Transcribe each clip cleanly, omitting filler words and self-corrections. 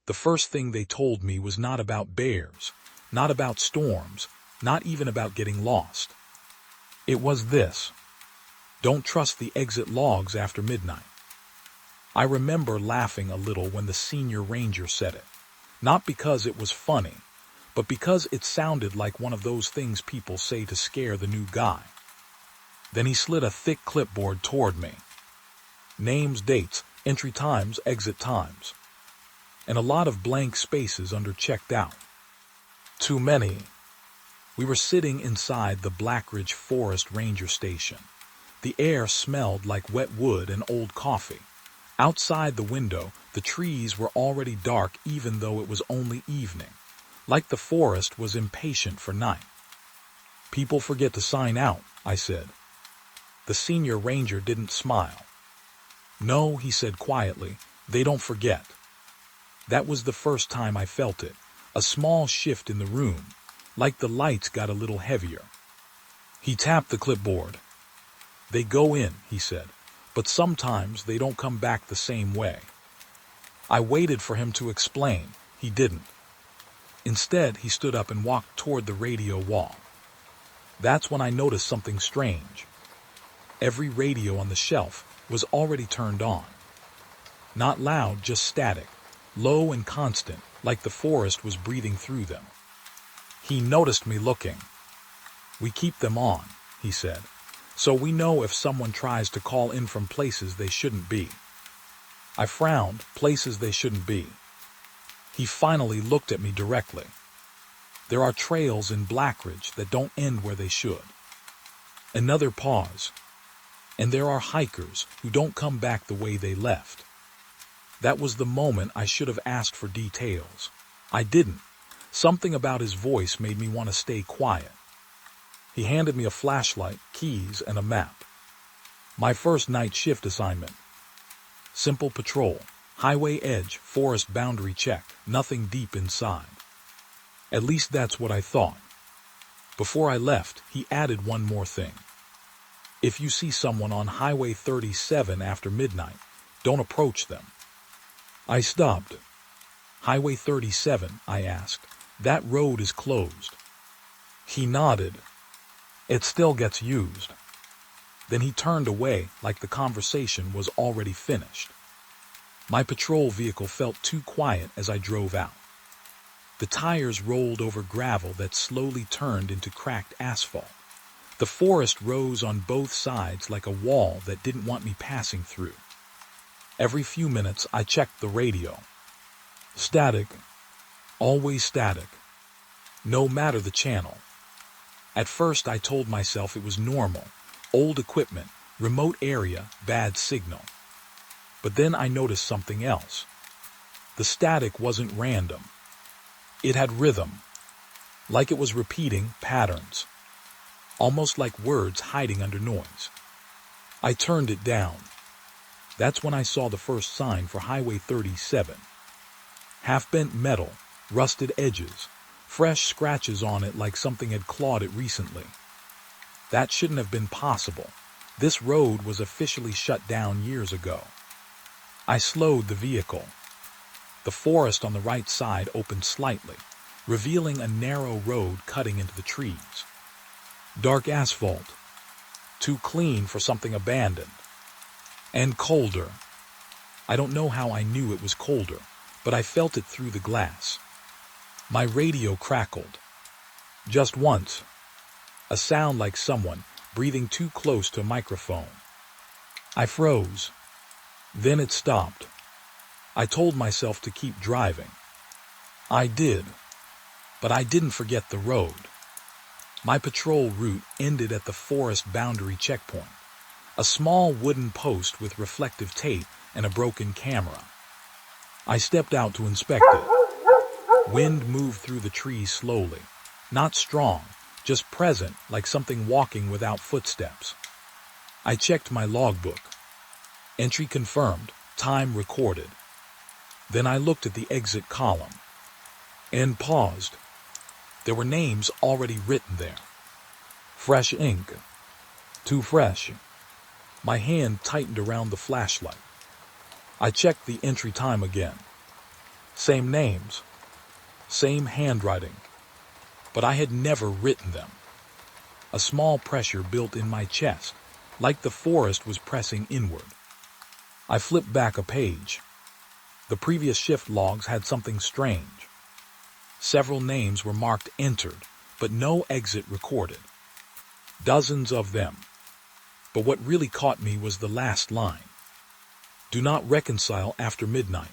The first thing they told me was not about bears, not about storms, not even about getting lost. It was this: don't trust the exit logs after midnight. I remember laughing a little when the senior ranger said it, not because it was funny, but because it sounded like one of those things people say to scare the new guy. Then he slid a thick clipboard toward me. Names, dates, entry times, exit times, and a lot of blank spaces under checked out. Too many. We were sitting inside the Blackridge Forest Ranger Station. The air smelled like wet wood and old coffee. Outside the window, the trees were already dark even though it was only evening, like the forest was impatient for night. People forget to sign out, I said. The senior ranger didn't smile. No, he said quietly, they don't forget. That was the first time I felt it, a small shift in the room, like the lights got a little heavier. He tapped the clipboard. They go in, he said, but sometimes they don't come back the same way. I waited for him to explain. He didn't. Instead, he stood up and walked toward the radio wall. That's when I noticed something strange. Every radio on the shelf was already turned on. Not loud, just static, low and constant, like the forest was breathing through them. He noticed me looking. We keep them on, he said, so we know if someone tries to call in from places they shouldn't be. I frowned, places they shouldn't be. He finally looked at me directly. There are trails in Blackridge that don't end where they should. Another pause. And there are hikers who don't come back the way they left. That was the moment I should have asked for details. I didn't. Something about his voice made me want to stay quiet. He handed me a flashlight, keys, and a map. My first night shift assignment. Simple patrol, highway edge, forest boundary check, nothing deep inside. At least that's what I thought. Before I left, he added one more thing. If you see someone on Highway 37 after midnight, don't approach them. I stopped. Highway 37, I asked. That road is closed. He nodded. It still gets used. Then he turned away like the conversation was already finished. My patrol vehicle felt too quiet as I drove out. The tires rolled over gravel that slowly turned into cracked asphalt. The forest rose on both sides like a wall that didn't want me passing through. Every few minutes I checked the radio. Static. Always static. No matter the channel. At first I told myself it was normal. Old equipment, remote area, bad signal. But then I noticed something else. The static wasn't random. It had rhythm. Like it was repeating patterns. Almost like words hiding under noise. I turned it down. That's when I saw the first sign for Highway 37. Half-bent metal, rusted edges, fresh scratches on it like something had clawed it recently. That shouldn't have been possible. This road was officially shut down years ago. I slowed the vehicle. The forest on the right side opened slightly, revealing a narrow road cutting into the trees. Dark asphalt. Too clean for something abandoned. And colder. I don't know how I knew it was colder, but I felt it through the glass. My radio crackled. Just once. A sound like someone breathing too close to a microphone. I froze. Then it stopped. I told myself to keep driving. I did. But I didn't forget the road. My patrol route ended at the forest boundary checkpoint. A small wooden post with reflective tape and a broken camera. I stepped out to inspect it. Wind moved through the trees slowly. Not strong, just present, like something walking without footsteps. I checked my logbook. Entry confirmed, time recorded. Then I looked at the exit column. And paused. There were names already written there. Fresh ink. Too fresh. My hand tightened around the flashlight. I checked the entry time again. Same names, same handwriting, but I had never written them. A small pressure built in my chest, like the forest was pressing inward. I flipped back a page. The previous shift logs had something strange. Several names were marked entered, but no exit recorded. Dozens of them. But what really caught me was the last line. Do not reconcile after midnight.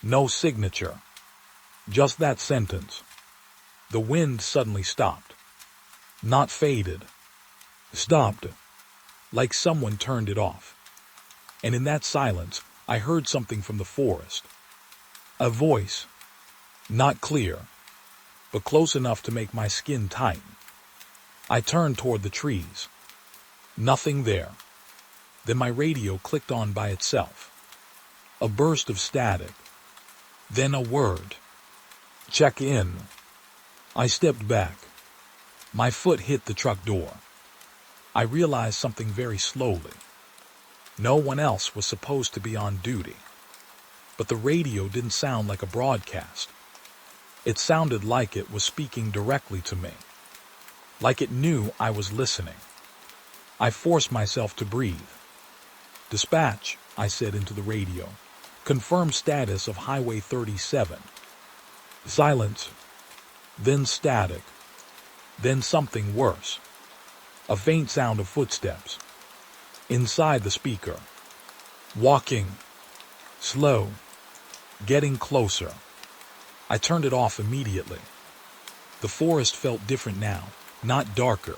No signature. Just that sentence. The wind suddenly stopped. Not faded. Stopped. Like someone turned it off. And in that silence, I heard something from the forest. A voice. Not clear, but close enough to make my skin tighten. I turned toward the trees. Nothing there. Then my radio clicked on by itself. A burst of static. Then a word. Check in. I stepped back. My foot hit the truck door. I realized something very slowly. No one else was supposed to be on duty. But the radio didn't sound like a broadcast. It sounded like it was speaking directly to me. Like it knew I was listening. I forced myself to breathe. Dispatch, I said into the radio. Confirm status of Highway 37. Silence. Then static. Then something worse. A faint sound of footsteps. Inside the speaker. Walking. Slow. Getting closer. I turned it off immediately. The forest felt different now, not darker.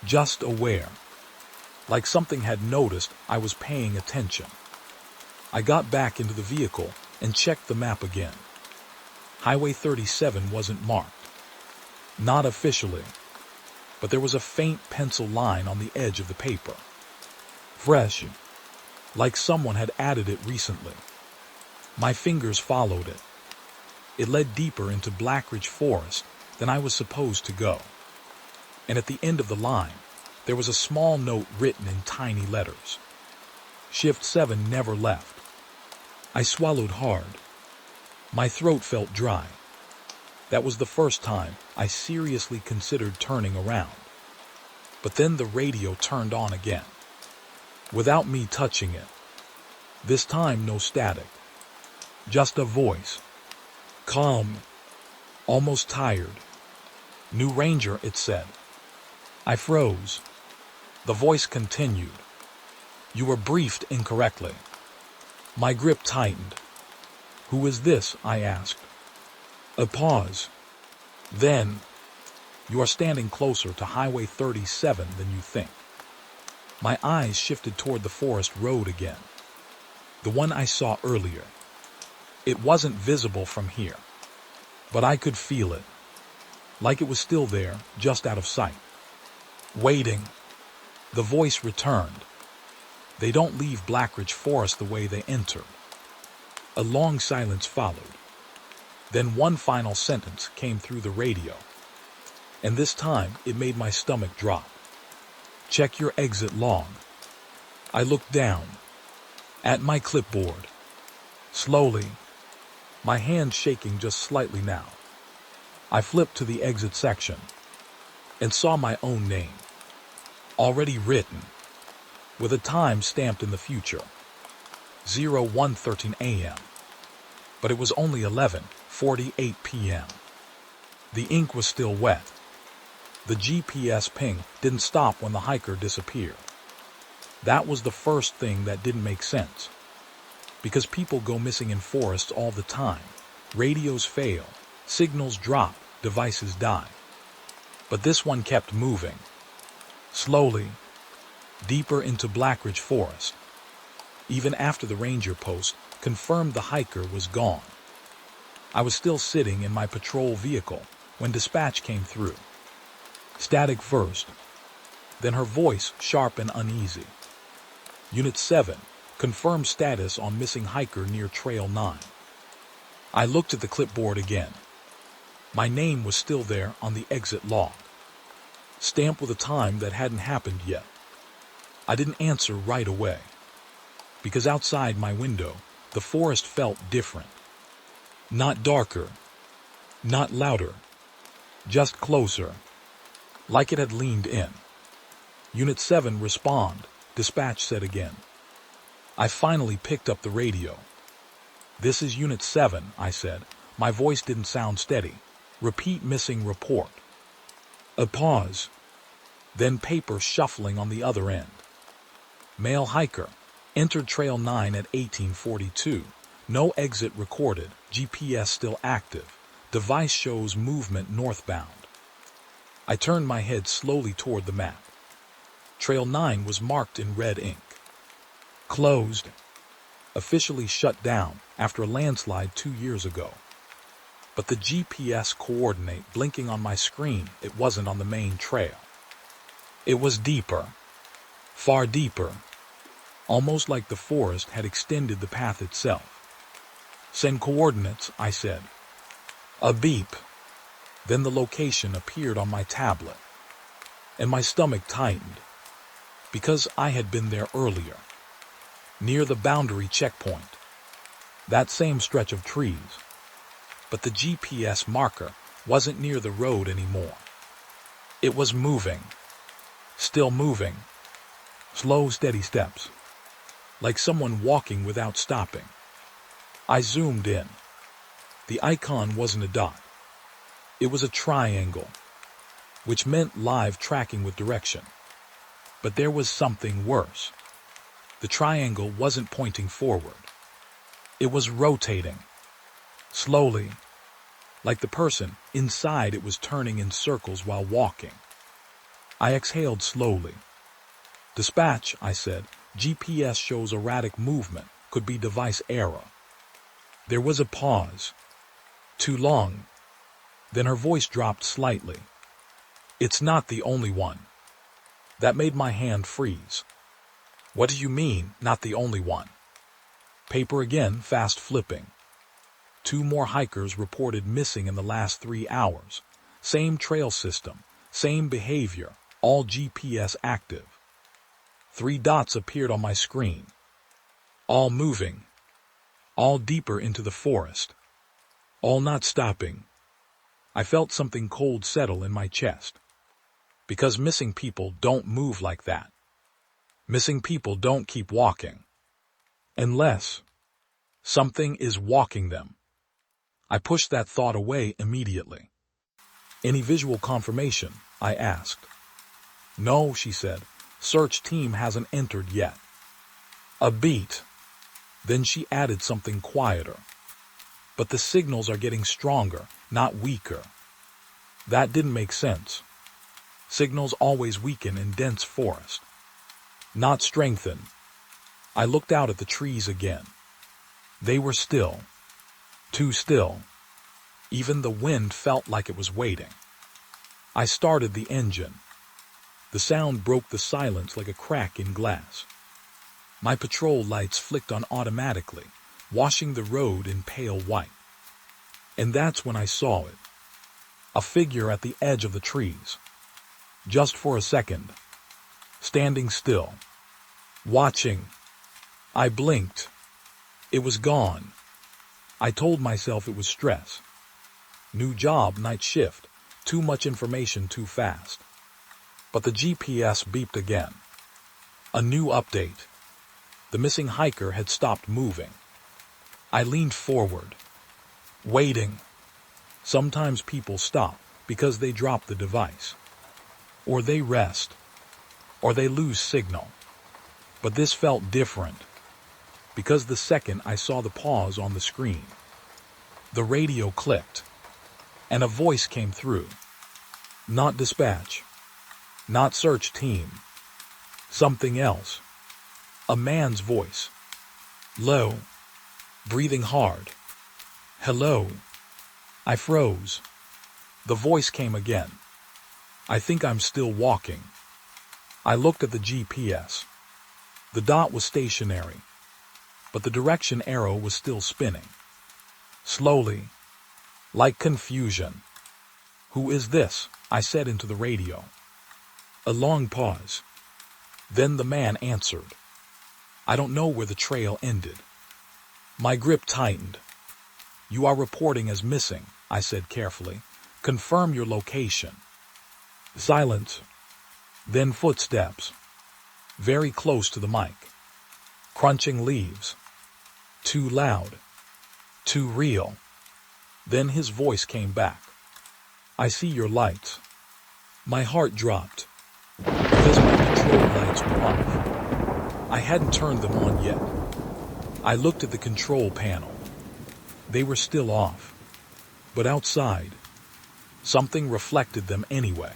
Just aware. Like something had noticed I was paying attention. I got back into the vehicle and checked the map again. Highway 37 wasn't marked. Not officially. But there was a faint pencil line on the edge of the paper. Fresh. Like someone had added it recently. My fingers followed it. It led deeper into Blackridge Forest than I was supposed to go. And at the end of the line, there was a small note written in tiny letters. Shift 7 never left. I swallowed hard. My throat felt dry. That was the first time I seriously considered turning around. But then the radio turned on again. Without me touching it. This time no static. Just a voice. Calm. Almost tired. New Ranger, it said. I froze. The voice continued. You were briefed incorrectly. My grip tightened. Who is this? I asked. A pause. Then, you are standing closer to Highway 37 than you think. My eyes shifted toward the forest road again. The one I saw earlier. It wasn't visible from here, but I could feel it, like it was still there, just out of sight. Waiting. The voice returned. They don't leave Blackridge Forest the way they entered. A long silence followed. Then one final sentence came through the radio, and this time it made my stomach drop. Check your exit log. I looked down, at my clipboard. Slowly, my hand shaking just slightly now. I flipped to the exit section and saw my own name, already written, with a time stamped in the future, 01:13 a.m. But it was only 11:48 p.m. The ink was still wet. The GPS ping didn't stop when the hiker disappeared. That was the first thing that didn't make sense. Because people go missing in forests all the time. Radios fail, signals drop, devices die. But this one kept moving. Slowly, deeper into Blackridge Forest. Even after the ranger post confirmed the hiker was gone. I was still sitting in my patrol vehicle when dispatch came through. Static first, then her voice sharp and uneasy. Unit 7, confirmed status on missing hiker near Trail 9. I looked at the clipboard again. My name was still there on the exit log, stamped with a time that hadn't happened yet. I didn't answer right away, because outside my window, the forest felt different. Not darker, not louder, just closer, like it had leaned in. Unit 7, respond, dispatch said again. I finally picked up the radio. This is Unit 7, I said. My voice didn't sound steady. Repeat missing report. A pause. Then paper shuffling on the other end. Male hiker. Entered Trail 9 at 1842. No exit recorded. GPS still active. Device shows movement northbound. I turned my head slowly toward the map. Trail 9 was marked in red ink. Closed. Officially shut down after a landslide 2 years ago. But the GPS coordinate blinking on my screen, it wasn't on the main trail. It was deeper. Far deeper. Almost like the forest had extended the path itself. Send coordinates, I said. A beep. Then the location appeared on my tablet. And my stomach tightened. Because I had been there earlier. Near the boundary checkpoint. That same stretch of trees. But the GPS marker wasn't near the road anymore. It was moving. Still moving. Slow, steady steps. Like someone walking without stopping. I zoomed in. The icon wasn't a dot. It was a triangle, which meant live tracking with direction. But there was something worse. The triangle wasn't pointing forward. It was rotating. Slowly. Like the person inside it was turning in circles while walking. I exhaled slowly. Dispatch, I said. GPS shows erratic movement. Could be device error. There was a pause. Too long. Then her voice dropped slightly. It's not the only one. That made my hand freeze. What do you mean, not the only one? Paper again, fast flipping. 2 more hikers reported missing in the last 3 hours. Same trail system, same behavior, all GPS active. 3 dots appeared on my screen. All moving. All deeper into the forest. All not stopping. I felt something cold settle in my chest. Because missing people don't move like that. Missing people don't keep walking. Unless something is walking them. I pushed that thought away immediately. Any visual confirmation? I asked. No, she said. Search team hasn't entered yet. A beat. Then she added something quieter. But the signals are getting stronger, not weaker. That didn't make sense. Signals always weaken in dense forest. Not strengthen. I looked out at the trees again. They were still. Too still. Even the wind felt like it was waiting. I started the engine. The sound broke the silence like a crack in glass. My patrol lights flicked on automatically, washing the road in pale white. And that's when I saw it. A figure at the edge of the trees. Just for a second. Standing still. Watching. I blinked. It was gone. I told myself it was stress. New job, night shift. Too much information too fast. But the GPS beeped again. A new update. The missing hiker had stopped moving. I leaned forward. Waiting. Sometimes people stop because they drop the device. Or they rest. Or they lose signal. But this felt different. Because the second I saw the pause on the screen, the radio clicked. And a voice came through. Not dispatch. Not search team. Something else. A man's voice. Low. Breathing hard. Hello. I froze. The voice came again. I think I'm still walking. I looked at the GPS. The dot was stationary, but the direction arrow was still spinning. Slowly. Like confusion. Who is this? I said into the radio. A long pause. Then the man answered. I don't know where the trail ended. My grip tightened. You are reporting as missing, I said carefully. Confirm your location. Silence. Then footsteps. Very close to the mic. Crunching leaves. Too loud. Too real. Then his voice came back. I see your lights. My heart dropped, because my control lights were off. I hadn't turned them on yet. I looked at the control panel. They were still off. But outside, something reflected them anyway.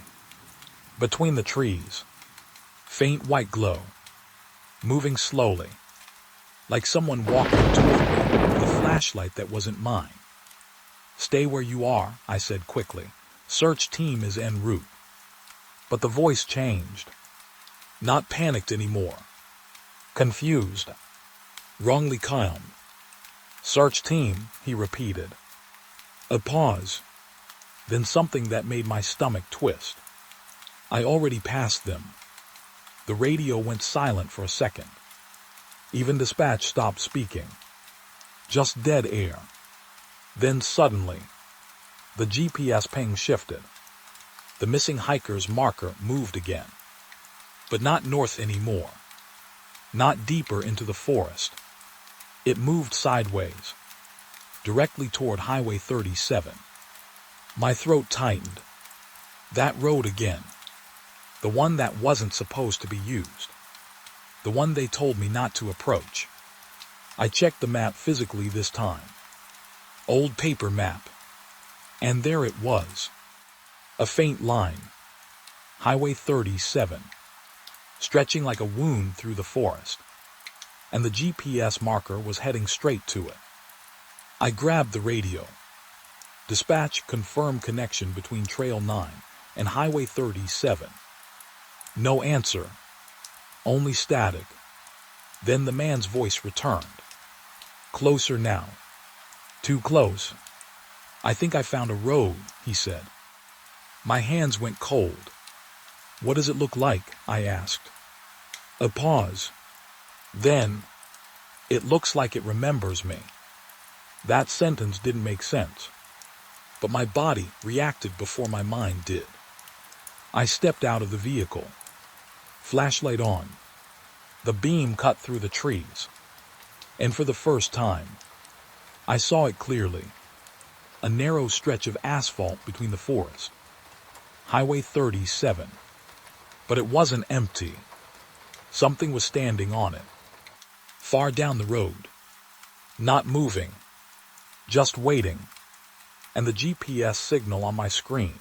Between the trees, faint white glow, moving slowly, like someone walking toward me with a flashlight that wasn't mine. Stay where you are, I said quickly. Search team is en route. But the voice changed. Not panicked anymore. Confused. Wrongly calm. Search team, he repeated. A pause. Then something that made my stomach twist. I already passed them. The radio went silent for a second. Even dispatch stopped speaking. Just dead air. Then suddenly, the GPS ping shifted. The missing hiker's marker moved again. But not north anymore. Not deeper into the forest. It moved sideways, directly toward Highway 37. My throat tightened. That road again. The one that wasn't supposed to be used. The one they told me not to approach. I checked the map physically this time. Old paper map. And there it was. A faint line. Highway 37. Stretching like a wound through the forest. And the GPS marker was heading straight to it. I grabbed the radio. Dispatch confirmed connection between Trail 9 and Highway 37. No answer. Only static. Then the man's voice returned. Closer now. Too close. I think I found a road, he said. My hands went cold. What does it look like? I asked. A pause. Then, it looks like it remembers me. That sentence didn't make sense. But my body reacted before my mind did. I stepped out of the vehicle. Flashlight on. The beam cut through the trees. And for the first time, I saw it clearly. A narrow stretch of asphalt between the forest. Highway 37. But it wasn't empty. Something was standing on it. Far down the road. Not moving. Just waiting. And the GPS signal on my screen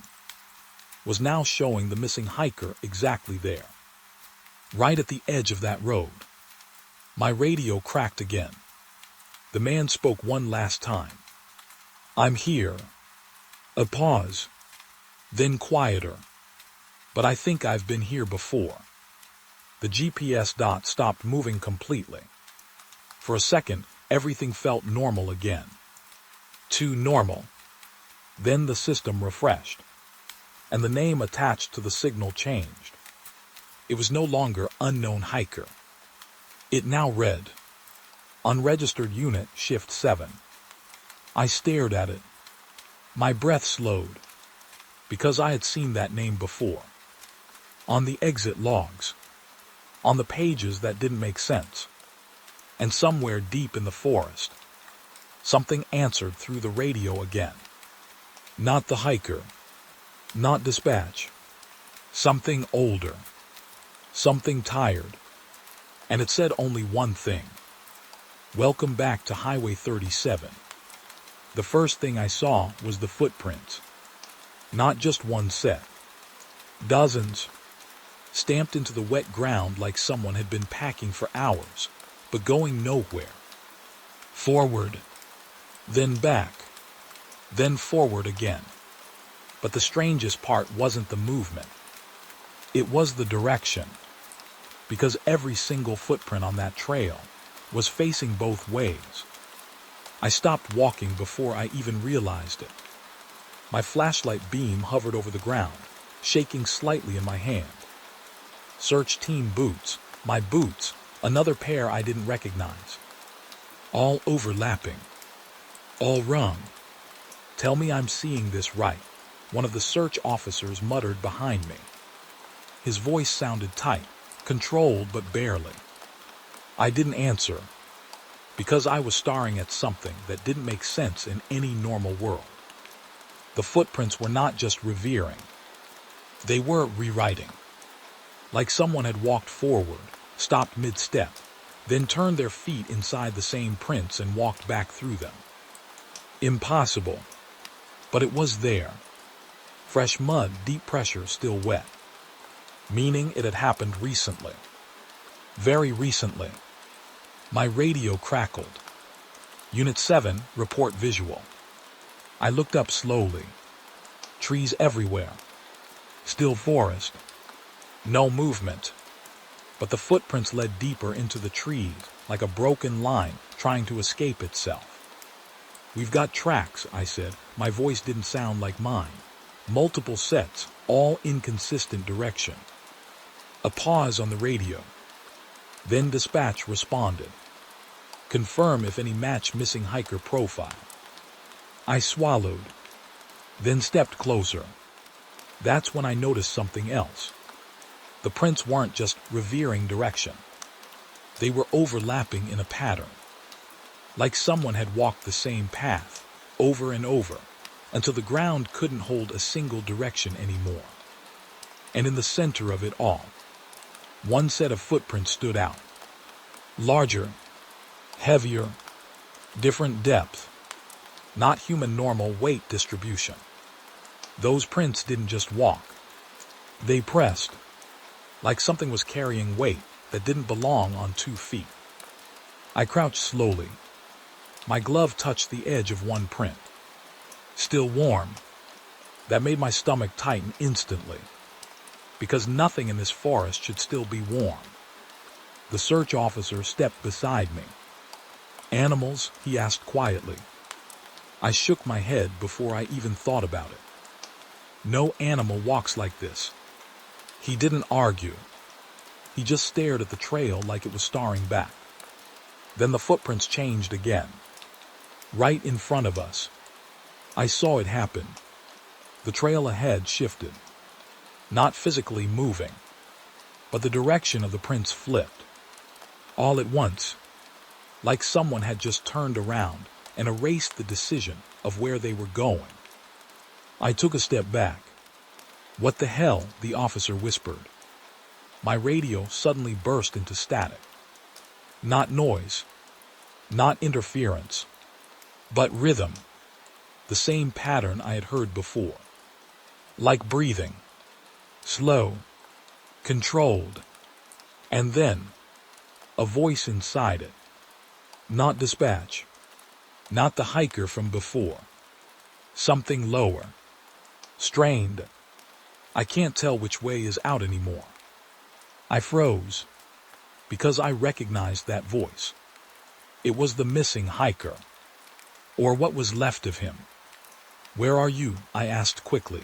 was now showing the missing hiker exactly there. Right at the edge of that road. My radio cracked again. The man spoke one last time. I'm here. A pause. Then quieter. But I think I've been here before. The GPS dot stopped moving completely. For a second, everything felt normal again. Too normal. Then the system refreshed. And the name attached to the signal changed. It was no longer unknown hiker. It now read, Unregistered Unit Shift 7. I stared at it. My breath slowed, because I had seen that name before. On the exit logs. On the pages that didn't make sense. And somewhere deep in the forest, something answered through the radio again. Not the hiker. Not dispatch. Something older. Something tired. And it said only one thing. Welcome back to Highway 37. The first thing I saw was the footprints. Not just one set. Dozens. Stamped into the wet ground like someone had been packing for hours, but going nowhere. Forward. Then back. Then forward again. But the strangest part wasn't the movement. It was the direction. Because every single footprint on that trail was facing both ways. I stopped walking before I even realized it. My flashlight beam hovered over the ground, shaking slightly in my hand. Search team boots, my boots, another pair I didn't recognize. All overlapping. All wrong. Tell me I'm seeing this right, one of the search officers muttered behind me. His voice sounded tight, controlled but barely. I didn't answer, because I was staring at something that didn't make sense in any normal world. The footprints were not just revering. They were rewriting. Like someone had walked forward, stopped mid-step, then turned their feet inside the same prints and walked back through them. Impossible. But it was there. Fresh mud, deep pressure, still wet. Meaning it had happened recently. Very recently. My radio crackled. Unit 7, report visual. I looked up slowly. Trees everywhere. Still forest. No movement. But the footprints led deeper into the trees, like a broken line trying to escape itself. We've got tracks, I said. My voice didn't sound like mine. Multiple sets, all inconsistent direction. A pause on the radio. Then dispatch responded. Confirm if any match missing hiker profile. I swallowed, then stepped closer. That's when I noticed something else. The prints weren't just revering direction. They were overlapping in a pattern. Like someone had walked the same path, over and over, until the ground couldn't hold a single direction anymore. And in the center of it all, one set of footprints stood out. Larger, heavier, different depth, not human normal weight distribution. Those prints didn't just walk. They pressed, like something was carrying weight that didn't belong on 2 feet. I crouched slowly. My glove touched the edge of one print. Still warm. That made my stomach tighten instantly, because nothing in this forest should still be warm. The search officer stepped beside me. Animals? He asked quietly. I shook my head before I even thought about it. No animal walks like this. He didn't argue. He just stared at the trail like it was staring back. Then the footprints changed again. Right in front of us. I saw it happen. The trail ahead shifted. Not physically moving, but the direction of the prints flipped. All at once, like someone had just turned around and erased the decision of where they were going. I took a step back. What the hell? The officer whispered. My radio suddenly burst into static. Not noise, not interference, but rhythm. The same pattern I had heard before. Like breathing. Slow, controlled, and then a voice inside it. Not dispatch, not the hiker from before. Something lower, strained. I can't tell which way is out anymore. I froze, because I recognized that voice. It was the missing hiker, or what was left of him. Where are you? I asked quickly.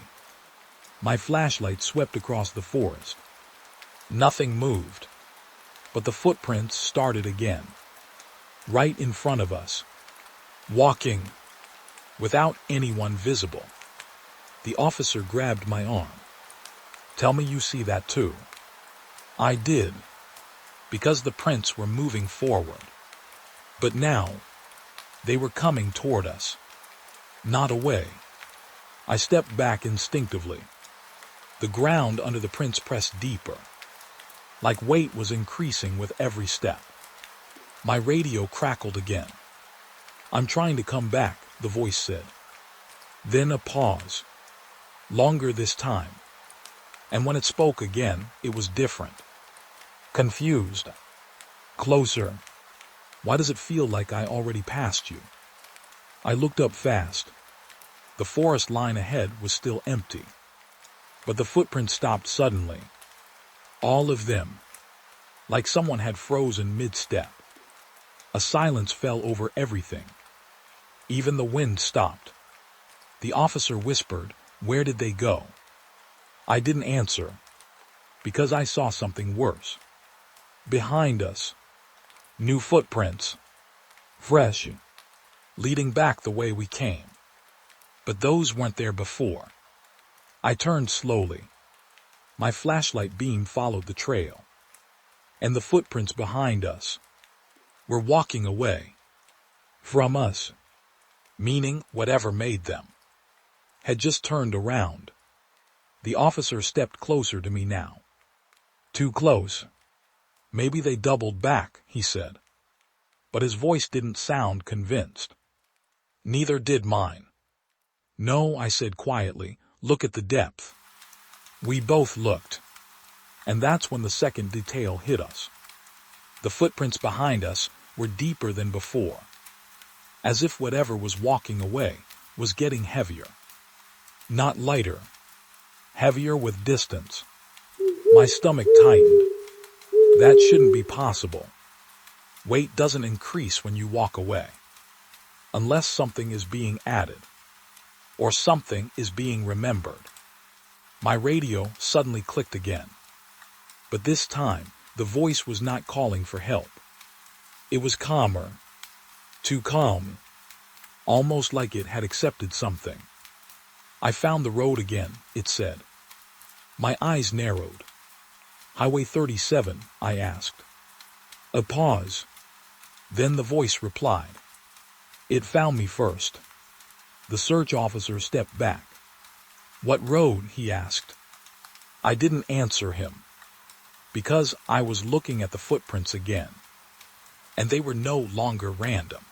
My flashlight swept across the forest. Nothing moved, but the footprints started again. Right in front of us. Walking, without anyone visible. The officer grabbed my arm. Tell me you see that too. I did, because the prints were moving forward. But now, they were coming toward us. Not away. I stepped back instinctively. The ground under the prints pressed deeper, like weight was increasing with every step. My radio crackled again. I'm trying to come back, the voice said. Then a pause. Longer this time. And when it spoke again, it was different. Confused. Closer. Why does it feel like I already passed you? I looked up fast. The forest line ahead was still empty. But the footprints stopped suddenly. All of them. Like someone had frozen mid-step. A silence fell over everything. Even the wind stopped. The officer whispered, "Where did they go?" I didn't answer, because I saw something worse. Behind us. New footprints. Fresh. leading back the way we came. But those weren't there before. I turned slowly. My flashlight beam followed the trail. And the footprints behind us were walking away from us, meaning whatever made them had just turned around. The officer stepped closer to me now. Too close. Maybe they doubled back, he said. But his voice didn't sound convinced. Neither did mine. No, I said quietly, look at the depth. We both looked. And that's when the second detail hit us. The footprints behind us were deeper than before, as if whatever was walking away was getting heavier. Not lighter, heavier with distance. My stomach tightened. That shouldn't be possible. Weight doesn't increase when you walk away, unless something is being added, or something is being remembered. My radio suddenly clicked again. But this time, the voice was not calling for help. It was calmer, too calm, almost like it had accepted something. I found the road again, it said. My eyes narrowed. Highway 37, I asked. A pause. Then the voice replied. It found me first. The search officer stepped back. What road? He asked. I didn't answer him, because I was looking at the footprints again. And they were no longer random.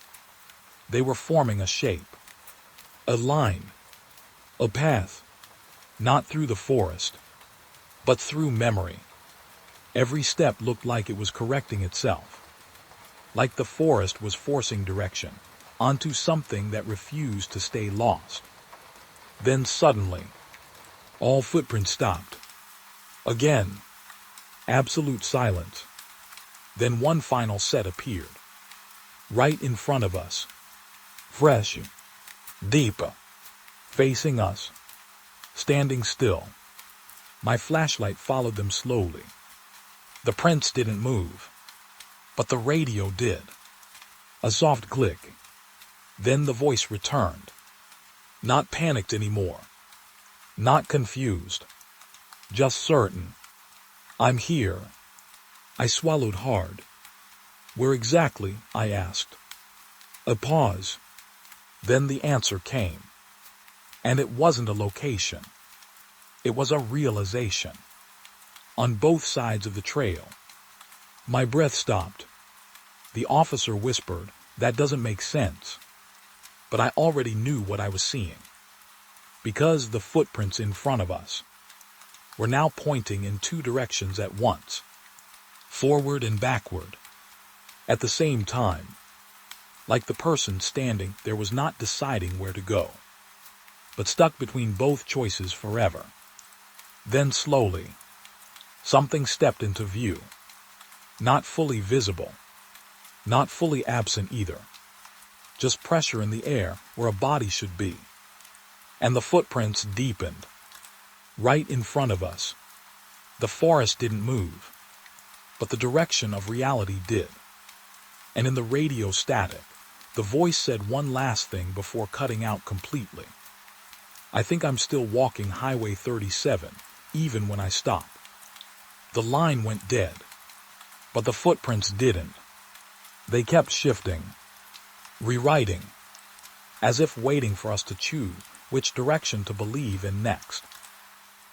They were forming a shape, a line, a path, not through the forest, but through memory. Every step looked like it was correcting itself, like the forest was forcing direction onto something that refused to stay lost. Then suddenly, all footprints stopped. Again, absolute silence. Then one final set appeared, right in front of us, fresh, deep, facing us, standing still. My flashlight followed them slowly. The prints didn't move, but the radio did. A soft click. Then the voice returned. Not panicked anymore. Not confused. Just certain. I'm here. I swallowed hard. Where exactly? I asked. A pause. Then the answer came. And it wasn't a location. It was a realization. On both sides of the trail. My breath stopped. The officer whispered, that doesn't make sense. But I already knew what I was seeing. Because the footprints in front of us were now pointing in two directions at once. Forward and backward. At the same time. Like the person standing there was not deciding where to go, but stuck between both choices forever. Then slowly, something stepped into view. Not fully visible. Not fully absent either. Just pressure in the air where a body should be. And the footprints deepened. Right in front of us. The forest didn't move, but the direction of reality did. And in the radio static, the voice said one last thing before cutting out completely. I think I'm still walking Highway 37, even when I stop. The line went dead, but the footprints didn't. They kept shifting, rewriting, as if waiting for us to choose which direction to believe in next.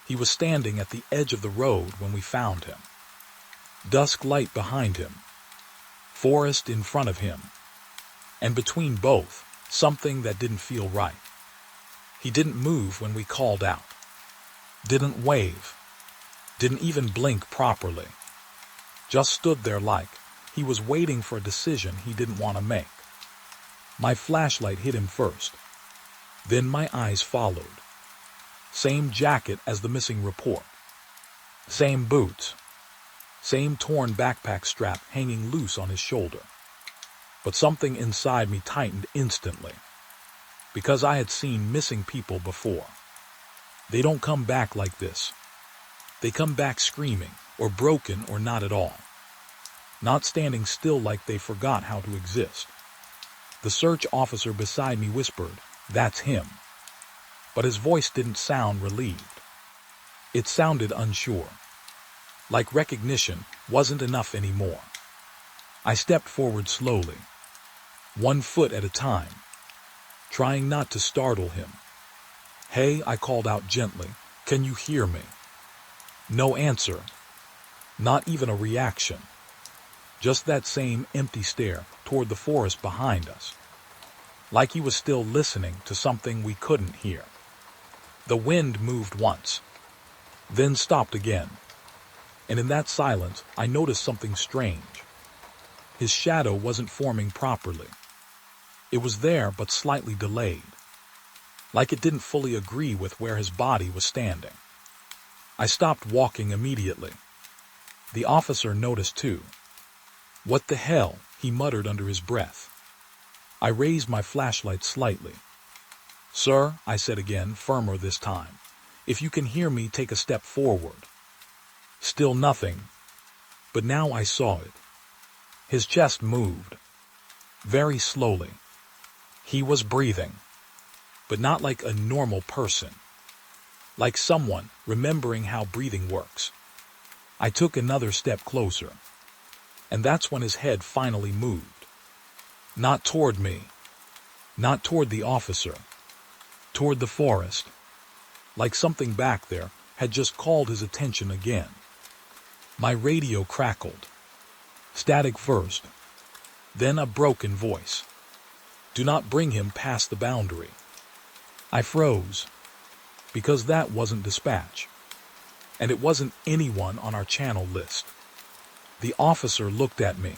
He was standing at the edge of the road when we found him. Dusk light behind him, forest in front of him, and between both, something that didn't feel right. He didn't move when we called out, didn't wave, didn't even blink properly. Just stood there like he was waiting for a decision he didn't want to make. My flashlight hit him first. Then my eyes followed. Same jacket as the missing report. Same boots. Same torn backpack strap hanging loose on his shoulder. But something inside me tightened instantly. Because I had seen missing people before. They don't come back like this. They come back screaming, or broken, or not at all. Not standing still like they forgot how to exist. The search officer beside me whispered, "That's him." But his voice didn't sound relieved. It sounded unsure. Like recognition wasn't enough anymore. I stepped forward slowly, 1 foot at a time, trying not to startle him. "Hey," I called out gently, "can you hear me?" No answer. Not even a reaction. Just that same empty stare toward the forest behind us. Like he was still listening to something we couldn't hear. The wind moved once, then stopped again. And in that silence, I noticed something strange. His shadow wasn't forming properly. It was there, but slightly delayed. Like it didn't fully agree with where his body was standing. I stopped walking immediately. The officer noticed too. "What the hell?" he muttered under his breath. I raised my flashlight slightly. "Sir," I said again, firmer this time, "if you can hear me, take a step forward." Still nothing. But now I saw it. His chest moved. Very slowly. He was breathing. But not like a normal person. Like someone remembering how breathing works. I took another step closer. And that's when his head finally moved. Not toward me. Not toward the officer. Toward the forest. Like something back there had just called his attention again. My radio crackled. Static first. Then a broken voice. "Do not bring him past the boundary." I froze. Because that wasn't dispatch. And it wasn't anyone on our channel list. The officer looked at me.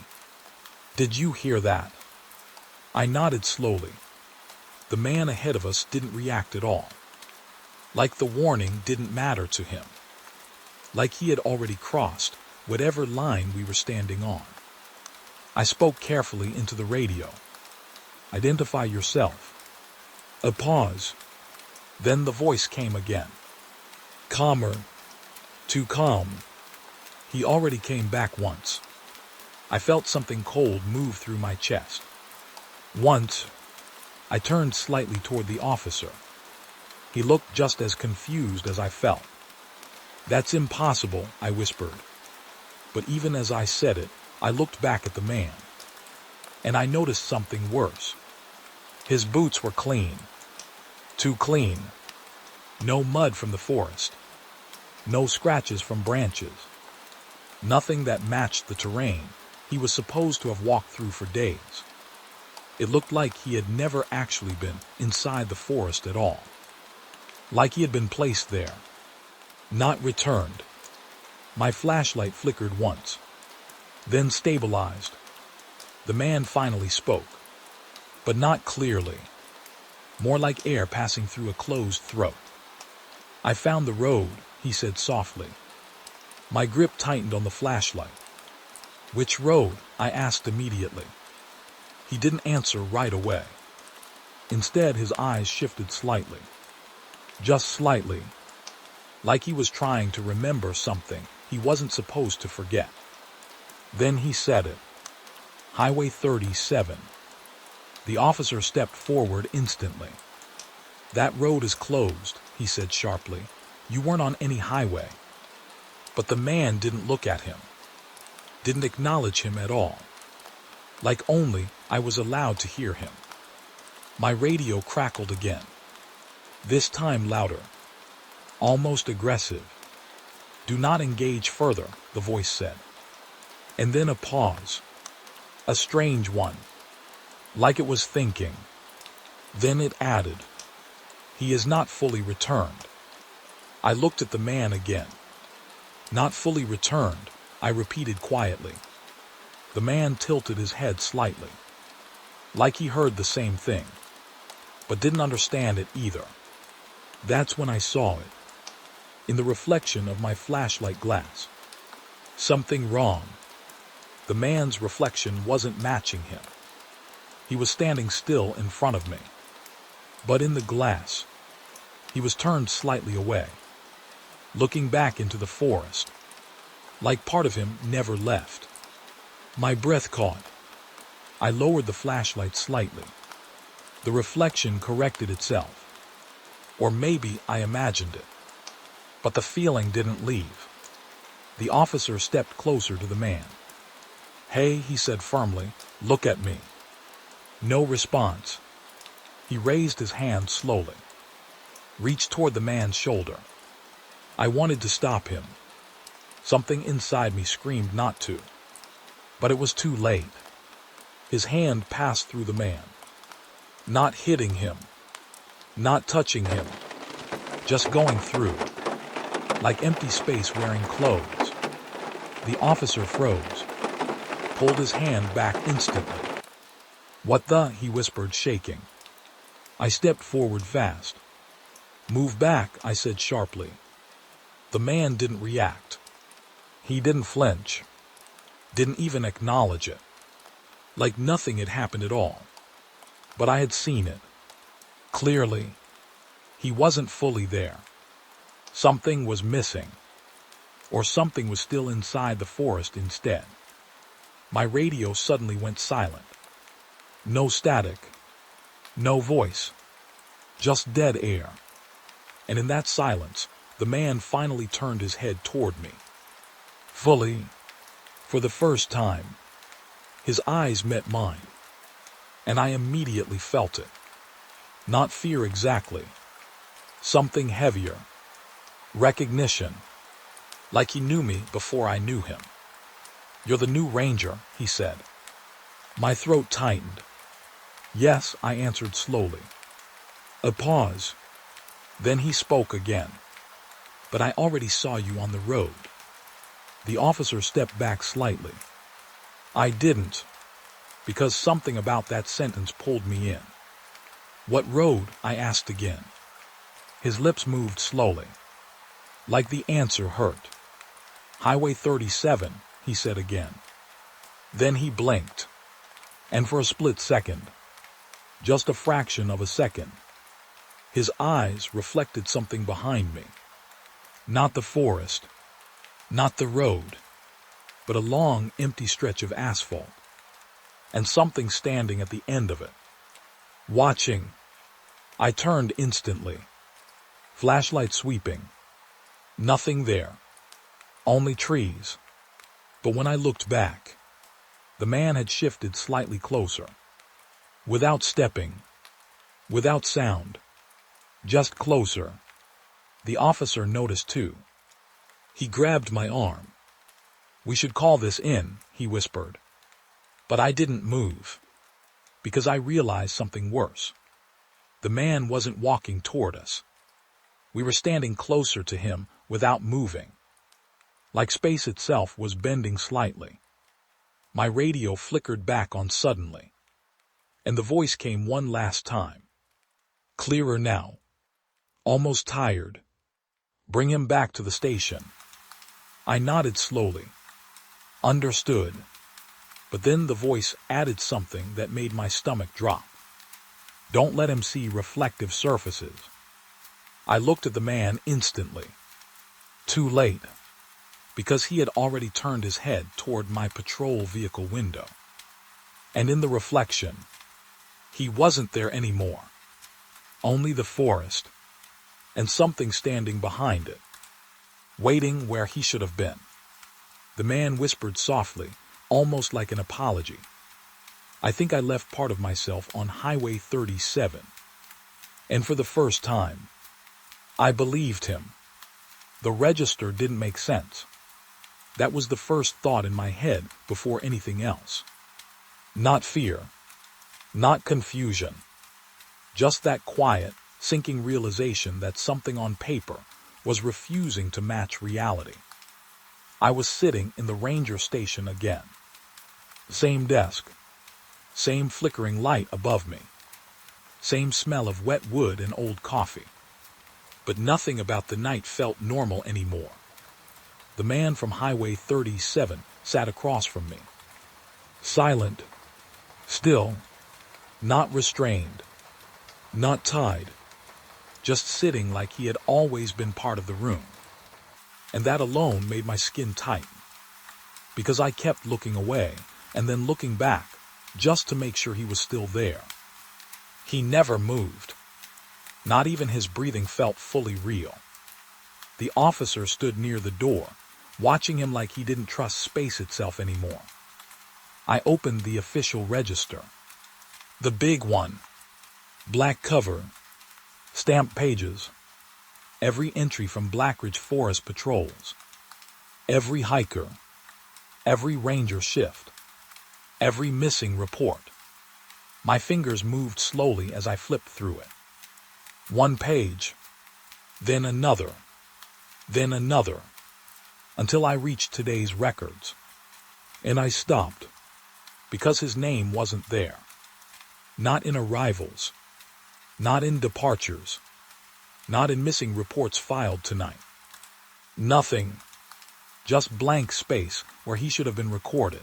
"Did you hear that?" I nodded slowly. The man ahead of us didn't react at all. Like the warning didn't matter to him. Like he had already crossed whatever line we were standing on. I spoke carefully into the radio. "Identify yourself." A pause. Then the voice came again. Calmer. Too calm. He already came back once. I felt something cold move through my chest. Once. I turned slightly toward the officer. He looked just as confused as I felt. "That's impossible," I whispered. But even as I said it, I looked back at the man. And I noticed something worse. His boots were clean. Too clean. No mud from the forest. No scratches from branches. Nothing that matched the terrain he was supposed to have walked through for days. It looked like he had never actually been inside the forest at all. Like he had been placed there. Not returned. My flashlight flickered once. Then stabilized. The man finally spoke. But not clearly. More like air passing through a closed throat. "I found the road," he said softly. My grip tightened on the flashlight. "Which road?" I asked immediately. He didn't answer right away. Instead, his eyes shifted slightly. Just slightly. Like he was trying to remember something he wasn't supposed to forget. Then he said it. "Highway 37. The officer stepped forward instantly. "That road is closed," he said sharply. "You weren't on any highway." But the man didn't look at him. Didn't acknowledge him at all. Like only I was allowed to hear him. My radio crackled again. This time louder. Almost aggressive. "Do not engage further," the voice said. And then a pause. A strange one. Like it was thinking. Then it added, "He is not fully returned." I looked at the man again. "Not fully returned," I repeated quietly. The man tilted his head slightly. Like he heard the same thing. But didn't understand it either. That's when I saw it. In the reflection of my flashlight glass. Something wrong. The man's reflection wasn't matching him. He was standing still in front of me. But in the glass, he was turned slightly away, looking back into the forest, like part of him never left. My breath caught. I lowered the flashlight slightly. The reflection corrected itself. Or maybe I imagined it. But the feeling didn't leave. The officer stepped closer to the man. "Hey," he said firmly, "look at me." No response. He raised his hand slowly, reached toward the man's shoulder. I wanted to stop him. Something inside me screamed not to. But it was too late. His hand passed through the man, not hitting him, not touching him, just going through, like empty space wearing clothes. The officer froze, pulled his hand back instantly. "What the?" he whispered, shaking. I stepped forward fast. "Move back," I said sharply. The man didn't react. He didn't flinch, didn't even acknowledge it, like nothing had happened at all. But I had seen it. Clearly, he wasn't fully there. Something was missing, or something was still inside the forest instead. My radio suddenly went silent. No static, no voice, just dead air. And in that silence, the man finally turned his head toward me. Fully, for the first time, his eyes met mine, and I immediately felt it. Not fear exactly, something heavier, recognition, like he knew me before I knew him. "You're the new ranger," he said. My throat tightened. "Yes," I answered slowly. A pause. Then he spoke again. "But I already saw you on the road." The officer stepped back slightly. I didn't, because something about that sentence pulled me in. "What road?" I asked again. His lips moved slowly, like the answer hurt. "Highway 37, he said again. Then he blinked, and for a split second, just a fraction of a second, his eyes reflected something behind me. Not the forest, not the road, but a long, empty stretch of asphalt, and something standing at the end of it, watching. I turned instantly, flashlight sweeping. Nothing there, only trees. But when I looked back, the man had shifted slightly closer. Without stepping, without sound, just closer. The officer noticed too. He grabbed my arm. "We should call this in," he whispered. But I didn't move, because I realized something worse. The man wasn't walking toward us. We were standing closer to him without moving, like space itself was bending slightly. My radio flickered back on suddenly, and the voice came one last time. Clearer now, almost tired. "Bring him back to the station." I nodded slowly. Understood. But then the voice added something that made my stomach drop. "Don't let him see reflective surfaces." I looked at the man instantly. Too late, because he had already turned his head toward my patrol vehicle window. And in the reflection, he wasn't there anymore. Only the forest, and something standing behind it, waiting where he should have been. The man whispered softly, almost like an apology. "I think I left part of myself on Highway 37. And for the first time, I believed him. The register didn't make sense. That was the first thought in my head before anything else. Not fear, not confusion, just that quiet, sinking realization that something on paper was refusing to match reality. I was sitting in the ranger station again. Same desk, same flickering light above me, same smell of wet wood and old coffee. But nothing about the night felt normal anymore. The man from Highway 37 sat across from me. Silent, still, not restrained, not tied, just sitting like he had always been part of the room. And that alone made my skin tighten, because I kept looking away and then looking back, just to make sure he was still there. He never moved. Not even his breathing felt fully real. The officer stood near the door, watching him like he didn't trust space itself anymore. I opened the official register. The big one. Black cover. Stamped pages. Every entry from Blackridge Forest patrols. Every hiker. Every ranger shift. Every missing report. My fingers moved slowly as I flipped through it. One page. Then another. Then another. Until I reached today's records. And I stopped. Because his name wasn't there. Not in arrivals. Not in departures. Not in missing reports filed tonight. Nothing. Just blank space where he should have been recorded.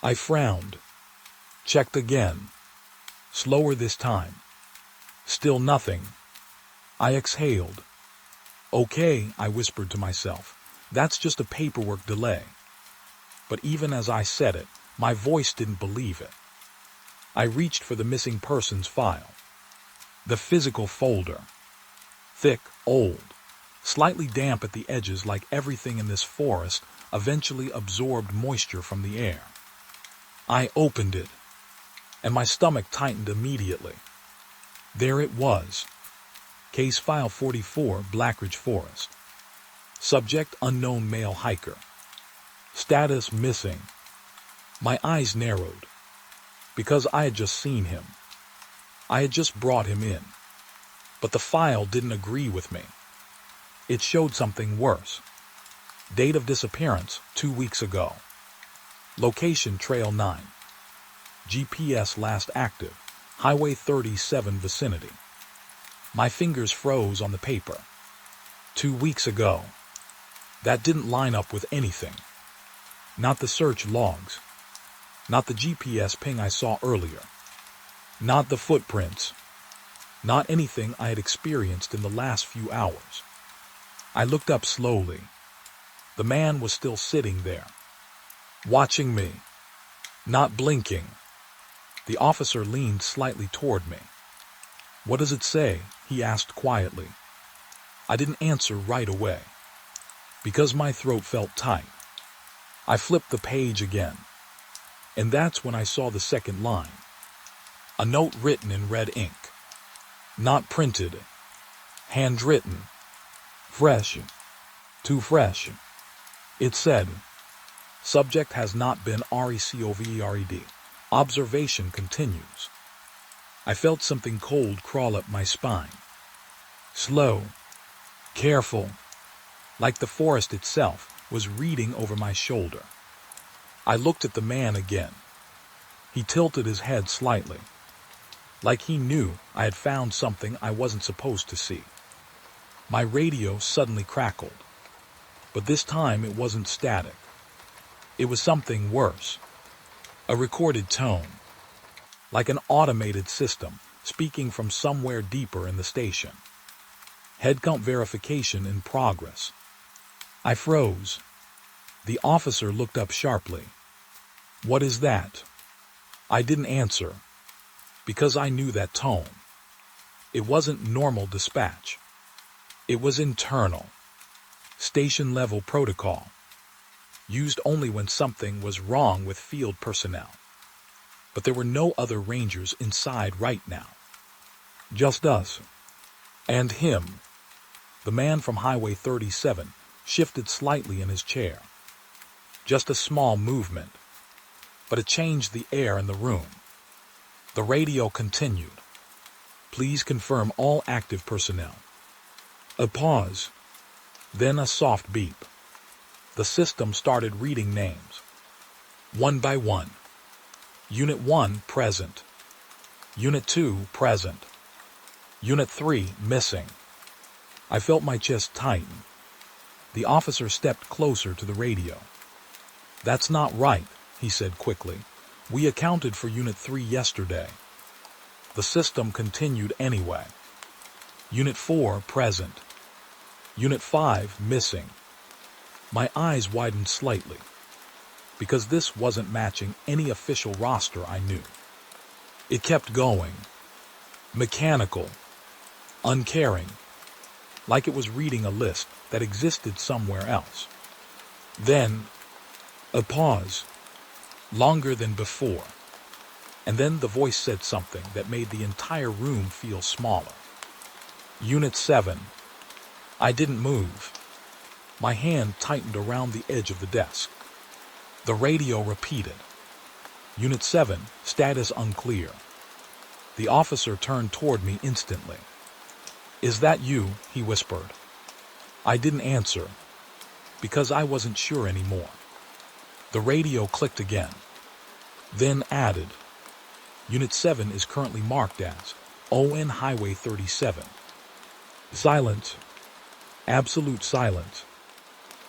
I frowned. Checked again. Slower this time. Still nothing. I exhaled. Okay, I whispered to myself. That's just a paperwork delay. But even as I said it, my voice didn't believe it. I reached for the missing persons file. The physical folder. Thick, old, slightly damp at the edges like everything in this forest eventually absorbed moisture from the air. I opened it, and my stomach tightened immediately. There it was. Case File 44, Blackridge Forest. Subject unknown male hiker. Status missing. My eyes narrowed, because I had just seen him. I had just brought him in. But the file didn't agree with me. It showed something worse. Date of disappearance, 2 weeks ago. Location Trail 9. GPS last active, Highway 37 vicinity. My fingers froze on the paper. 2 weeks ago. That didn't line up with anything. Not the search logs. Not the GPS ping I saw earlier. Not the footprints. Not anything I had experienced in the last few hours. I looked up slowly. The man was still sitting there, watching me, not blinking. The officer leaned slightly toward me. "What does it say?" he asked quietly. I didn't answer right away, because my throat felt tight. I flipped the page again, and that's when I saw the second line. A note written in red ink. Not printed. Handwritten. Fresh. Too fresh. It said, "Subject has not been recovered. Observation continues." I felt something cold crawl up my spine. Slow. Careful. Like the forest itself was reading over my shoulder. I looked at the man again. He tilted his head slightly, like he knew I had found something I wasn't supposed to see. My radio suddenly crackled, but this time it wasn't static. It was something worse. A recorded tone, like an automated system speaking from somewhere deeper in the station. Head count verification in progress. I froze. The officer looked up sharply. "What is that?" I didn't answer, because I knew that tone. It wasn't normal dispatch. It was internal. Station-level protocol. Used only when something was wrong with field personnel. But there were no other rangers inside right now. Just us. And him. The man from Highway 37 shifted slightly in his chair. Just a small movement, but it changed the air in the room. The radio continued. "Please confirm all active personnel." A pause, then a soft beep. The system started reading names. One by one. Unit 1, present. Unit 2, present. Unit 3, missing. I felt my chest tighten. The officer stepped closer to the radio. "That's not right," he said quickly. "We accounted for Unit 3 yesterday." The system continued anyway. Unit 4, present. Unit 5, missing. My eyes widened slightly. because this wasn't matching any official roster I knew. It kept going, mechanical, uncaring, like it was reading a list that existed somewhere else. Then, a pause, longer than before, and then the voice said something that made the entire room feel smaller. Unit 7. I didn't move. My hand tightened around the edge of the desk. The radio repeated. Unit 7, status unclear. The officer turned toward me instantly. Is that you? He whispered. I didn't answer, because I wasn't sure anymore. The radio clicked again, then added, Unit 7 is currently marked as ON Highway 37. Silence. Absolute silence.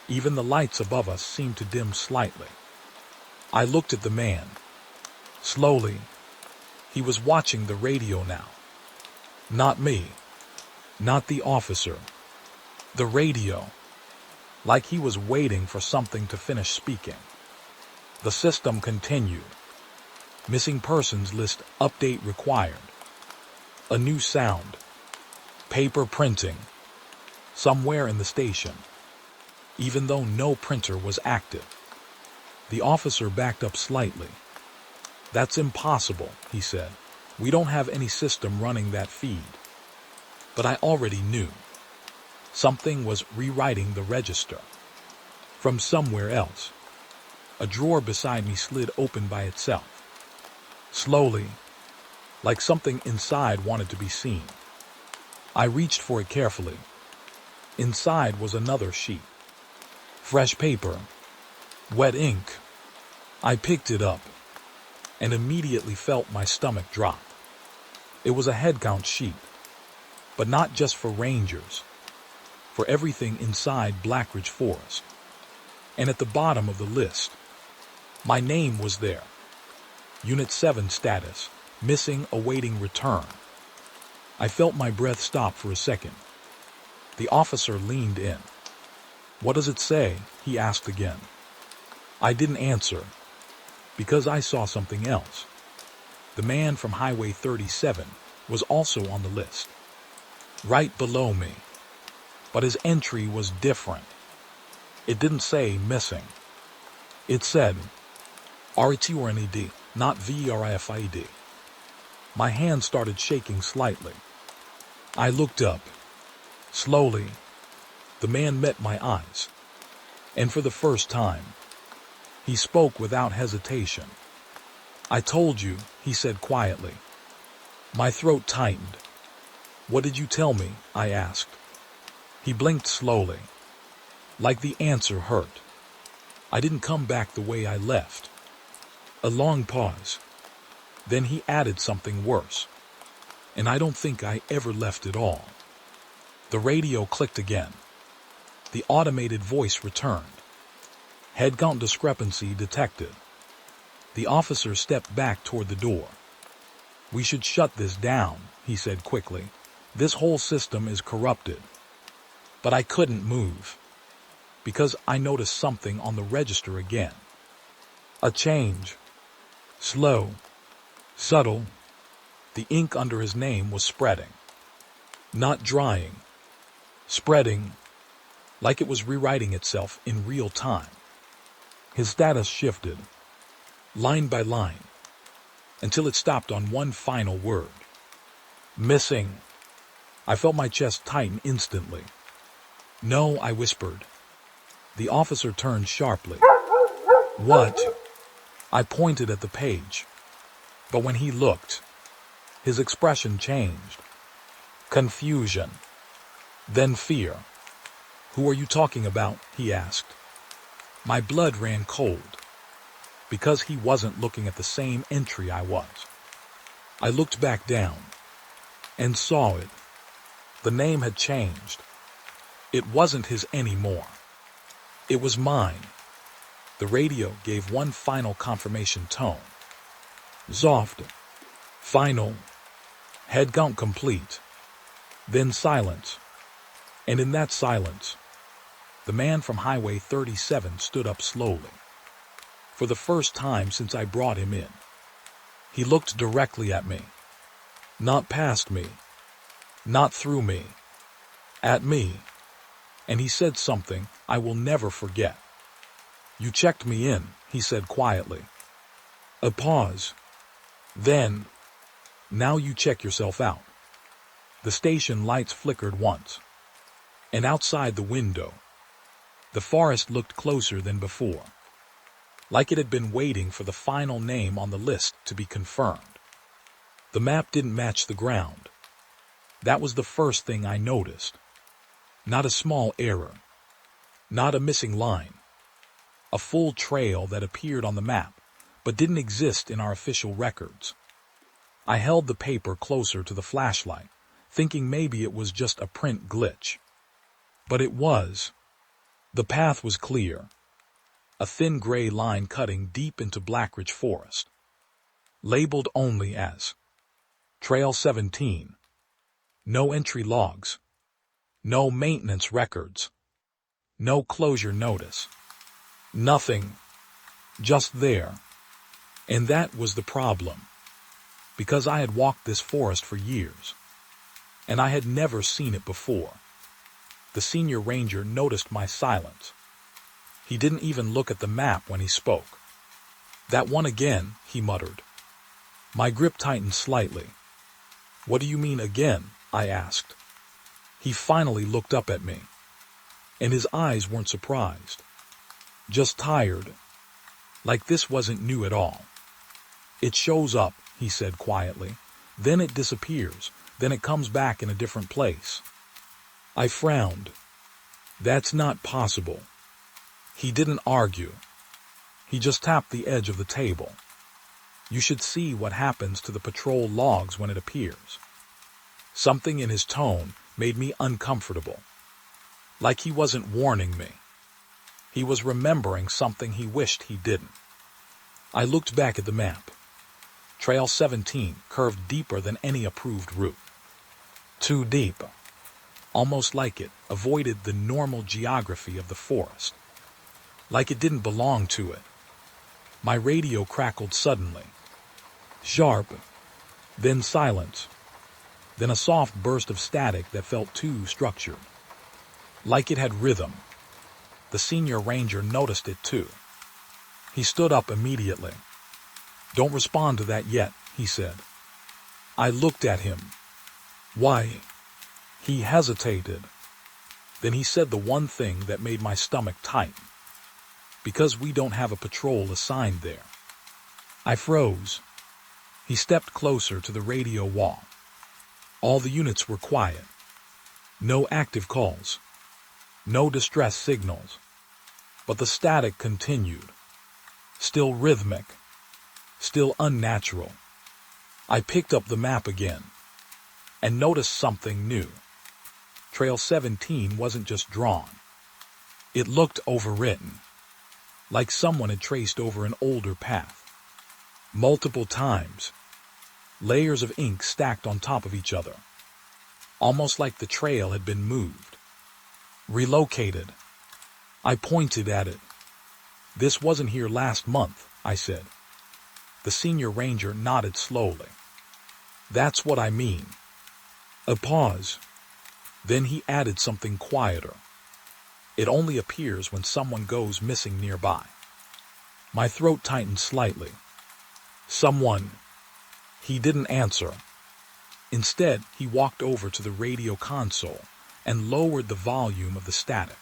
Even the lights above us seemed to dim slightly. I looked at the man. Slowly. He was watching the radio now. Not me. Not the officer. The radio. Like he was waiting for something to finish speaking. The system continued. Missing persons list update required. A new sound. Paper printing. Somewhere in the station. Even though no printer was active. The officer backed up slightly. That's impossible, he said. We don't have any system running that feed. But I already knew. Something was rewriting the register. From somewhere else. A drawer beside me slid open by itself. Slowly, like something inside wanted to be seen. I reached for it carefully. Inside was another sheet. Fresh paper. Wet ink. I picked it up and immediately felt my stomach drop. It was a headcount sheet, but not just for Rangers, for everything inside Blackridge Forest. And at the bottom of the list, my name was there. Unit 7 status, missing, awaiting return. I felt my breath stop for a second. The officer leaned in. What does it say? He asked again. I didn't answer, because I saw something else. The man from Highway 37 was also on the list, right below me. But his entry was different. It didn't say missing. It said RETURNED, not VERIFIED. My hand started shaking slightly. I looked up. Slowly, the man met my eyes. And for the first time, he spoke without hesitation. I told you, he said quietly. My throat tightened. What did you tell me? I asked. He blinked slowly, like the answer hurt. I didn't come back the way I left. A long pause. Then he added something worse. And I don't think I ever left at all. The radio clicked again. The automated voice returned. Headcount discrepancy detected. The officer stepped back toward the door. We should shut this down, he said quickly. This whole system is corrupted. But I couldn't move, because I noticed something on the register again. A change. Slow. Subtle. The ink under his name was spreading. Not drying. Spreading, like it was rewriting itself in real time. His status shifted, line by line, until it stopped on one final word. Missing. I felt my chest tighten instantly. No, I whispered. The officer turned sharply. What? I pointed at the page. But when he looked, his expression changed. Confusion. Then fear. Who are you talking about? He asked. My blood ran cold, because he wasn't looking at the same entry I was. I looked back down, and saw it. The name had changed. It wasn't his anymore. It was mine. The radio gave one final confirmation tone. Soft. Final. Headcount complete. Then silence. And in that silence, the man from Highway 37 stood up slowly. for the first time since I brought him in. He looked directly at me. Not past me. Not through me. At me. And he said something I will never forget. "You checked me in," he said quietly. A pause. Then, "Now you check yourself out." The station lights flickered once. And outside the window, the forest looked closer than before, like it had been waiting for the final name on the list to be confirmed. The map didn't match the ground. That was the first thing I noticed. Not a small error. Not a missing line. A full trail that appeared on the map, but didn't exist in our official records. I held the paper closer to the flashlight, thinking maybe it was just a print glitch. But it was. The path was clear. A thin gray line cutting deep into Blackridge Forest. Labeled only as Trail 17. No entry logs. No maintenance records. No closure notice. Nothing. Just there. And that was the problem. Because I had walked this forest for years. And I had never seen it before. The senior ranger noticed my silence. He didn't even look at the map when he spoke. "That one again," he muttered. My grip tightened slightly. "What do you mean again?" I asked. He finally looked up at me. And his eyes weren't surprised. Just tired. Like this wasn't new at all. "It shows up," he said quietly. "Then it disappears. Then it comes back in a different place." I frowned. "That's not possible." He didn't argue. He just tapped the edge of the table. "You should see what happens to the patrol logs when it appears." Something in his tone made me uncomfortable. Like he wasn't warning me. He was remembering something he wished he didn't. I looked back at the map. Trail 17 curved deeper than any approved route. Too deep. Almost like it avoided the normal geography of the forest. Like it didn't belong to it. My radio crackled suddenly. Sharp. Then silence. Then a soft burst of static that felt too structured. Like it had rhythm. The senior ranger noticed it too. He stood up immediately. "Don't respond to that yet," he said. I looked at him. "Why?" He hesitated. Then he said the one thing that made my stomach tighten. "Because we don't have a patrol assigned there." I froze. He stepped closer to the radio wall. All the units were quiet. No active calls. No distress signals. But the static continued. Still rhythmic. Still unnatural. I picked up the map again. And noticed something new. Trail 17 wasn't just drawn. It looked overwritten. Like someone had traced over an older path. Multiple times. Layers of ink stacked on top of each other. Almost like the trail had been moved. Relocated. I pointed at it. "This wasn't here last month," I said. The senior ranger nodded slowly. "That's what I mean." A pause. Then he added something quieter. "It only appears when someone goes missing nearby." My throat tightened slightly. "Someone." He didn't answer. Instead, he walked over to the radio console and lowered the volume of the static.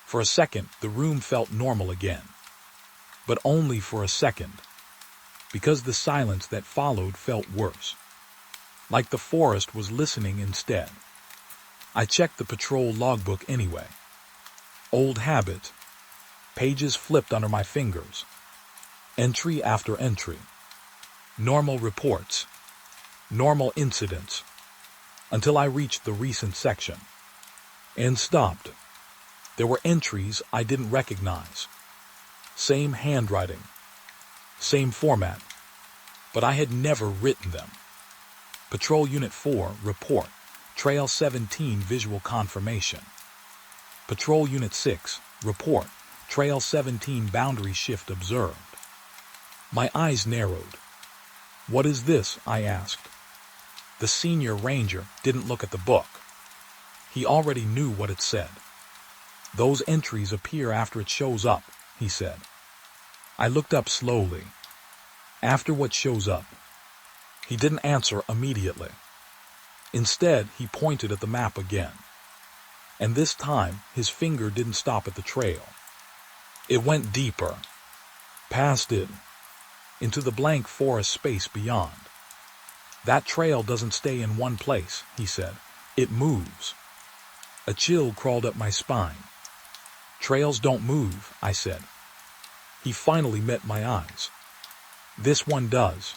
For a second, the room felt normal again. But only for a second. Because the silence that followed felt worse. Like the forest was listening instead. I checked the patrol logbook anyway. Old habit. Pages flipped under my fingers. Entry after entry. Normal reports. Normal incidents. Until I reached the recent section. And stopped. There were entries I didn't recognize. Same handwriting. Same format. But I had never written them. Patrol Unit 4, report. Trail 17 visual confirmation. Patrol Unit 6, report. Trail 17 boundary shift observed. My eyes narrowed. What is this? I asked. The senior ranger didn't look at the book. He already knew what it said. Those entries appear after it shows up, he said. I looked up slowly. After what shows up? He didn't answer immediately. Instead, he pointed at the map again. And this time, his finger didn't stop at the trail. It went deeper, past it, into the blank forest space beyond. That trail doesn't stay in one place, he said. It moves. A chill crawled up my spine. Trails don't move, I said. He finally met my eyes. This one does.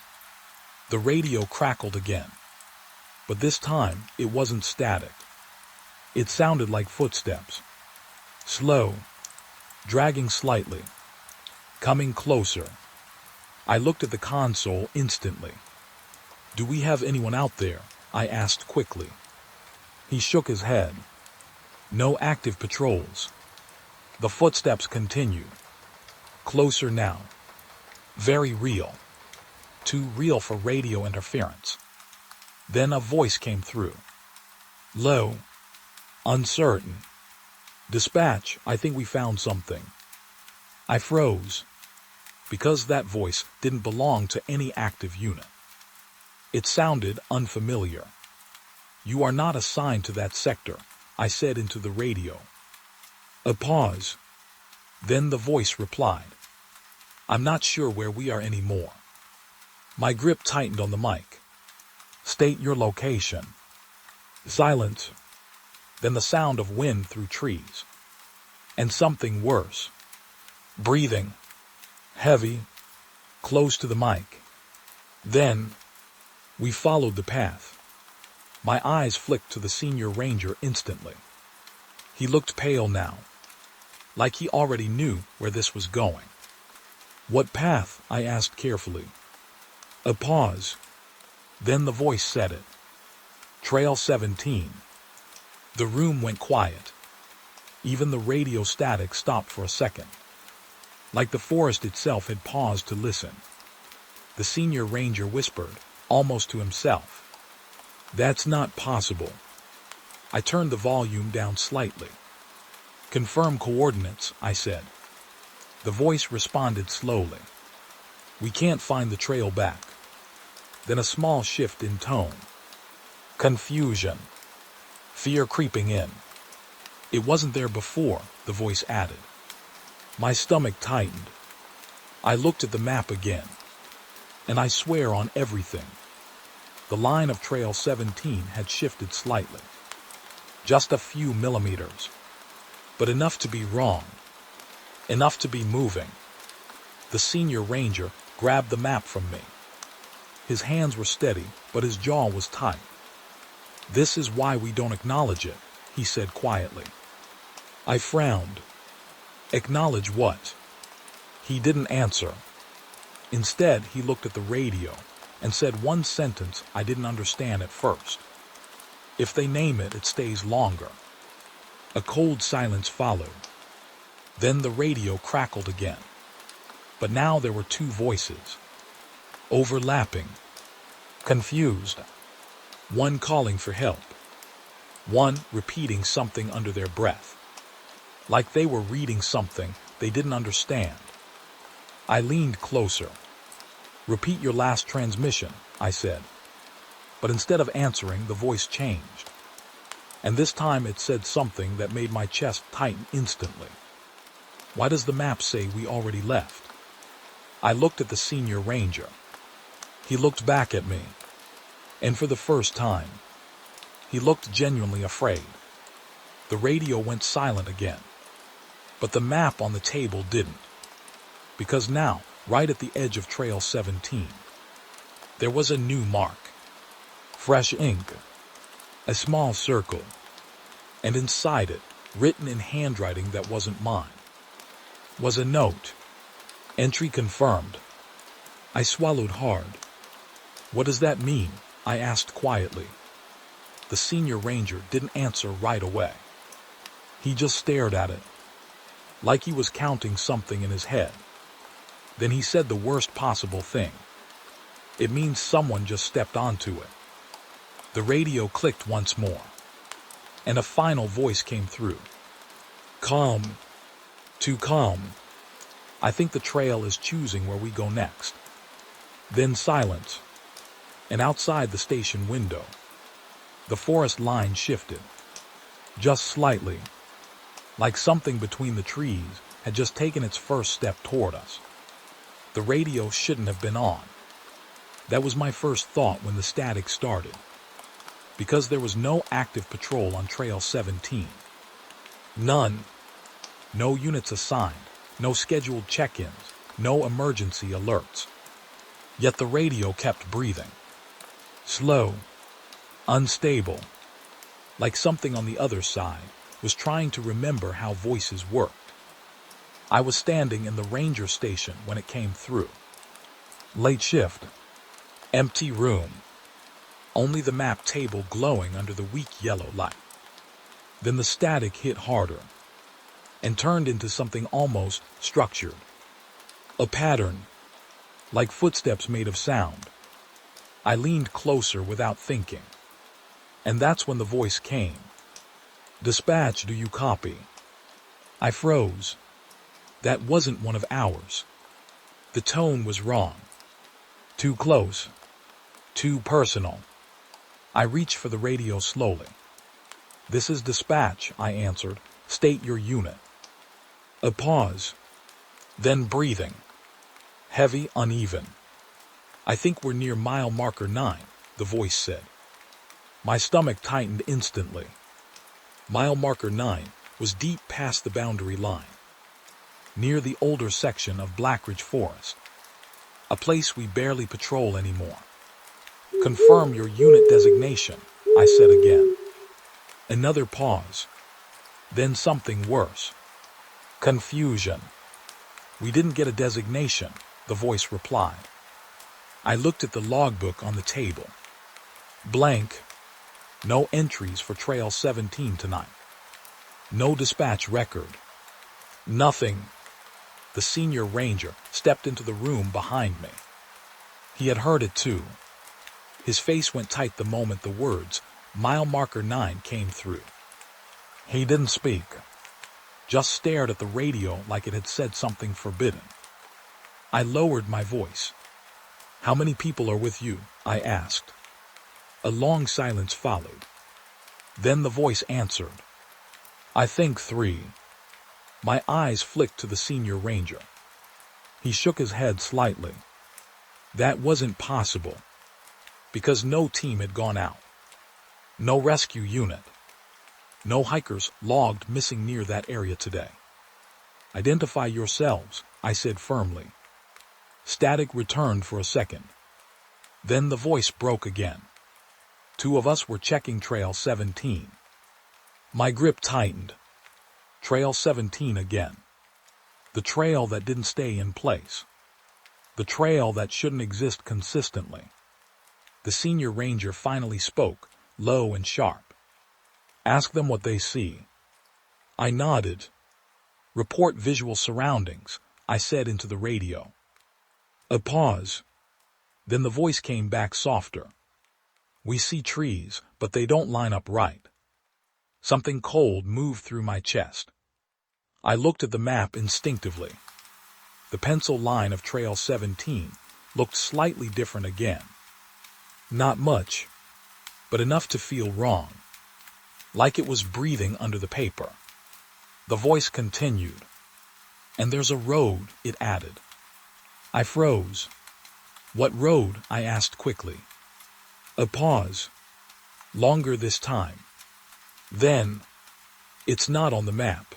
The radio crackled again. But this time, it wasn't static. It sounded like footsteps. Slow, dragging slightly, coming closer. I looked at the console instantly. Do we have anyone out there? I asked quickly. He shook his head. No active patrols. The footsteps continued. Closer now. Very real. Too real for radio interference. Then a voice came through. Low. Uncertain. Dispatch, I think we found something. I froze. Because that voice didn't belong to any active unit. It sounded unfamiliar. You are not assigned to that sector, I said into the radio. A pause. Then the voice replied. I'm not sure where we are anymore. My grip tightened on the mic. State your location. Silence. Then the sound of wind through trees. And something worse. Breathing. Heavy. Close to the mic. Then, we followed the path. My eyes flicked to the senior ranger instantly. He looked pale now, like he already knew where this was going. What path? I asked carefully. A pause. Then the voice said it. Trail 17. The room went quiet. Even the radio static stopped for a second. Like the forest itself had paused to listen. The senior ranger whispered, almost to himself. That's not possible. I turned the volume down slightly. Confirm coordinates, I said. The voice responded slowly. We can't find the trail back. Then a small shift in tone. Confusion. Fear creeping in. It wasn't there before, the voice added. My stomach tightened. I looked at the map again. And I swear on everything. The line of Trail 17 had shifted slightly. Just a few millimeters. But enough to be wrong. Enough to be moving. The senior ranger grabbed the map from me. His hands were steady, but his jaw was tight. This is why we don't acknowledge it, he said quietly. I frowned. Acknowledge what? He didn't answer. Instead, he looked at the radio and said one sentence I didn't understand at first. If they name it, it stays longer. A cold silence followed. Then the radio crackled again. But now there were two voices. Overlapping. Confused. One calling for help. One repeating something under their breath. Like they were reading something they didn't understand. I leaned closer. Repeat your last transmission, I said. But instead of answering, the voice changed. And this time it said something that made my chest tighten instantly. Why does the map say we already left? I looked at the senior ranger. He looked back at me. And for the first time, he looked genuinely afraid. The radio went silent again. But the map on the table didn't. Because now, right at the edge of Trail 17, there was a new mark. Fresh ink. A small circle. And inside it, written in handwriting that wasn't mine, was a note. Entry confirmed. I swallowed hard. What does that mean? I asked quietly. The senior ranger didn't answer right away. He just stared at it. like he was counting something in his head. Then he said the worst possible thing. It means someone just stepped onto it. The radio clicked once more, and a final voice came through. Calm. Too calm. I think the trail is choosing where we go next. Then silence, and outside the station window, the forest line shifted, just slightly, like something between the trees had just taken its first step toward us. The radio shouldn't have been on. That was my first thought when the static started, because there was no active patrol on Trail 17. None. No units assigned, no scheduled check-ins, no emergency alerts. Yet the radio kept breathing. Slow, unstable, like something on the other side was trying to remember how voices worked. I was standing in the ranger station when it came through. Late shift. Empty room. Only the map table glowing under the weak yellow light. Then the static hit harder and turned into something almost structured. A pattern, like footsteps made of sound. I leaned closer without thinking. And that's when the voice came. Dispatch, do you copy? I froze. That wasn't one of ours. The tone was wrong. Too close. Too personal. I reached for the radio slowly. This is dispatch, I answered. State your unit. A pause. Then breathing. Heavy, uneven. I think we're near mile marker 9, the voice said. My stomach tightened instantly. Mile marker 9 was deep past the boundary line, near the older section of Blackridge Forest, a place we barely patrol anymore. Confirm your unit designation, I said again. Another pause. Then something worse. Confusion. We didn't get a designation, the voice replied. I looked at the logbook on the table. Blank. No entries for Trail 17 tonight. No dispatch record. Nothing. The senior ranger stepped into the room behind me. He had heard it too. His face went tight the moment the words, mile marker 9, came through. He didn't speak, just stared at the radio like it had said something forbidden. I lowered my voice. How many people are with you? I asked. A long silence followed. Then the voice answered. I think 3. My eyes flicked to the senior ranger. He shook his head slightly. That wasn't possible, because no team had gone out. No rescue unit. No hikers logged missing near that area today. Identify yourselves, I said firmly. Static returned for a second. Then the voice broke again. 2 of us were checking Trail 17. My grip tightened. Trail 17 again. The trail that didn't stay in place. The trail that shouldn't exist consistently. The senior ranger finally spoke, low and sharp. Ask them what they see. I nodded. Report visual surroundings, I said into the radio. A pause. Then the voice came back softer. We see trees, but they don't line up right. Something cold moved through my chest. I looked at the map instinctively. The pencil line of Trail 17 looked slightly different again. Not much, but enough to feel wrong. Like it was breathing under the paper. The voice continued. And there's a road, it added. I froze. What road? I asked quickly. A pause. Longer this time. Then, it's not on the map.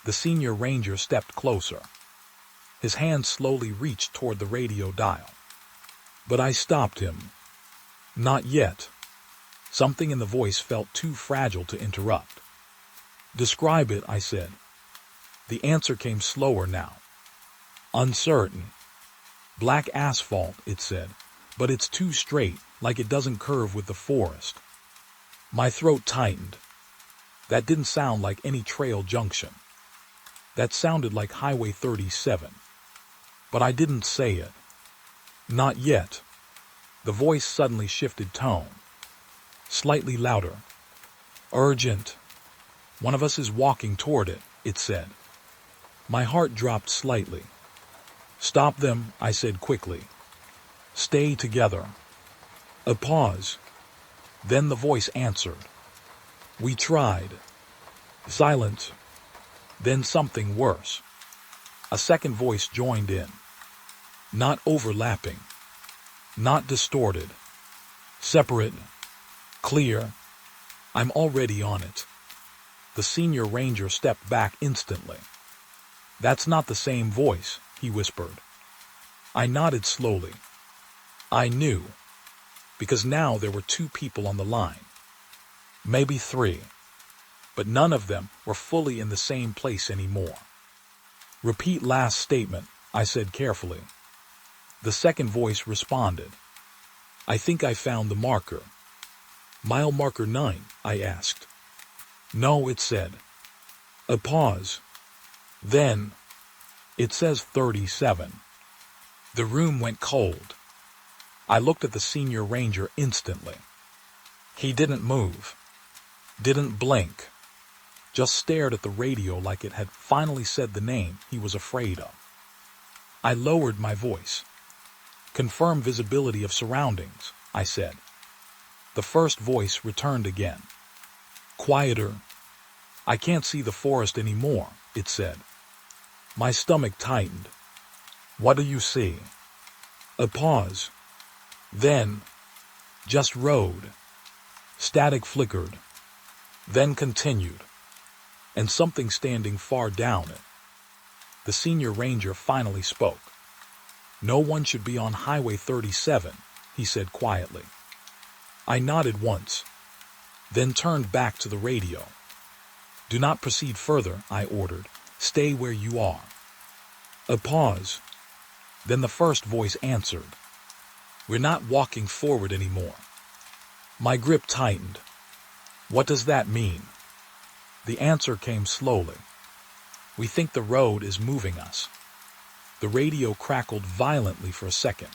The senior ranger stepped closer. His hand slowly reached toward the radio dial. But I stopped him. Not yet. Something in the voice felt too fragile to interrupt. Describe it, I said. The answer came slower now. Uncertain. Black asphalt, it said, but it's too straight, like it doesn't curve with the forest. My throat tightened. That didn't sound like any trail junction. That sounded like Highway 37. But I didn't say it. Not yet. The voice suddenly shifted tone. Slightly louder. Urgent. One of us is walking toward it, it said. My heart dropped slightly. Stop them, I said quickly. Stay together. A pause. Then the voice answered. We tried. Silence. Then something worse. A second voice joined in. Not overlapping. Not distorted. Separate. Clear. I'm already on it. The senior ranger stepped back instantly. That's not the same voice, he whispered. I nodded slowly. I knew, because now there were 2 people on the line. Maybe 3, but none of them were fully in the same place anymore. Repeat last statement, I said carefully. The second voice responded. I think I found the marker. Mile marker 9, I asked. No, it said. A pause. Then, it says 37. The room went cold. I looked at the senior ranger instantly. He didn't move. Didn't blink. Just stared at the radio like it had finally said the name he was afraid of. I lowered my voice. Confirm visibility of surroundings, I said. The first voice returned again. Quieter. I can't see the forest anymore, it said. My stomach tightened. What do you see? A pause. Then, just road. Static flickered. Then continued. And something standing far down it. The senior ranger finally spoke. No one should be on Highway 37, he said quietly. I nodded once, then turned back to the radio. Do not proceed further, I ordered. Stay where you are. A pause. Then the first voice answered. We're not walking forward anymore. My grip tightened. What does that mean? The answer came slowly. We think the road is moving us. The radio crackled violently for a second.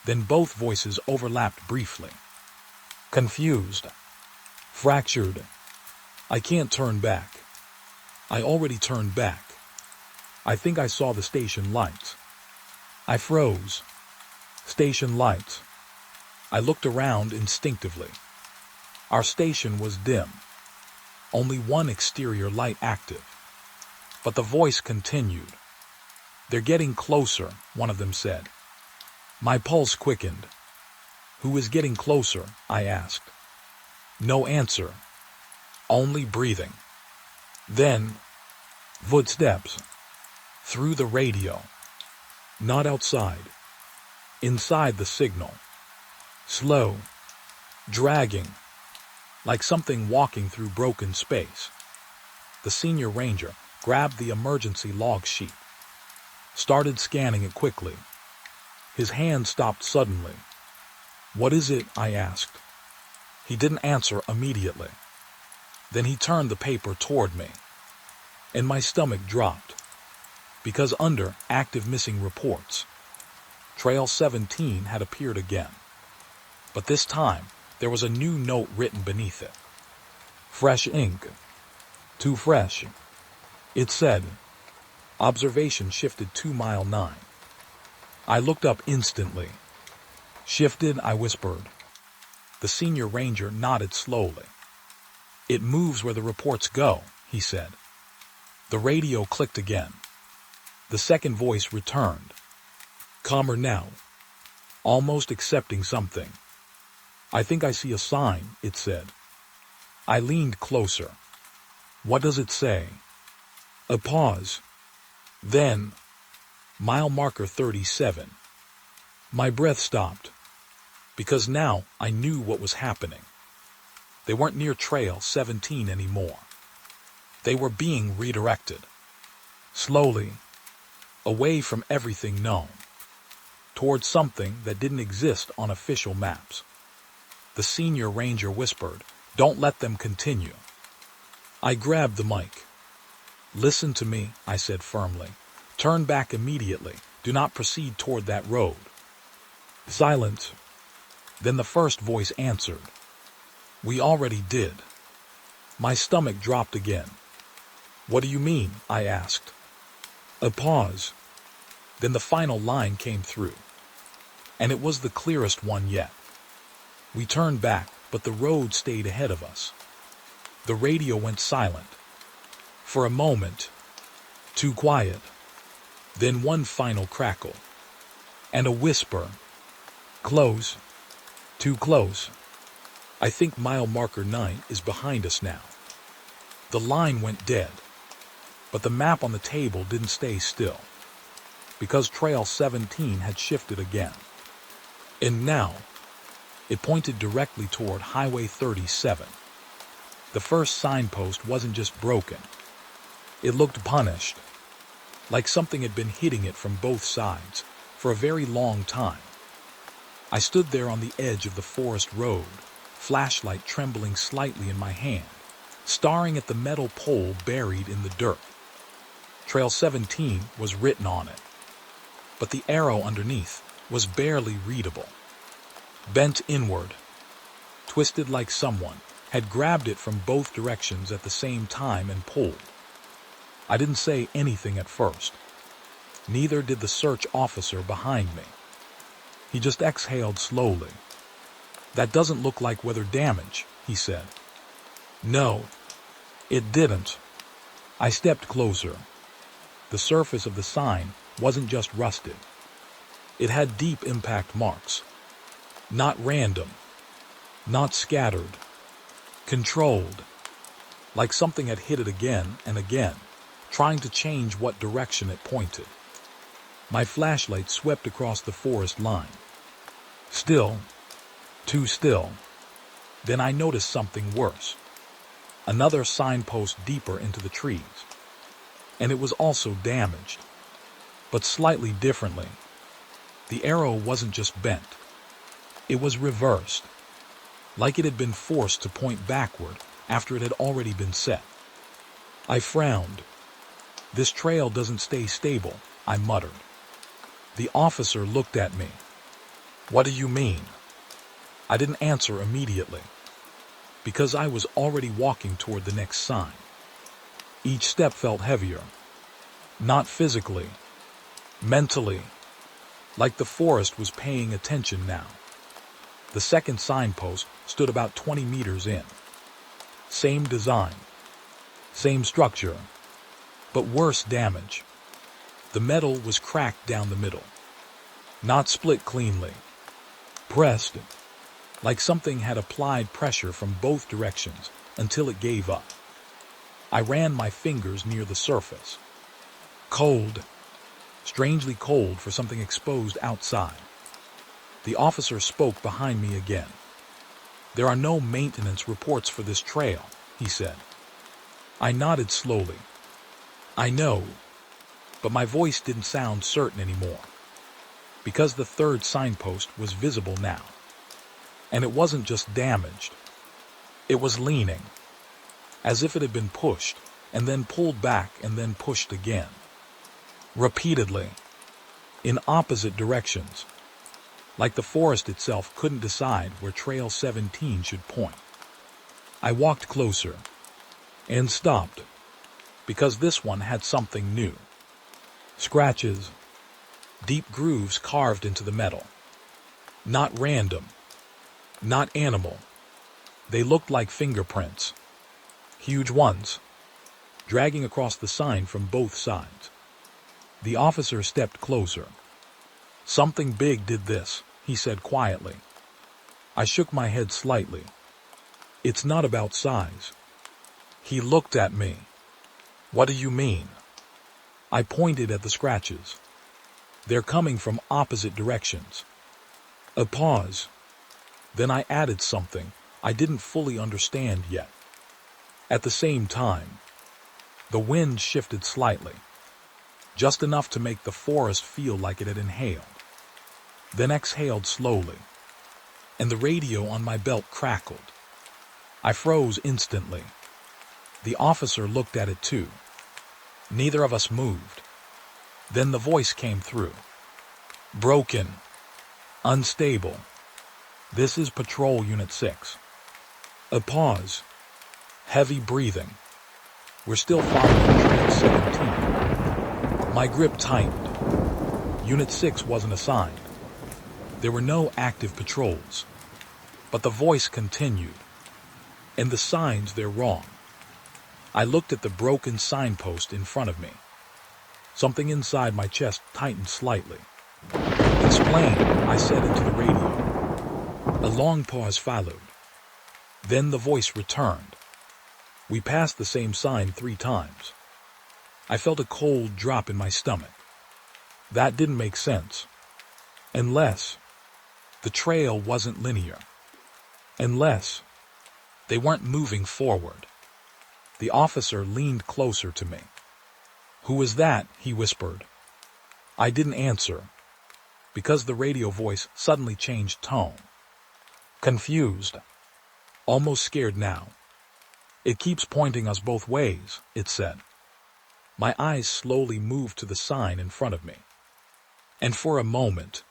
Then both voices overlapped briefly. Confused. Fractured. I can't turn back. I already turned back. I think I saw the station lights. I froze. Station lights. I looked around instinctively. Our station was dim. Only one exterior light active. But the voice continued. They're getting closer, one of them said. My pulse quickened. Who is getting closer? I asked. No answer. Only breathing. Then, footsteps. Through the radio. Not outside. Inside the signal. Slow. Dragging. Like something walking through broken space. The senior ranger grabbed the emergency log sheet. Started scanning it quickly. His hand stopped suddenly. What is it? I asked. He didn't answer immediately. Then he turned the paper toward me. And my stomach dropped. Because under active missing reports, Trail 17 had appeared again. But this time, there was a new note written beneath it. Fresh ink. Too fresh. It said, observation shifted to mile 9. I looked up instantly. Shifted, I whispered. The senior ranger nodded slowly. It moves where the reports go, he said. The radio clicked again. The second voice returned. Calmer now. Almost accepting something. I think I see a sign, it said. I leaned closer. What does it say? A pause. Then, mile marker 37. My breath stopped. Because now I knew what was happening. They weren't near Trail 17 anymore. They were being redirected. Slowly, away from everything known. Towards something that didn't exist on official maps. The senior ranger whispered, don't let them continue. I grabbed the mic. Listen to me, I said firmly. Turn back immediately. Do not proceed toward that road. Silence. Then the first voice answered. We already did. My stomach dropped again. What do you mean? I asked. A pause. Then the final line came through. And it was the clearest one yet. We turned back, but the road stayed ahead of us. The radio went silent. For a moment. Too quiet. Then one final crackle. And a whisper. Close. Too close. I think mile marker 9 is behind us now. The line went dead. But the map on the table didn't stay still. Because Trail 17 had shifted again. And now, it pointed directly toward Highway 37. The first signpost wasn't just broken. It looked punished, like something had been hitting it from both sides for a very long time. I stood there on the edge of the forest road, flashlight trembling slightly in my hand, staring at the metal pole buried in the dirt. Trail 17 was written on it, but the arrow underneath was barely readable. Bent inward, twisted like someone had grabbed it from both directions at the same time and pulled. I didn't say anything at first. Neither did the search officer behind me. He just exhaled slowly. That doesn't look like weather damage, he said. No, it didn't. I stepped closer. The surface of the sign wasn't just rusted. It had deep impact marks. Not random. Not scattered. Controlled. Like something had hit it again and again, trying to change what direction it pointed. My flashlight swept across the forest line. Still. Too still. Then I noticed something worse. Another signpost deeper into the trees. And it was also damaged. But slightly differently. The arrow wasn't just bent. It was reversed. Like it had been forced to point backward after it had already been set. I frowned. This trail doesn't stay stable, I muttered. The officer looked at me. What do you mean? I didn't answer immediately, because I was already walking toward the next sign. Each step felt heavier. Not physically, mentally, like the forest was paying attention now. The second signpost stood about 20 meters in. Same design, same structure, but worse damage. The metal was cracked down the middle, not split cleanly, pressed, like something had applied pressure from both directions until it gave up. I ran my fingers near the surface. Cold, strangely cold for something exposed outside. The officer spoke behind me again. There are no maintenance reports for this trail, he said. I nodded slowly. I know, but my voice didn't sound certain anymore, because the third signpost was visible now. And it wasn't just damaged. It was leaning, as if it had been pushed, and then pulled back and then pushed again. Repeatedly, in opposite directions, like the forest itself couldn't decide where Trail 17 should point. I walked closer, and stopped, because this one had something new. Scratches, deep grooves carved into the metal. Not random, not animal. They looked like fingerprints, huge ones, dragging across the sign from both sides. The officer stepped closer. Something big did this, he said quietly. I shook my head slightly. It's not about size. He looked at me. What do you mean? I pointed at the scratches. They're coming from opposite directions. A pause. Then I added something I didn't fully understand yet. At the same time, the wind shifted slightly, just enough to make the forest feel like it had inhaled, then exhaled slowly, and the radio on my belt crackled. I froze instantly. The officer looked at it too. Neither of us moved. Then the voice came through. Broken. Unstable. This is Patrol Unit 6. A pause. Heavy breathing. We're still following Train 17. My grip tightened. Unit 6 wasn't assigned. There were no active patrols. But the voice continued. And the signs, they're wrong. I looked at the broken signpost in front of me. Something inside my chest tightened slightly. Explain, I said into the radio. A long pause followed. Then the voice returned. We passed the same sign 3 times. I felt a cold drop in my stomach. That didn't make sense. Unless the trail wasn't linear. Unless they weren't moving forward. The officer leaned closer to me. Who was that? He whispered. I didn't answer, because the radio voice suddenly changed tone. Confused. Almost scared now. It keeps pointing us both ways, it said. My eyes slowly moved to the sign in front of me. And for a moment,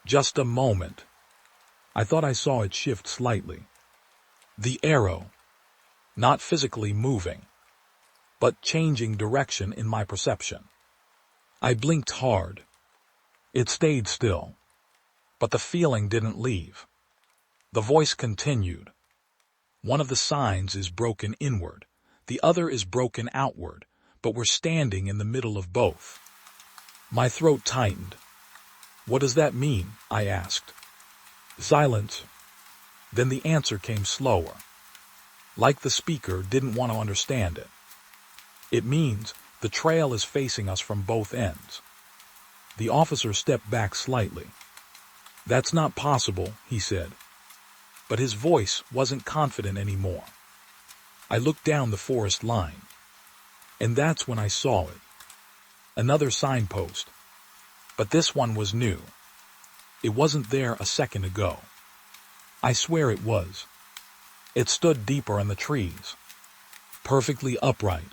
just a moment, I thought I saw it shift slightly. The arrow, not physically moving, but changing direction in my perception. I blinked hard. It stayed still, but the feeling didn't leave. The voice continued. One of the signs is broken inward, the other is broken outward, but we're standing in the middle of both. My throat tightened. What does that mean? I asked. Silence. Then the answer came slower, like the speaker didn't want to understand it. It means the trail is facing us from both ends. The officer stepped back slightly. That's not possible, he said. But his voice wasn't confident anymore. I looked down the forest line, and that's when I saw it. Another signpost. But this one was new. It wasn't there a second ago. I swear it was. It stood deeper in the trees. Perfectly upright.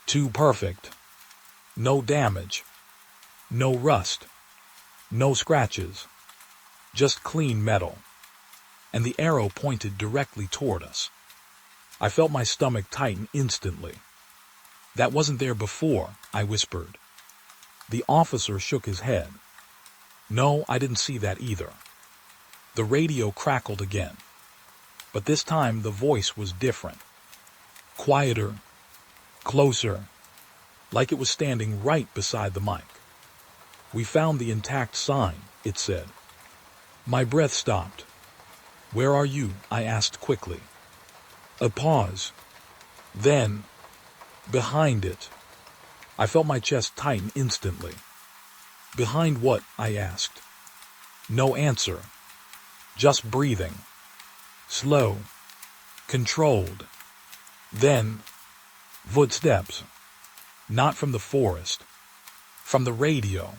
Too perfect. No damage. No rust. No scratches. Just clean metal. And the arrow pointed directly toward us. I felt my stomach tighten instantly. That wasn't there before, I whispered. The officer shook his head. No, I didn't see that either. The radio crackled again. But this time the voice was different. Quieter. Closer. Like it was standing right beside the mic. We found the intact sign, it said. My breath stopped. Where are you? I asked quickly. A pause. Then, behind it. I felt my chest tighten instantly. Behind what? I asked. No answer. Just breathing. Slow. Controlled. Then, footsteps. Not from the forest. From the radio.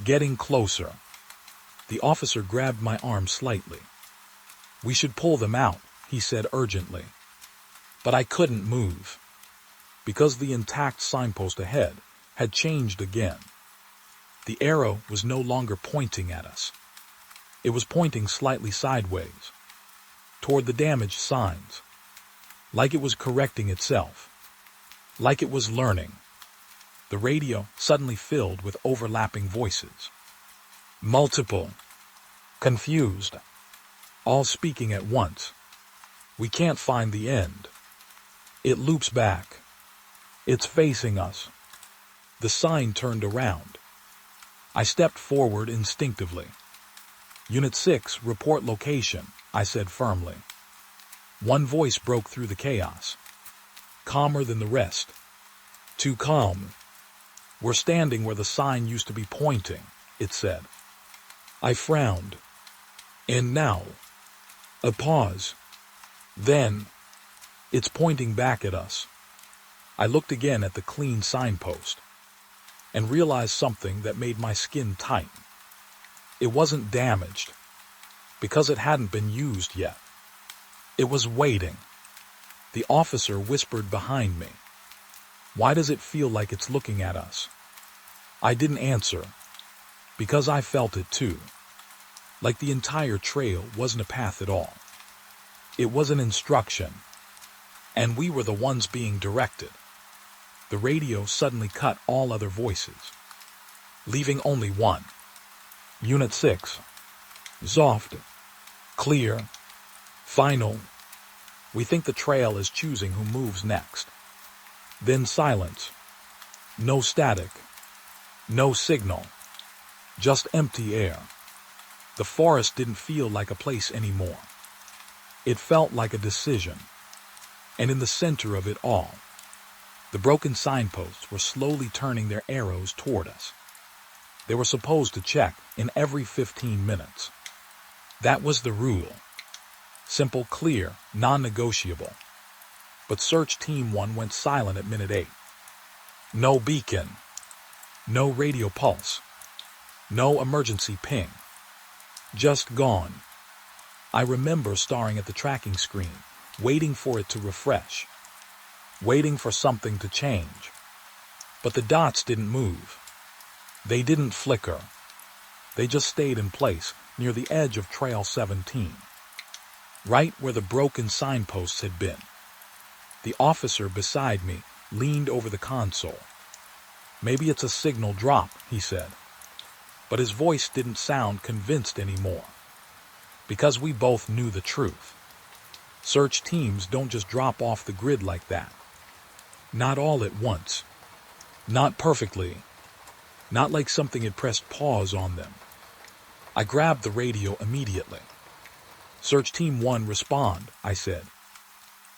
Getting closer. The officer grabbed my arm slightly. We should pull them out, he said urgently. But I couldn't move, because the intact signpost ahead had changed again. The arrow was no longer pointing at us. It was pointing slightly sideways, toward the damaged signs, like it was correcting itself, like it was learning. The radio suddenly filled with overlapping voices. Multiple. Confused. All speaking at once. We can't find the end. It loops back. It's facing us. The sign turned around. I stepped forward instinctively. Unit 6, report location, I said firmly. One voice broke through the chaos. Calmer than the rest. Too calm. We're standing where the sign used to be pointing, it said. I frowned. And now, a pause. Then, it's pointing back at us. I looked again at the clean signpost and realized something that made my skin tighten. It wasn't damaged because it hadn't been used yet. It was waiting. The officer whispered behind me. Why does it feel like it's looking at us? I didn't answer, because I felt it too. Like the entire trail wasn't a path at all. It was an instruction, and we were the ones being directed. The radio suddenly cut all other voices, leaving only one. Unit 6. Soft. Clear. Final. We think the trail is choosing who moves next. Then silence. No static. No signal. Just empty air. The forest didn't feel like a place anymore. It felt like a decision. And in the center of it all, the broken signposts were slowly turning their arrows toward us. They were supposed to check in every 15 minutes. That was the rule. Simple, clear, non-negotiable. But Search Team 1 went silent at minute 8. No beacon. No radio pulse. No emergency ping. Just gone. I remember staring at the tracking screen, waiting for it to refresh. Waiting for something to change. But the dots didn't move. They didn't flicker. They just stayed in place near the edge of Trail 17. Right where the broken signposts had been. The officer beside me leaned over the console. Maybe it's a signal drop, he said. But his voice didn't sound convinced anymore. Because we both knew the truth. Search teams don't just drop off the grid like that. Not all at once. Not perfectly. Not like something had pressed pause on them. I grabbed the radio immediately. Search Team 1 respond, I said.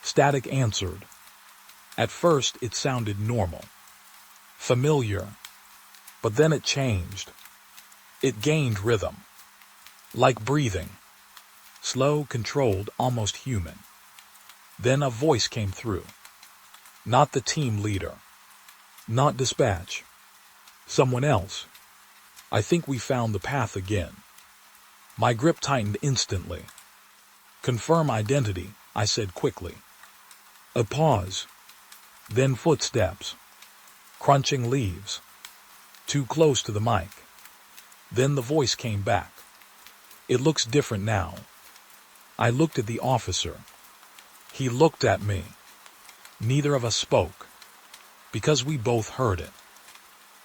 Static answered. At first it sounded normal. Familiar. But then it changed. It gained rhythm. Like breathing. Slow, controlled, almost human. Then a voice came through. Not the team leader. Not dispatch. Someone else. I think we found the path again. My grip tightened instantly. Confirm identity, I said quickly. A pause. Then footsteps. Crunching leaves. Too close to the mic. Then the voice came back. It looks different now. I looked at the officer. He looked at me. Neither of us spoke. Because we both heard it.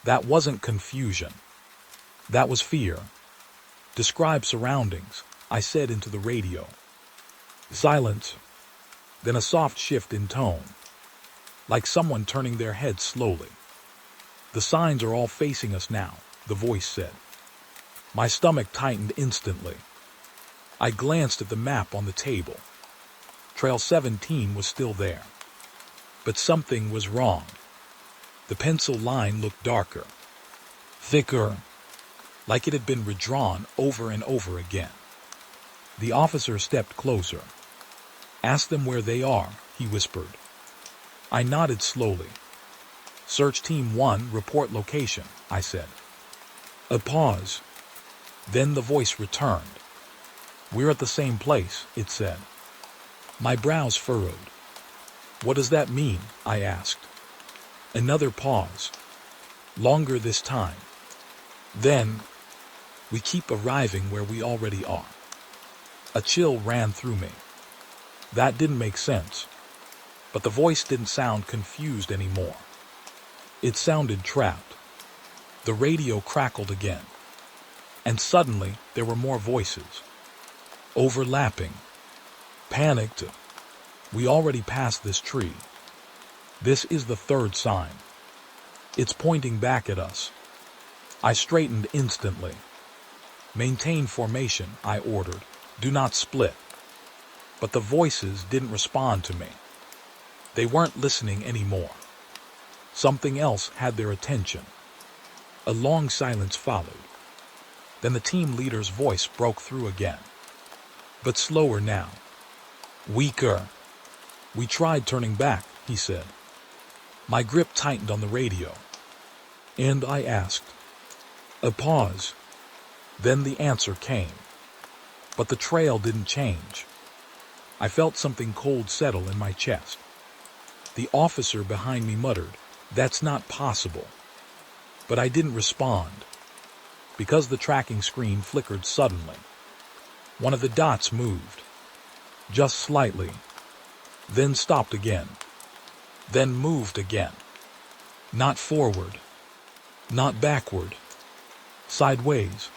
That wasn't confusion. That was fear. Describe surroundings, I said into the radio. Silence. Then a soft shift in tone. Like someone turning their head slowly. The signs are all facing us now, the voice said. My stomach tightened instantly. I glanced at the map on the table. Trail 17 was still there. But something was wrong. The pencil line looked darker. Thicker. Like it had been redrawn over and over again. The officer stepped closer. Ask them where they are, he whispered. I nodded slowly. Search Team 1, report location, I said. A pause. Then the voice returned. We're at the same place, it said. My brows furrowed. What does that mean? I asked. Another pause. Longer this time. Then, we keep arriving where we already are. A chill ran through me. That didn't make sense. But the voice didn't sound confused anymore. It sounded trapped. The radio crackled again. And suddenly, there were more voices. Overlapping. Panicked. We already passed this tree. This is the third sign. It's pointing back at us. I straightened instantly. Maintain formation, I ordered. Do not split. But the voices didn't respond to me. They weren't listening anymore. Something else had their attention. A long silence followed. Then the team leader's voice broke through again. But slower now. Weaker. We tried turning back, he said. My grip tightened on the radio. And I asked. A pause. Then the answer came. But the trail didn't change. I felt something cold settle in my chest. The officer behind me muttered, "That's not possible." But I didn't respond, because the tracking screen flickered suddenly. One of the dots moved, just slightly, then stopped again, then moved again. Not forward, not backward, sideways,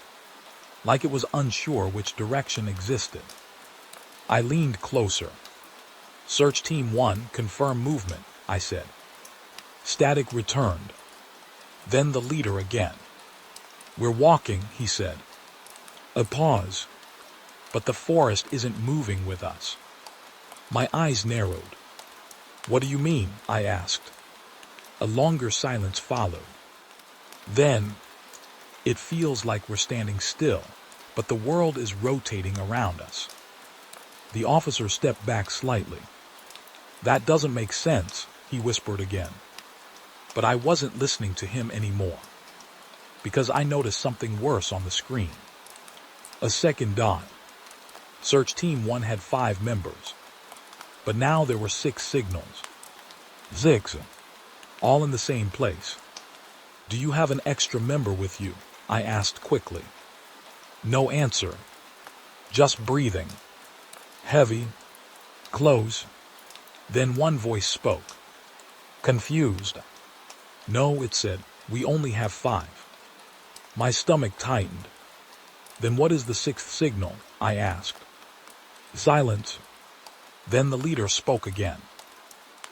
like it was unsure which direction existed. I leaned closer. "Search Team 1, confirm movement," I said. Static returned. Then the leader again. "We're walking," he said. A pause. "But the forest isn't moving with us." My eyes narrowed. "What do you mean?" I asked. A longer silence followed. Then, "It feels like we're standing still, but the world is rotating around us." The officer stepped back slightly. "That doesn't make sense," he whispered again. But I wasn't listening to him anymore, because I noticed something worse on the screen. A second dot. Search Team 1 had 5 members, but now there were 6 signals. 6, all in the same place. "Do you have an extra member with you?" I asked quickly. No answer. Just breathing. Heavy. Close. Then one voice spoke. Confused. "No," it said, "we only have 5. My stomach tightened. "Then what is the 6th signal?" I asked. Silence. Then the leader spoke again.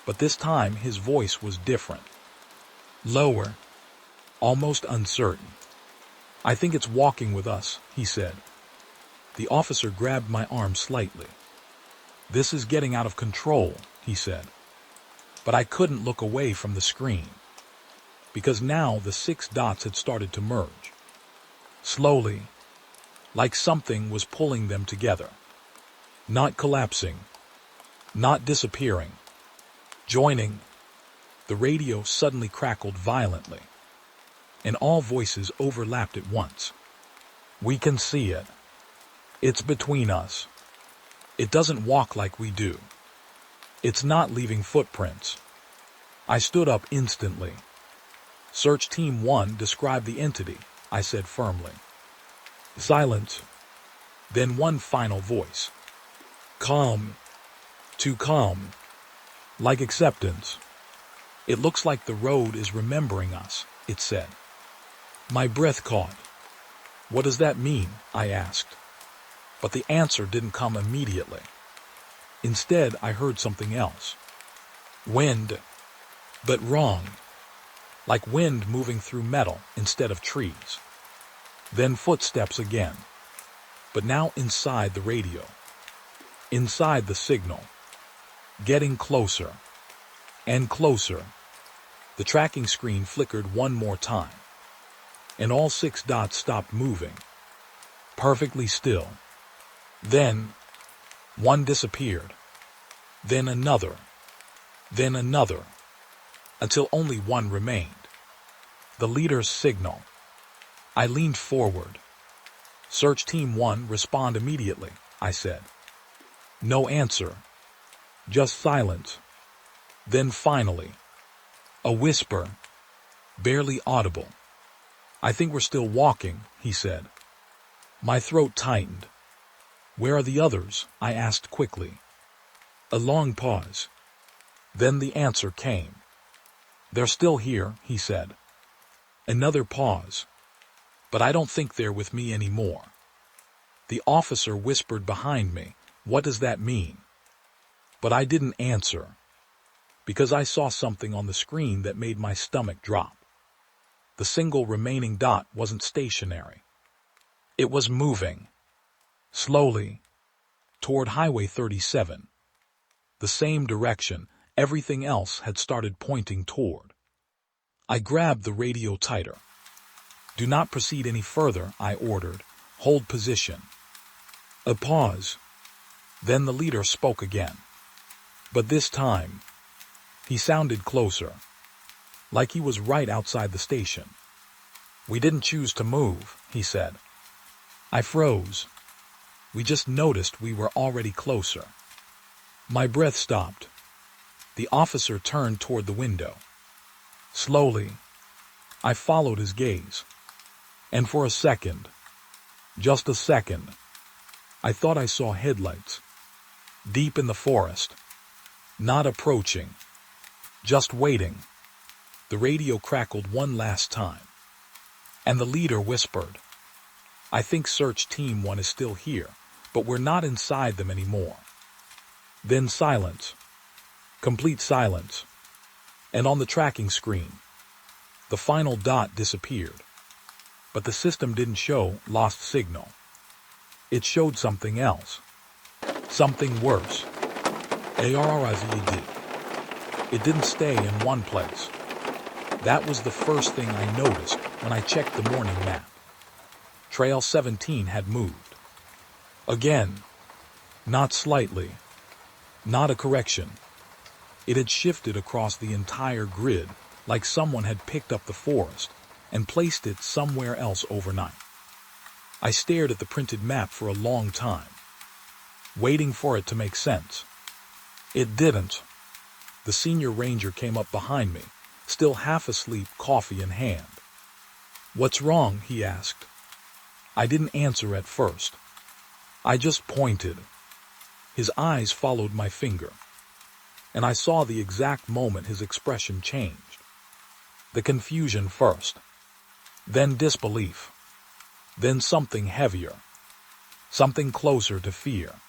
But this time his voice was different. Lower. Almost uncertain. "I think it's walking with us," he said. The officer grabbed my arm slightly. "This is getting out of control," he said. But I couldn't look away from the screen, because now the 6 dots had started to merge. Slowly, like something was pulling them together. Not collapsing, not disappearing, joining. The radio suddenly crackled violently, and all voices overlapped at once. "We can see it. It's between us. It doesn't walk like we do. It's not leaving footprints." I stood up instantly. "Search Team 1, describe the entity," I said firmly. Silence. Then one final voice. "Calm. Too calm. Like acceptance. It looks like the road is remembering us," it said. My breath caught. "What does that mean?" I asked. But the answer didn't come immediately. Instead, I heard something else. Wind. But wrong. Like wind moving through metal instead of trees. Then footsteps again. But now inside the radio. Inside the signal. Getting closer. And closer. The tracking screen flickered one more time. And all 6 dots stopped moving. Perfectly still. Then, one disappeared. Then another. Then another. Until only one remained. The leader's signal. I leaned forward. "Search Team 1, respond immediately," I said. No answer. Just silence. Then finally, a whisper, barely audible. "I think we're still walking," he said. My throat tightened. "Where are the others?" I asked quickly. A long pause. Then the answer came. "They're still here," he said. Another pause. "But I don't think they're with me anymore." The officer whispered behind me, "What does that mean?" But I didn't answer, because I saw something on the screen that made my stomach drop. The single remaining dot wasn't stationary. It was moving. Slowly. Toward Highway 37. The same direction everything else had started pointing toward. I grabbed the radio tighter. "Do not proceed any further," I ordered. "Hold position." A pause. Then the leader spoke again. But this time, he sounded closer, like he was right outside the station. "We didn't choose to move," he said. I froze. "We just noticed we were already closer." My breath stopped. The officer turned toward the window. Slowly, I followed his gaze. And for a second, just a second, I thought I saw headlights. Deep in the forest. Not approaching. Just waiting. The radio crackled one last time. And the leader whispered, "I think search team 1 is still here, but we're not inside them anymore." Then silence. Complete silence. And on the tracking screen, the final dot disappeared. But the system didn't show lost signal. It showed something else. Something worse. ARRIVED. It didn't stay in one place. That was the first thing I noticed when I checked the morning map. Trail 17 had moved. Again. Not slightly. Not a correction. It had shifted across the entire grid, like someone had picked up the forest and placed it somewhere else overnight. I stared at the printed map for a long time, waiting for it to make sense. It didn't. The senior ranger came up behind me, still half asleep, coffee in hand. "What's wrong?" he asked. I didn't answer at first. I just pointed. His eyes followed my finger, and I saw the exact moment his expression changed. The confusion first, then disbelief, then something heavier, something closer to fear.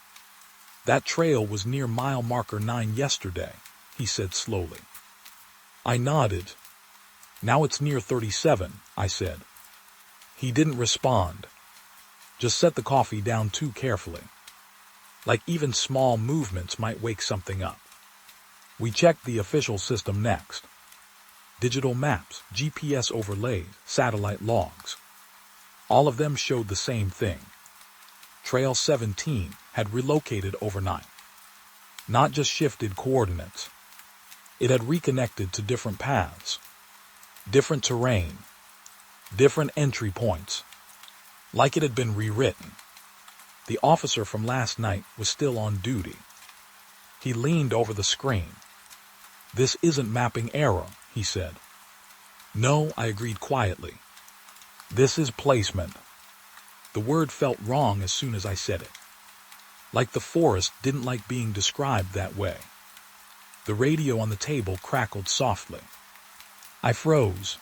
"That trail was near mile marker 9 yesterday," he said slowly. I nodded. "Now it's near 37, I said. He didn't respond, just set the coffee down too carefully. Like even small movements might wake something up. We checked the official system next. Digital maps, GPS overlays, satellite logs. All of them showed the same thing. Trail 17 had relocated overnight. Not just shifted coordinates. It had reconnected to different paths, different terrain, different entry points. Like it had been rewritten. The officer from last night was still on duty. He leaned over the screen. "This isn't mapping error," he said. "No," I agreed quietly. "This is placement." The word felt wrong as soon as I said it. Like the forest didn't like being described that way. The radio on the table crackled softly. I froze.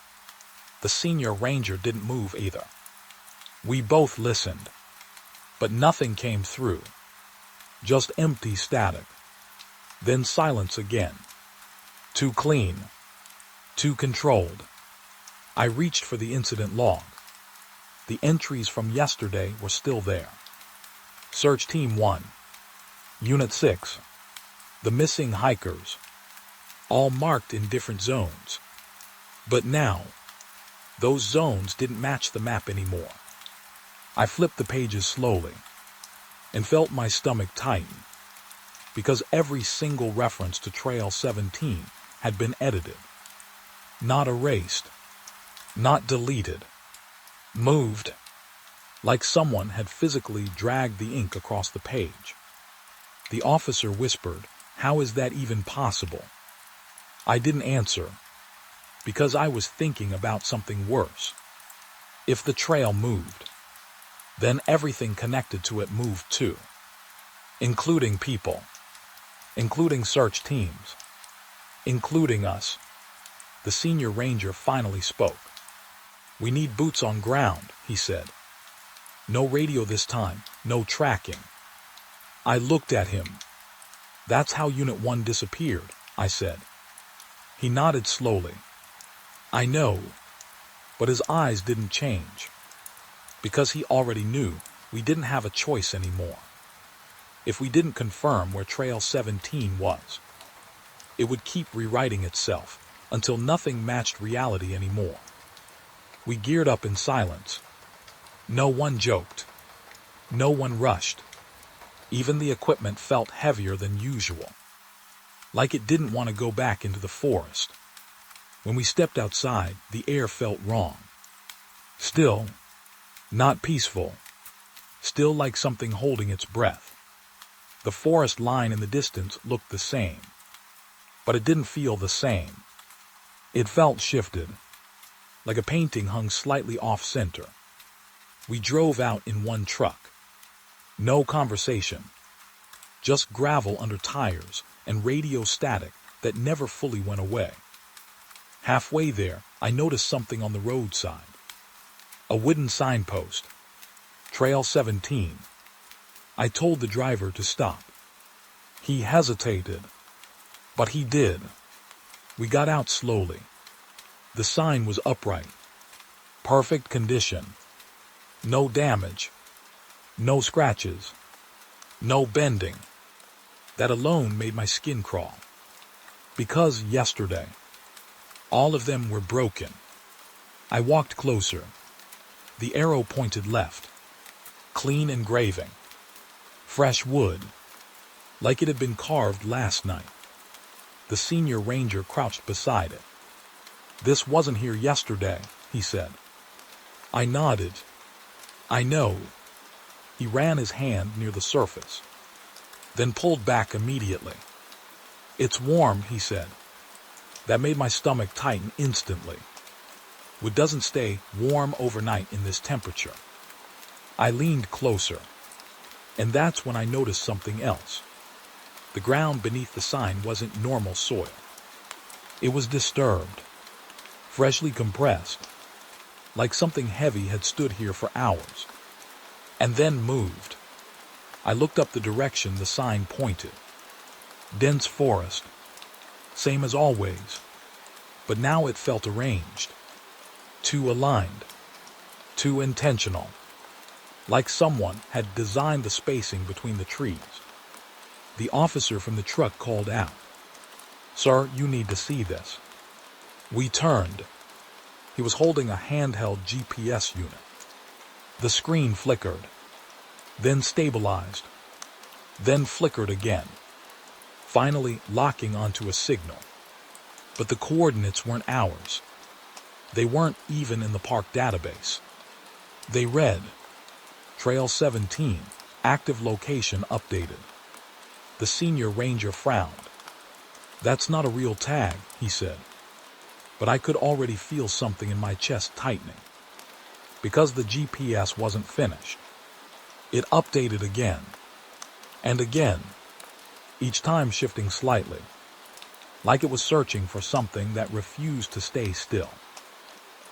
The senior ranger didn't move either. We both listened. But nothing came through. Just empty static. Then silence again. Too clean. Too controlled. I reached for the incident log. The entries from yesterday were still there. Search Team 1. Unit 6. The missing hikers. All marked in different zones. But now, those zones didn't match the map anymore. I flipped the pages slowly and felt my stomach tighten, because every single reference to Trail 17 had been edited. Not erased. Not deleted. Moved. Like someone had physically dragged the ink across the page. The officer whispered, "How is that even possible?" I didn't answer, because I was thinking about something worse. If the trail moved, then everything connected to it moved too. Including people. Including search teams. Including us. The senior ranger finally spoke. "We need boots on ground," he said. "No radio this time, no tracking." I looked at him. "That's how Unit 1 disappeared," I said. He nodded slowly. "I know." But his eyes didn't change. Because he already knew we didn't have a choice anymore. If we didn't confirm where Trail 17 was, it would keep rewriting itself until nothing matched reality anymore. We geared up in silence. No one joked. No one rushed. Even the equipment felt heavier than usual. Like it didn't want to go back into the forest. When we stepped outside, the air felt wrong. Still. Not peaceful. Still like something holding its breath. The forest line in the distance looked the same. But it didn't feel the same. It felt shifted, like a painting hung slightly off-center. We drove out in one truck. No conversation. Just gravel under tires and radio static that never fully went away. Halfway there, I noticed something on the roadside. A wooden signpost. Trail 17. I told the driver to stop. He hesitated, but he did. We got out slowly. The sign was upright. Perfect condition. No damage. No scratches. No bending. That alone made my skin crawl. Because yesterday, all of them were broken. I walked closer. The arrow pointed left. Clean engraving. Fresh wood. Like it had been carved last night. The senior ranger crouched beside it. "This wasn't here yesterday," he said. I nodded. "I know." He ran his hand near the surface, then pulled back immediately. "It's warm," he said. That made my stomach tighten instantly. Wood doesn't stay warm overnight in this temperature. I leaned closer, and that's when I noticed something else. The ground beneath the sign wasn't normal soil. It was disturbed, freshly compressed, like something heavy had stood here for hours, and then moved. I looked up the direction the sign pointed. Dense forest, same as always, but now it felt arranged, too aligned, too intentional, like someone had designed the spacing between the trees. The officer from the truck called out, "Sir, you need to see this." We turned. He was holding a handheld GPS unit. The screen flickered, then stabilized, then flickered again, finally locking onto a signal. But the coordinates weren't ours. They weren't even in the park database. They read, Trail 17, active location updated. The senior ranger frowned. "That's not a real tag," he said. But I could already feel something in my chest tightening. Because the GPS wasn't finished. It updated again, and again, each time shifting slightly, like it was searching for something that refused to stay still.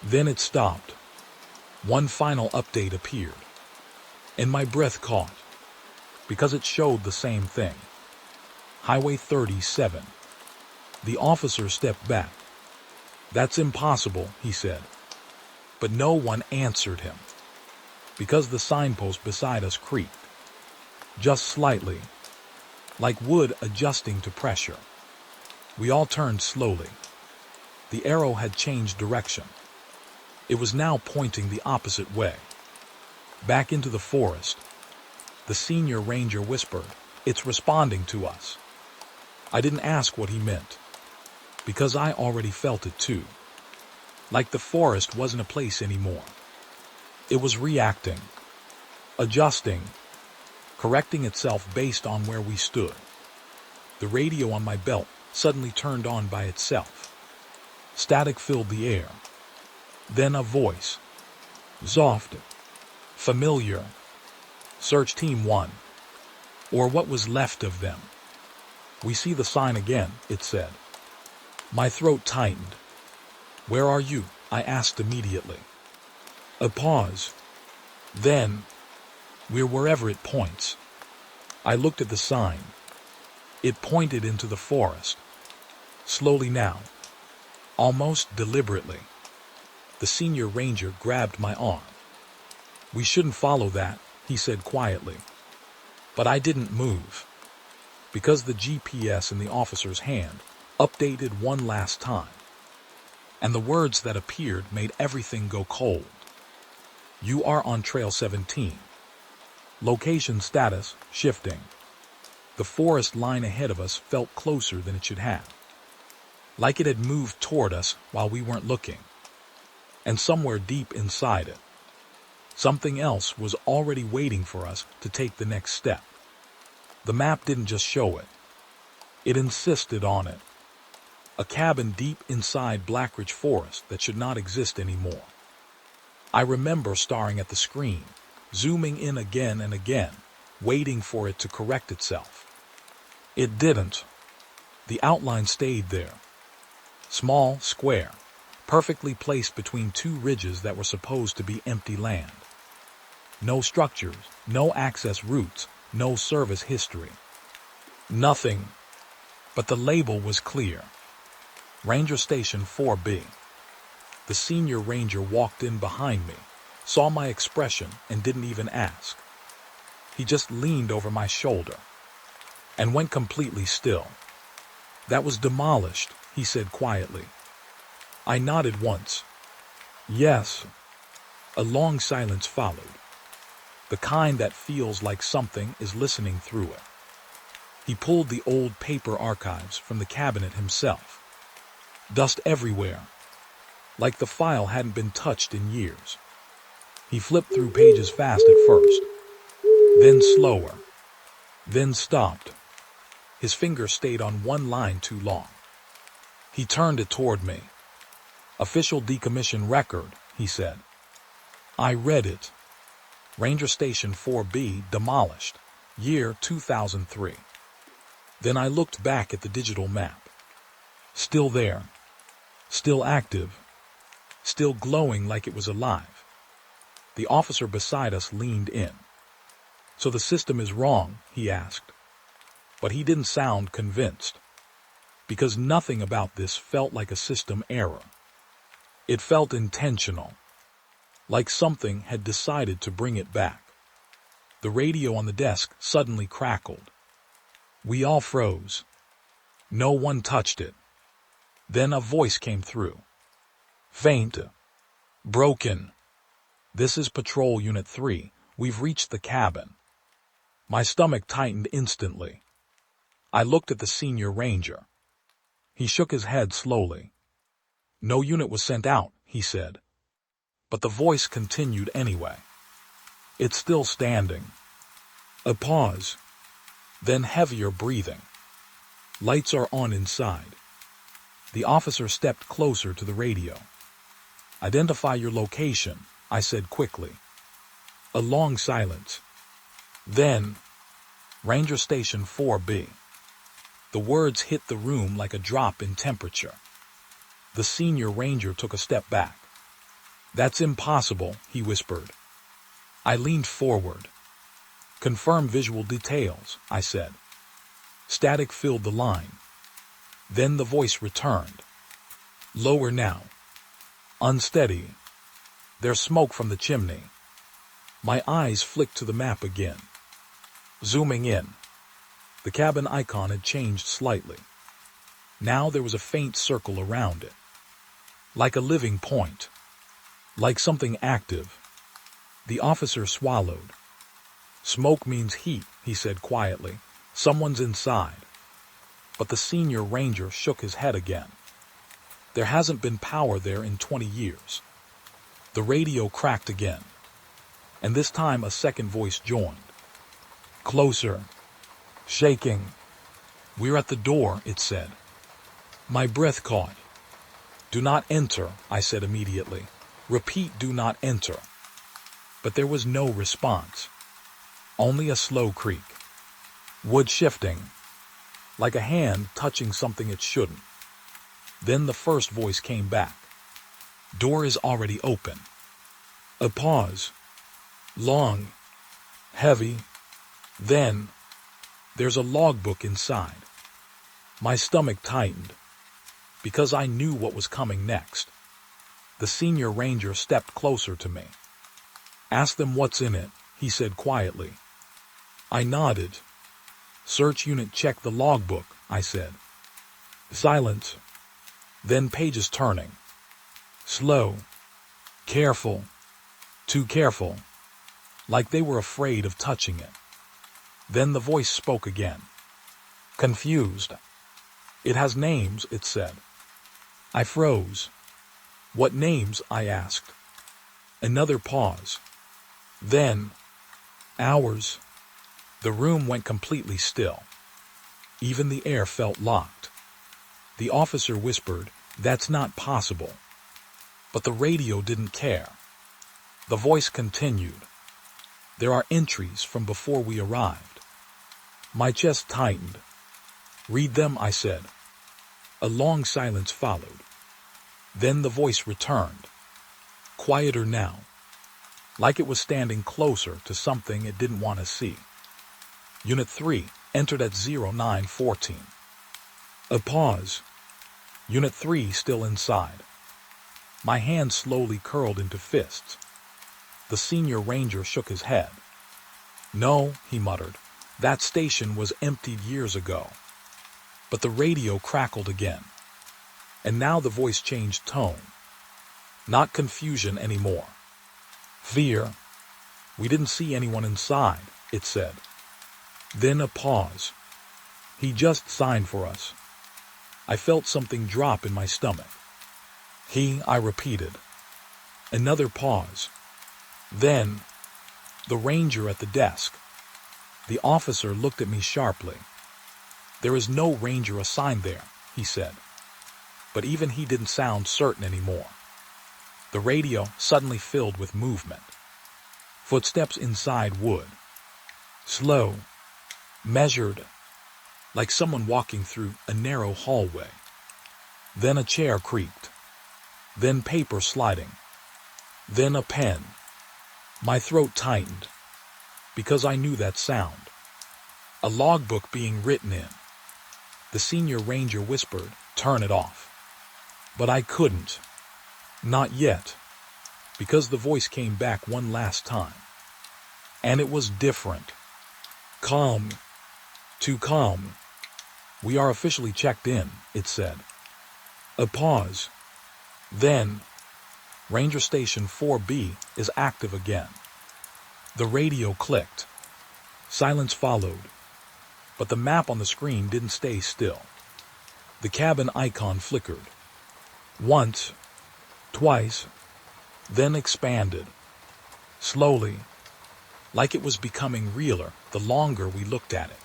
Then it stopped. One final update appeared, and my breath caught, because it showed the same thing. Highway 37. The officer stepped back. "That's impossible," he said. But no one answered him, because the signpost beside us creaked, just slightly, like wood adjusting to pressure. We all turned slowly. The arrow had changed direction. It was now pointing the opposite way, back into the forest. The senior ranger whispered, "It's responding to us." I didn't ask what he meant, because I already felt it too. Like the forest wasn't a place anymore. It was reacting, adjusting, correcting itself based on where we stood. The radio on my belt suddenly turned on by itself. Static filled the air. Then a voice. Soft. Familiar. "Search Team 1. Or what was left of them." "We see the sign again," it said. My throat tightened. "Where are you?" I asked immediately. A pause. Then, "We're wherever it points." I looked at the sign. It pointed into the forest. Slowly now. Almost deliberately. The senior ranger grabbed my arm. "We shouldn't follow that," he said quietly. But I didn't move, because the GPS in the officer's hand updated one last time, and the words that appeared made everything go cold. "You are on Trail 17. Location status shifting." The forest line ahead of us felt closer than it should have, like it had moved toward us while we weren't looking. And somewhere deep inside it, something else was already waiting for us to take the next step. The map didn't just show it. It insisted on it. A cabin deep inside Blackridge Forest that should not exist anymore. I remember staring at the screen, zooming in again and again, waiting for it to correct itself. It didn't. The outline stayed there. Small, square, perfectly placed between two ridges that were supposed to be empty land. No structures, no access routes, no service history. Nothing. But the label was clear. Ranger Station 4B. The senior ranger walked in behind me, saw my expression, and didn't even ask. He just leaned over my shoulder and went completely still. That was demolished, he said quietly. I nodded once. Yes. A long silence followed. The kind that feels like something is listening through it. He pulled the old paper archives from the cabinet himself. Dust everywhere, like the file hadn't been touched in years. He flipped through pages fast at first, then slower, then stopped. His finger stayed on one line too long. He turned it toward me. Official decommission record, he said. I read it. Ranger Station 4B demolished, year 2003. Then I looked back at the digital map. Still there. Still active. Still glowing like it was alive. The officer beside us leaned in. So the system is wrong, he asked. But he didn't sound convinced. Because nothing about this felt like a system error. It felt intentional. Like something had decided to bring it back. The radio on the desk suddenly crackled. We all froze. No one touched it. Then a voice came through. Faint. Broken. This is Patrol Unit 3. We've reached the cabin. My stomach tightened instantly. I looked at the senior ranger. He shook his head slowly. No unit was sent out, he said. But the voice continued anyway. It's still standing. A pause. Then heavier breathing. Lights are on inside. The officer stepped closer to the radio. Identify your location, I said quickly. A long silence. Then, Ranger Station 4B. The words hit the room like a drop in temperature. The senior ranger took a step back. That's impossible, he whispered. I leaned forward. Confirm visual details, I said. Static filled the line. Then the voice returned. Lower now. Unsteady. There's smoke from the chimney. My eyes flicked to the map again. Zooming in. The cabin icon had changed slightly. Now there was a faint circle around it. Like a living point. Like something active. The officer swallowed. Smoke means heat, he said quietly. Someone's inside. But the senior ranger shook his head again. There hasn't been power there in 20 years. The radio cracked again. And this time a second voice joined. Closer. Shaking. We're at the door, it said. My breath caught. Do not enter, I said immediately. Repeat, do not enter. But there was no response. Only a slow creak. Wood shifting. Like a hand touching something it shouldn't. Then the first voice came back. Door is already open. A pause. Long. Heavy. Then, there's a logbook inside. My stomach tightened. Because I knew what was coming next. The senior ranger stepped closer to me. Ask them what's in it, he said quietly. I nodded. Search unit check the logbook, I said. Silence. Then pages turning. Slow. Careful. Too careful. Like they were afraid of touching it. Then the voice spoke again. Confused. It has names, it said. I froze. What names? I asked. Another pause. Then, hours. The room went completely still. Even the air felt locked. The officer whispered, "That's not possible." But the radio didn't care. The voice continued, "There are entries from before we arrived." My chest tightened. "Read them," I said. A long silence followed. Then the voice returned, quieter now, like it was standing closer to something it didn't want to see. Unit 3, entered at 0914. A pause. Unit 3 still inside. My hand slowly curled into fists. The senior ranger shook his head. "No," he muttered, "that station was emptied years ago." But the radio crackled again. And now the voice changed tone. Not confusion anymore. Fear. "We didn't see anyone inside," it said. Then a pause. "He just signed for us." I felt something drop in my stomach. I repeated. Another pause. Then, the ranger at the desk. The officer looked at me sharply. "There is no ranger assigned there," he said. But even he didn't sound certain anymore. The radio suddenly filled with movement. Footsteps inside wood. Slow, measured, like someone walking through a narrow hallway. Then a chair creaked. Then paper sliding. Then a pen. My throat tightened, because I knew that sound. A logbook being written in. The senior ranger whispered, "Turn it off." But I couldn't. Not yet, because the voice came back one last time. And it was different. Calm. Too calm. "We are officially checked in," it said. A pause. Then, "Ranger Station 4B is active again." The radio clicked. Silence followed. But the map on the screen didn't stay still. The cabin icon flickered. Once, twice, then expanded. Slowly, like it was becoming realer the longer we looked at it.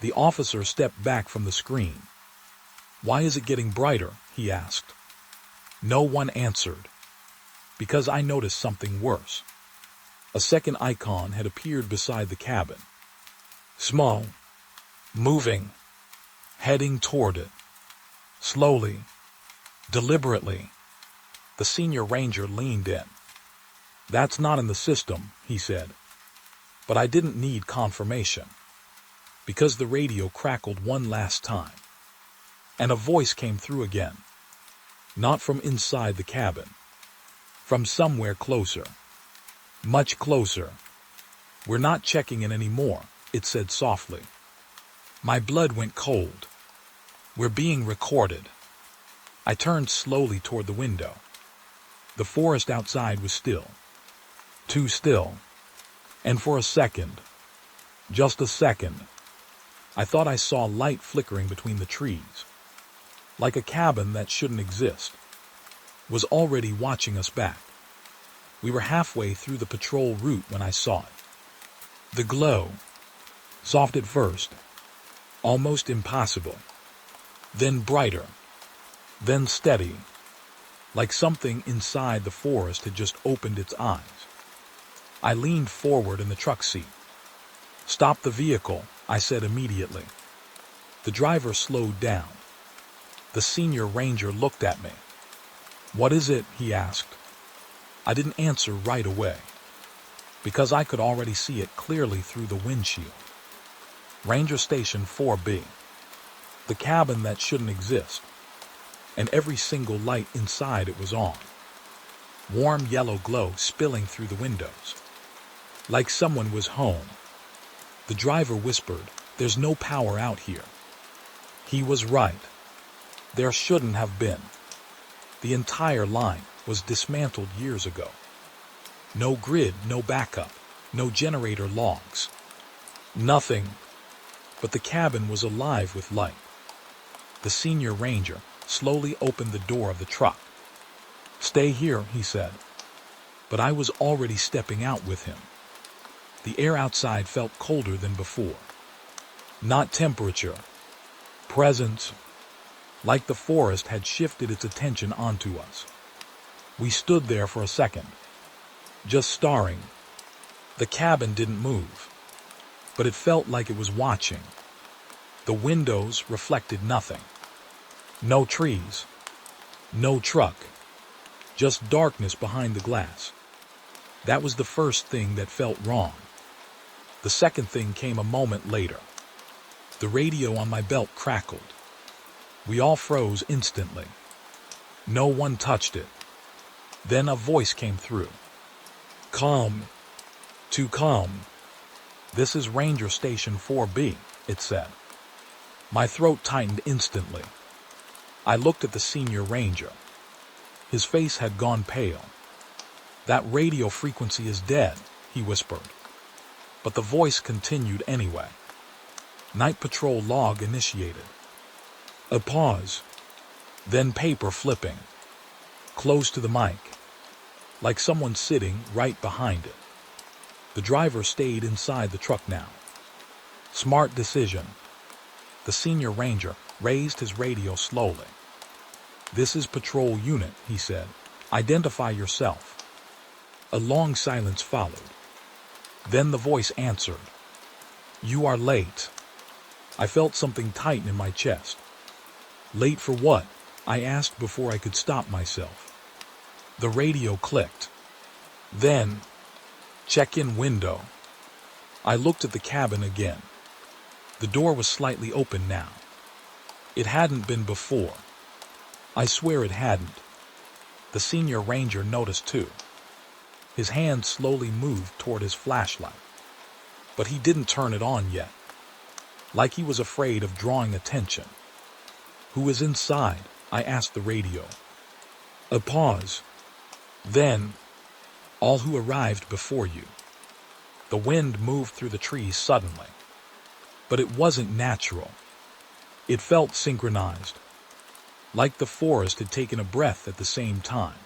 The officer stepped back from the screen. "Why is it getting brighter?" he asked. No one answered, because I noticed something worse. A second icon had appeared beside the cabin. Small, moving, heading toward it. Slowly, deliberately. The senior ranger leaned in. "That's not in the system," he said. But I didn't need confirmation, because the radio crackled one last time. And a voice came through again. Not from inside the cabin. From somewhere closer. Much closer. "We're not checking in anymore," it said softly. My blood went cold. "We're being recorded." I turned slowly toward the window. The forest outside was still. Too still. And for a second, just a second, I thought I saw light flickering between the trees. Like a cabin that shouldn't exist, was already watching us back. We were halfway through the patrol route when I saw it. The glow, soft at first, almost impossible, then brighter, then steady, like something inside the forest had just opened its eyes. I leaned forward in the truck seat. "Stop the vehicle," I said immediately. The driver slowed down. The senior ranger looked at me. "What is it?" he asked. I didn't answer right away, because I could already see it clearly through the windshield. Ranger Station 4B. The cabin that shouldn't exist. And every single light inside it was on. Warm yellow glow spilling through the windows. Like someone was home. The driver whispered, "There's no power out here." He was right. There shouldn't have been. The entire line was dismantled years ago. No grid, no backup, no generator logs. Nothing. But the cabin was alive with light. The senior ranger slowly opened the door of the truck. "Stay here," he said. But I was already stepping out with him. The air outside felt colder than before. Not temperature. Presence. like the forest had shifted its attention onto us. We stood there for a second, just staring. The cabin didn't move, but it felt like it was watching. The windows reflected nothing. No trees, no truck, just darkness behind the glass. That was the first thing that felt wrong. The second thing came a moment later. The radio on my belt crackled. We all froze instantly. No one touched it. Then a voice came through. "Calm. Too calm. This is Ranger Station 4B, it said. My throat tightened instantly. I looked at the senior ranger. His face had gone pale. "That radio frequency is dead," he whispered. But the voice continued anyway. "Night patrol log initiated." A pause. Then paper flipping. Close to the mic. Like someone sitting right behind it. The driver stayed inside the truck now. Smart decision. The senior ranger raised his radio slowly. "This is patrol unit," he said. "Identify yourself." A long silence followed. Then the voice answered. "You are late." I felt something tighten in my chest. "Late for what?" I asked before I could stop myself. The radio clicked. Then, "Check-in window." I looked at the cabin again. The door was slightly open now. It hadn't been before. I swear it hadn't. The senior ranger noticed too. His hand slowly moved toward his flashlight. But he didn't turn it on yet. Like he was afraid of drawing attention. "Who is inside?" I asked the radio. A pause. Then, "All who arrived before you." The wind moved through the trees suddenly. But it wasn't natural. It felt synchronized. Like the forest had taken a breath at the same time.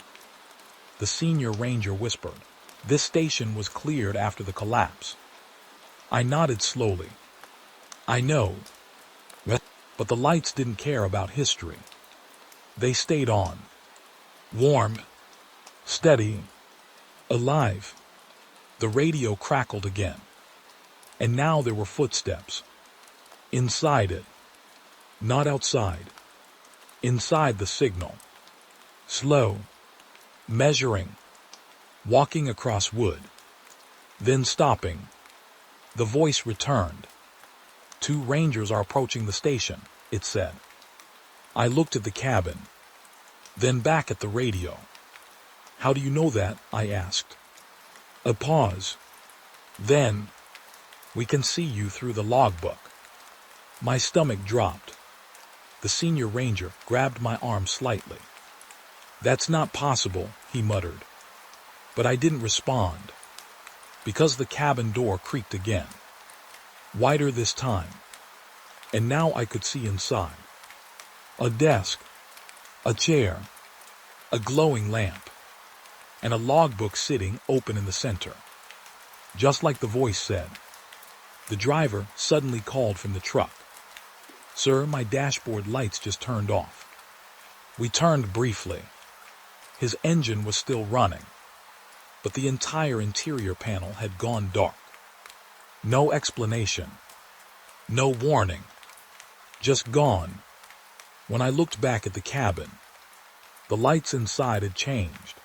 The senior ranger whispered, "This station was cleared after the collapse." I nodded slowly. "I know." But the lights didn't care about history. They stayed on. Warm. Steady. Alive. The radio crackled again. And now there were footsteps. Inside it. Not outside. Inside the signal. Slow. Measuring. Walking across wood. Then stopping. The voice returned. "Two rangers are approaching the station," it said. I looked at the cabin. Then back at the radio. "How do you know that?" I asked. A pause. Then, "We can see you through the logbook." My stomach dropped. The senior ranger grabbed my arm slightly. "That's not possible," he muttered. But I didn't respond. Because the cabin door creaked again. Wider this time. And now I could see inside. A desk. A chair. A glowing lamp. And a logbook sitting open in the center. Just like the voice said. The driver suddenly called from the truck. "Sir, my dashboard lights just turned off." We turned briefly. His engine was still running. But the entire interior panel had gone dark. No explanation. No warning. Just gone. When I looked back at the cabin, the lights inside had changed.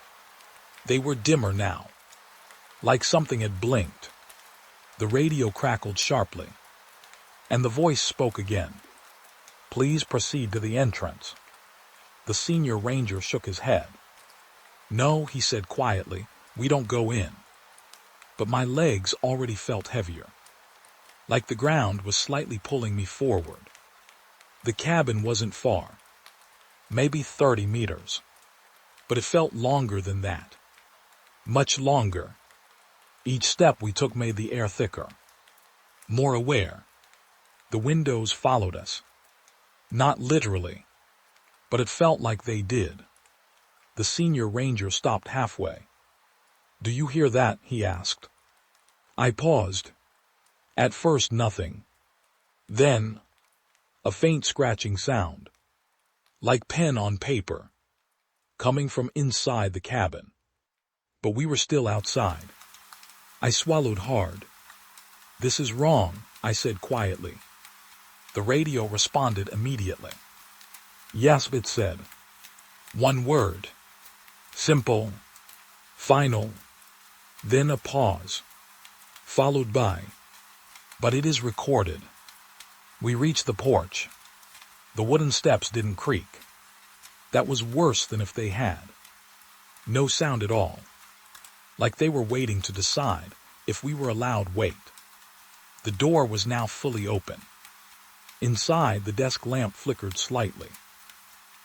They were dimmer now. Like something had blinked. The radio crackled sharply. And the voice spoke again. "Please proceed to the entrance." The senior ranger shook his head. "No," he said quietly, "we don't go in." But my legs already felt heavier. Like the ground was slightly pulling me forward. The cabin wasn't far. Maybe 30 meters. But it felt longer than that. Much longer. Each step we took made the air thicker. More aware. The windows followed us. Not literally. But it felt like they did. The senior ranger stopped halfway. "Do you hear that?" he asked. I paused. At first nothing. Then, a faint scratching sound. like pen on paper, coming from inside the cabin. But we were still outside. I swallowed hard. "This is wrong," I said quietly. The radio responded immediately. "Yes," it said. One word. Simple. Final. Then a pause. Followed by, "But it is recorded." We reached the porch. The wooden steps didn't creak. That was worse than if they had. No sound at all. Like they were waiting to decide if we were allowed wait. The door was now fully open. Inside, the desk lamp flickered slightly.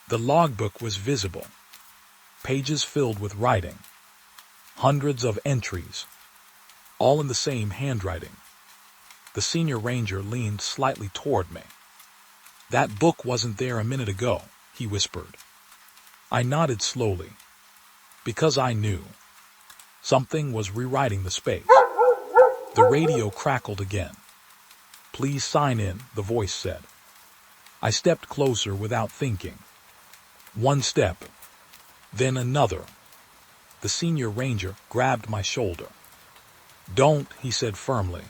The logbook was visible. Pages filled with writing. Hundreds of entries. All in the same handwriting. The senior ranger leaned slightly toward me. "That book wasn't there a minute ago," he whispered. I nodded slowly. Because I knew. Something was rewriting the space. The radio crackled again. "Please sign in," the voice said. I stepped closer without thinking. One step. Then another. The senior ranger grabbed my shoulder. "Don't," he said firmly.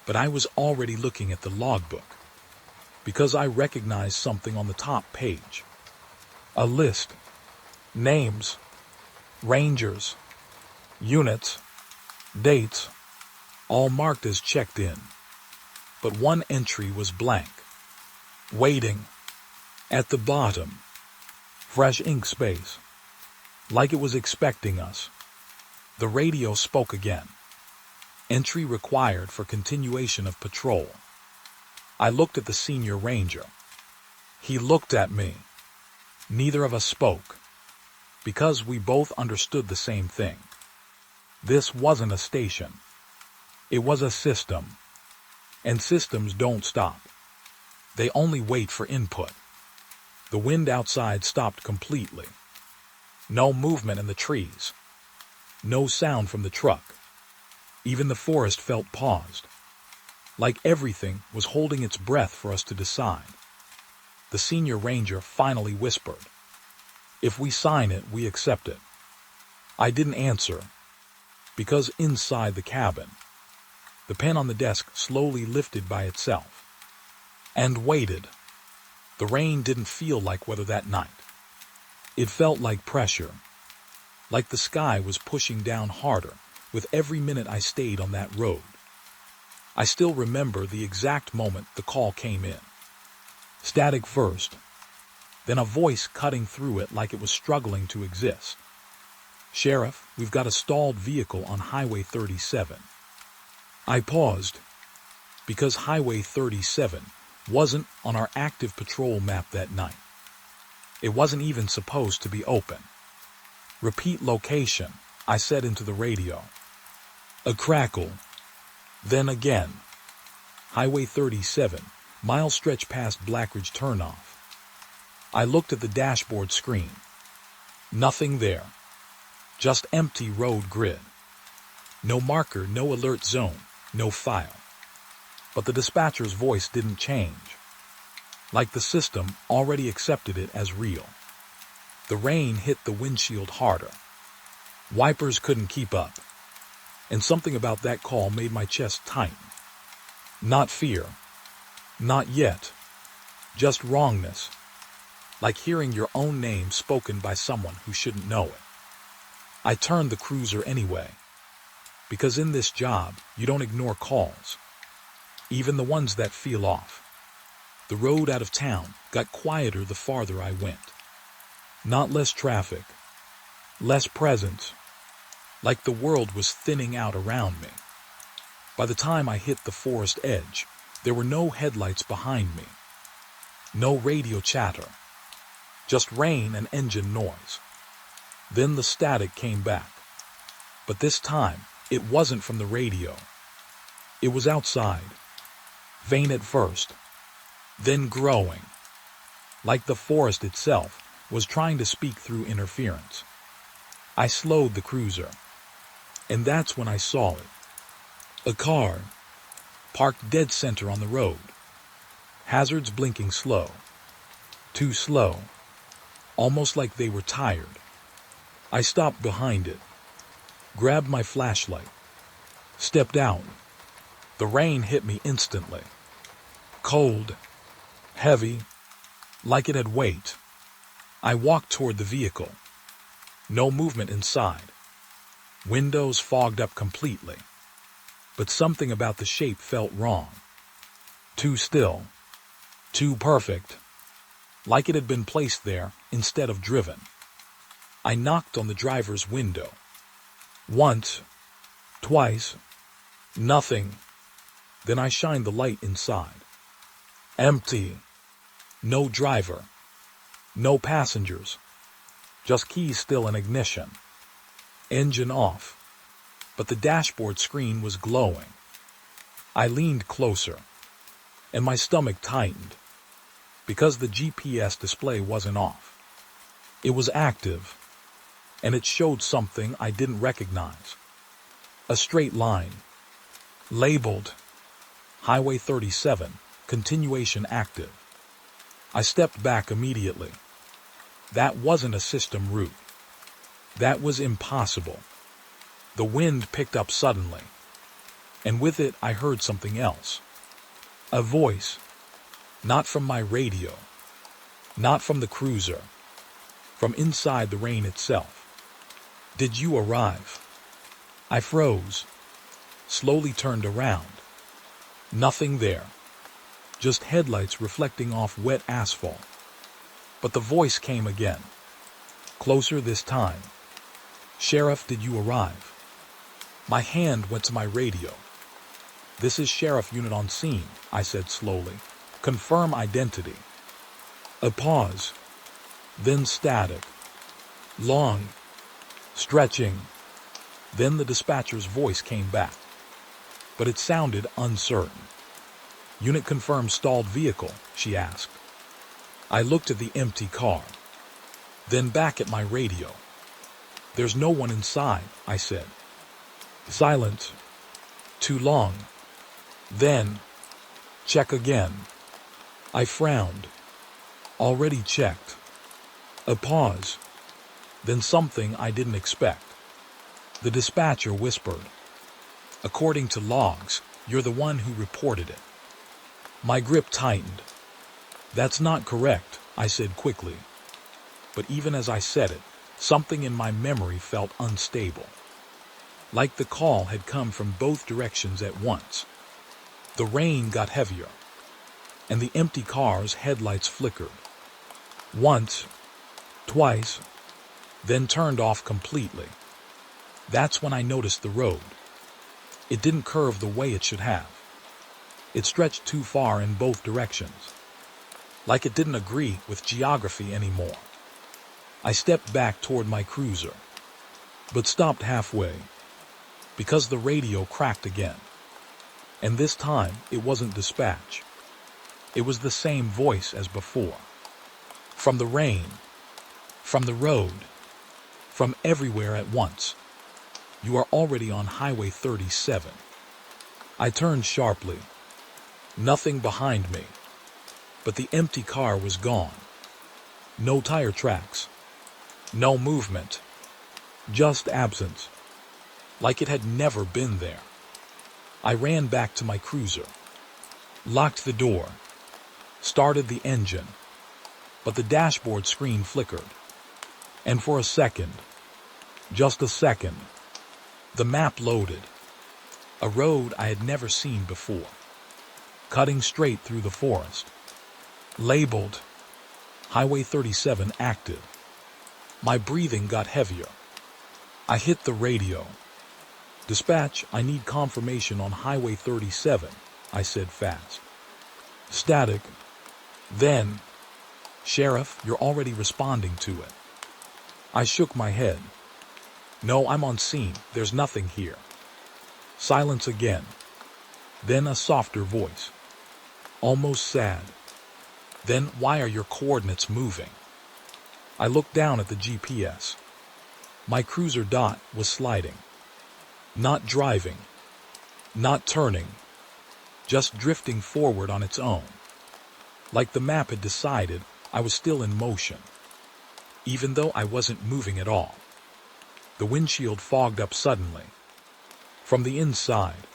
But I was already looking at the logbook. Because I recognized something on the top page. A list. Names. Rangers. Units. Dates. All marked as checked in. But one entry was blank. Waiting. At the bottom. Fresh ink space. Like it was expecting us. The radio spoke again. Entry required for continuation of patrol. I looked at the senior ranger. He looked at me. Neither of us spoke. Because we both understood the same thing. This wasn't a station. It was a system. And systems don't stop. They only wait for input. The wind outside stopped completely. No movement in the trees. No sound from the truck. Even the forest felt paused. Like everything was holding its breath for us to decide. The senior ranger finally whispered, "If we sign it, we accept it." I didn't answer. Because inside the cabin, the pen on the desk slowly lifted by itself. And waited. The rain didn't feel like weather that night. It felt like pressure. Like the sky was pushing down harder with every minute I stayed on that road. I still remember the exact moment the call came in. Static first, then a voice cutting through it like it was struggling to exist. "Sheriff, we've got a stalled vehicle on Highway 37. I paused, because Highway 37 wasn't on our active patrol map that night. It wasn't even supposed to be open. "Repeat location," I said into the radio. A crackle. Then again. Highway 37, mile stretch past Blackridge turnoff. I looked at the dashboard screen. Nothing there. Just empty road grid. No marker, no alert zone, no file. But the dispatcher's voice didn't change. Like the system already accepted it as real. The rain hit the windshield harder. Wipers couldn't keep up. And something about that call made my chest tighten. Not fear. Not yet. Just wrongness. Like hearing your own name spoken by someone who shouldn't know it. I turned the cruiser anyway. Because in this job, you don't ignore calls. Even the ones that feel off. The road out of town got quieter the farther I went. Not less traffic. Less presence. Like the world was thinning out around me. By the time I hit the forest edge, there were no headlights behind me. No radio chatter. Just rain and engine noise. Then the static came back. But this time, it wasn't from the radio. It was outside. Faint at first. Then growing. Like the forest itself was trying to speak through interference. I slowed the cruiser. And that's when I saw it. A car. Parked dead center on the road. Hazards blinking slow. Too slow, almost like they were tired. I stopped behind it, grabbed my flashlight, stepped out. The rain hit me instantly. Cold, heavy, like it had weight. I walked toward the vehicle. No movement inside. Windows fogged up completely. But something about the shape felt wrong. Too still. Too perfect. Like it had been placed there instead of driven. I knocked on the driver's window. Once, twice, nothing. Then I shined the light inside. Empty. No driver. No passengers. Just keys still in ignition. Engine off. But the dashboard screen was glowing. I leaned closer, and my stomach tightened, because the GPS display wasn't off. It was active, and it showed something I didn't recognize. A straight line, labeled Highway 37, continuation active. I stepped back immediately. That wasn't a system route. That was impossible. The wind picked up suddenly, and with it I heard something else. A voice, not from my radio, not from the cruiser, from inside the rain itself. Did you arrive? I froze, slowly turned around. Nothing there, just headlights reflecting off wet asphalt. But the voice came again, closer this time. Sheriff, did you arrive? My hand went to my radio. This is Sheriff Unit on scene, I said slowly. Confirm identity. A pause, then static. Long, stretching. Then the dispatcher's voice came back, but it sounded uncertain. Unit confirmed stalled vehicle, she asked. I looked at the empty car, then back at my radio. There's no one inside, I said. Silence. Too long. Then, check again. I frowned. Already checked. A pause. Then something I didn't expect. The dispatcher whispered, according to logs, you're the one who reported it. My grip tightened. That's not correct, I said quickly. But even as I said it, something in my memory felt unstable. Like the call had come from both directions at once. The rain got heavier, and the empty car's headlights flickered. Once, twice, then turned off completely. That's when I noticed the road. It didn't curve the way it should have. It stretched too far in both directions, like it didn't agree with geography anymore. I stepped back toward my cruiser, but stopped halfway, because the radio cracked again. And this time, it wasn't dispatch. It was the same voice as before. From the rain, from the road, from everywhere at once. You are already on Highway 37. I turned sharply. Nothing behind me, but the empty car was gone. No tire tracks. No movement. Just absence. Like it had never been there. I ran back to my cruiser, locked the door, started the engine, but the dashboard screen flickered. And for a second, just a second, the map loaded. A road I had never seen before, cutting straight through the forest. Labeled Highway 37 active. My breathing got heavier. I hit the radio. Dispatch, I need confirmation on Highway 37, I said fast. Static. Then, Sheriff, you're already responding to it. I shook my head. No, I'm on scene. There's nothing here. Silence again. Then a softer voice. Almost sad. Then why are your coordinates moving? I looked down at the GPS. My cruiser dot was sliding. Not driving. Not turning. Just drifting forward on its own. Like the map had decided I was still in motion, even though I wasn't moving at all. The windshield fogged up suddenly. From the inside,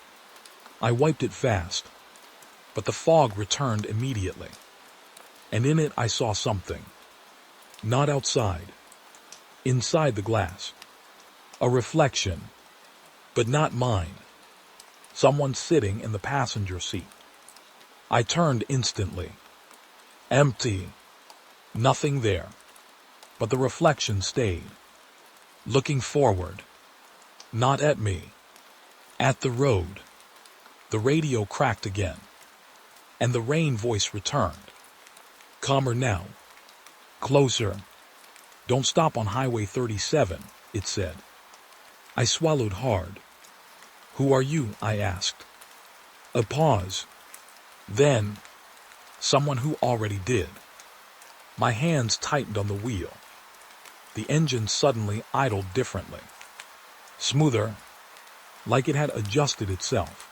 I wiped it fast, but the fog returned immediately, and in it I saw something. Not outside, inside the glass. A reflection, but not mine. Someone sitting in the passenger seat. I turned instantly. Empty. Nothing there. But the reflection stayed, looking forward. Not at me. At the road. The radio cracked again, and the rain voice returned. Calmer now. Closer. Don't stop on Highway 37, it said. I swallowed hard. Who are you? I asked. A pause. Then, someone who already did. My hands tightened on the wheel. The engine suddenly idled differently. Smoother, like it had adjusted itself.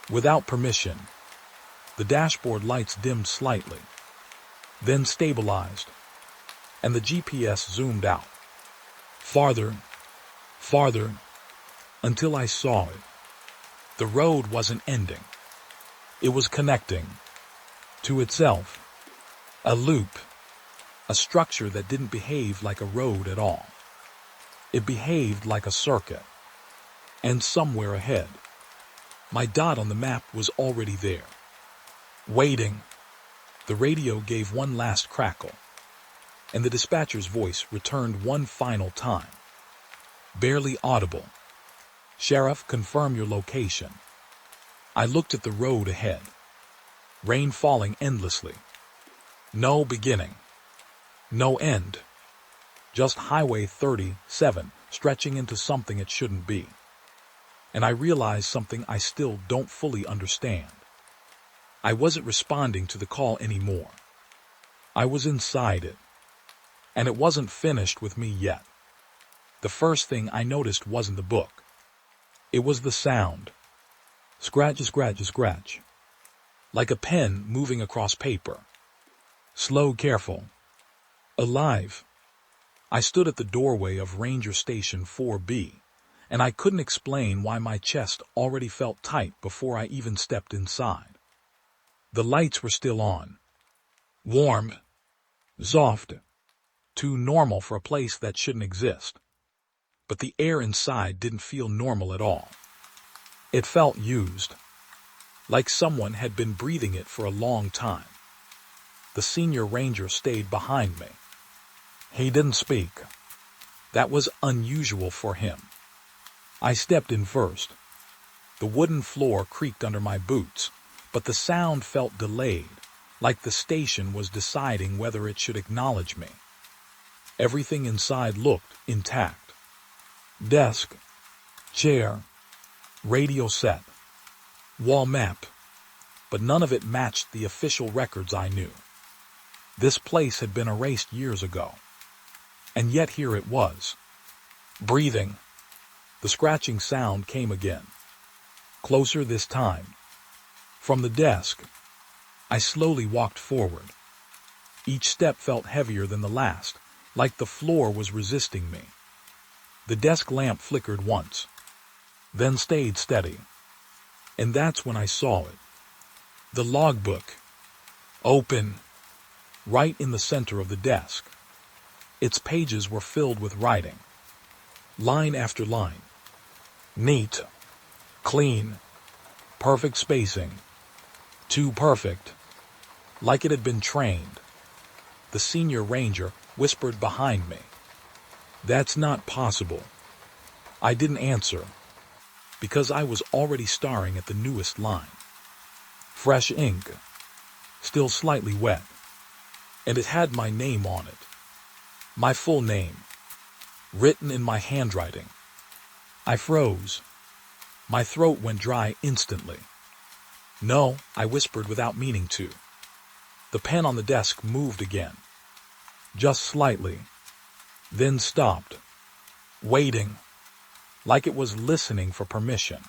Without permission, the dashboard lights dimmed slightly, then stabilized, and the GPS zoomed out. Farther, farther, until I saw it. The road wasn't ending. It was connecting to itself. A loop, a structure that didn't behave like a road at all. It behaved like a circuit. And somewhere ahead, my dot on the map was already there. Waiting. The radio gave one last crackle, and the dispatcher's voice returned one final time. Barely audible. Sheriff, confirm your location. I looked at the road ahead. Rain falling endlessly. No beginning. No end. Just Highway 37 stretching into something it shouldn't be. And I realized something I still don't fully understand. I wasn't responding to the call anymore. I was inside it. And it wasn't finished with me yet. The first thing I noticed wasn't the book. It was the sound. Scratch, scratch, scratch. Like a pen moving across paper. Slow, careful. Alive. I stood at the doorway of Ranger Station 4B, and I couldn't explain why my chest already felt tight before I even stepped inside. The lights were still on. Warm. Soft. Too normal for a place that shouldn't exist. But the air inside didn't feel normal at all. It felt used. Like someone had been breathing it for a long time. The senior ranger stayed behind me. He didn't speak. That was unusual for him. I stepped in first. The wooden floor creaked under my boots, but the sound felt delayed, like the station was deciding whether it should acknowledge me. Everything inside looked intact. Desk, chair, radio set, wall map, but none of it matched the official records I knew. This place had been erased years ago. And yet here it was. Breathing. The scratching sound came again. Closer this time. From the desk, I slowly walked forward. Each step felt heavier than the last, like the floor was resisting me. The desk lamp flickered once, then stayed steady. And that's when I saw it. The logbook. Open. Right in the center of the desk. Its pages were filled with writing. Line after line. Neat. Clean. Perfect spacing. Too perfect. Like it had been trained. The senior ranger whispered behind me. That's not possible. I didn't answer, because I was already staring at the newest line. Fresh ink. Still slightly wet. And it had my name on it. My full name, written in my handwriting. I froze. My throat went dry instantly. No, I whispered without meaning to. The pen on the desk moved again. Just slightly. Then stopped. Waiting. Like it was listening for permission.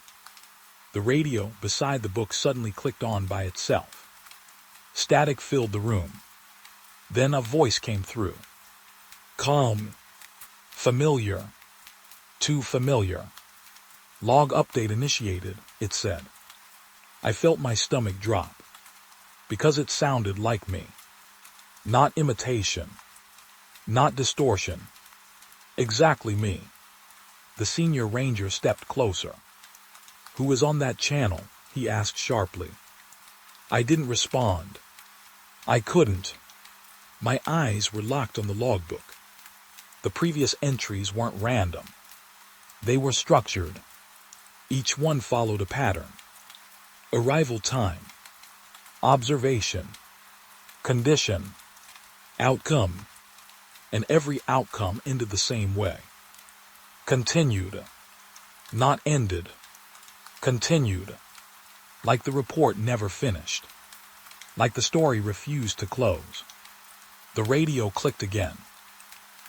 The radio beside the book suddenly clicked on by itself. Static filled the room. Then a voice came through. Calm. Familiar. Too familiar. Log update initiated, it said. I felt my stomach drop. Because it sounded like me. Not imitation. Not distortion. Exactly me. The senior ranger stepped closer. Who is on that channel? He asked sharply. I didn't respond. I couldn't. My eyes were locked on the logbook. The previous entries weren't random. They were structured. Each one followed a pattern. Arrival time. Observation. Condition. Outcome. And every outcome ended the same way. Continued. Not ended. Continued. Like the report never finished. Like the story refused to close. The radio clicked again.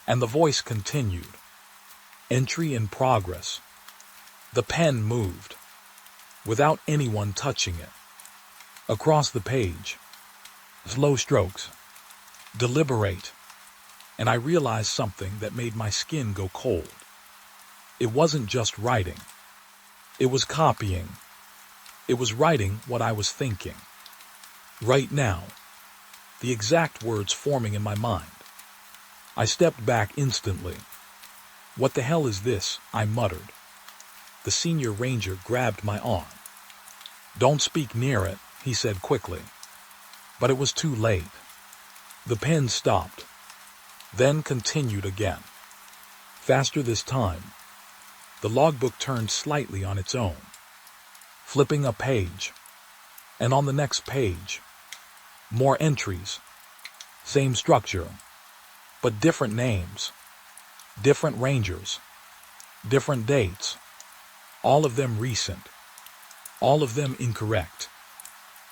And the voice continued. Entry in progress. The pen moved. Without anyone touching it. Across the page. Slow strokes. Deliberate. And I realized something that made my skin go cold. It wasn't just writing. It was copying. It was writing what I was thinking. Right now. The exact words forming in my mind. I stepped back instantly. What the hell is this? I muttered. The senior ranger grabbed my arm. Don't speak near it, he said quickly. But it was too late. The pen stopped. Then continued again. Faster this time. The logbook turned slightly on its own. Flipping a page. And on the next page. More entries. Same structure. But different names. Different rangers. Different dates. All of them recent. All of them incorrect.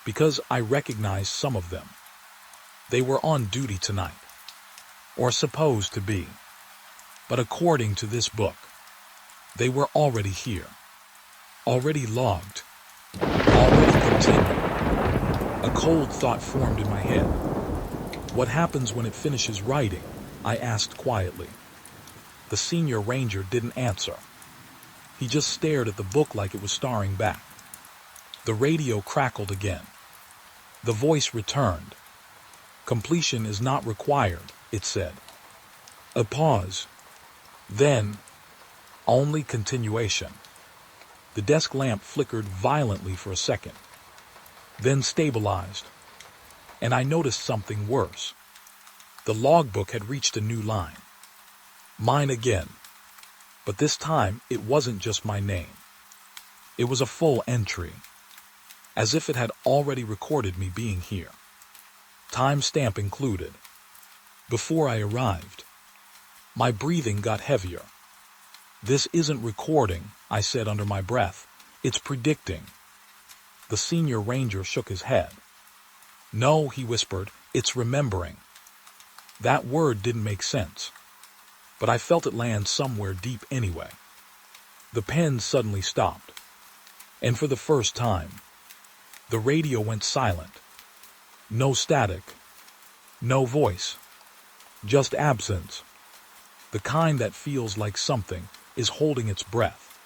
Because I recognized some of them. They were on duty tonight. Or supposed to be. But according to this book, they were already here. Already logged. Already continued. A cold thought formed in my head. What happens when it finishes writing? I asked quietly. The senior ranger didn't answer. He just stared at the book like it was staring back. The radio crackled again. The voice returned. Completion is not required, it said. A pause. Then, only continuation. The desk lamp flickered violently for a second. Then stabilized. And I noticed something worse. The logbook had reached a new line. Mine again. But this time, it wasn't just my name. It was a full entry. As if it had already recorded me being here. Timestamp included. Before I arrived. My breathing got heavier. This isn't recording, I said under my breath. It's predicting. The senior ranger shook his head. No, he whispered, it's remembering. That word didn't make sense. But I felt it land somewhere deep anyway. The pen suddenly stopped. And for the first time, the radio went silent. No static. No voice. Just absence. The kind that feels like something is holding its breath.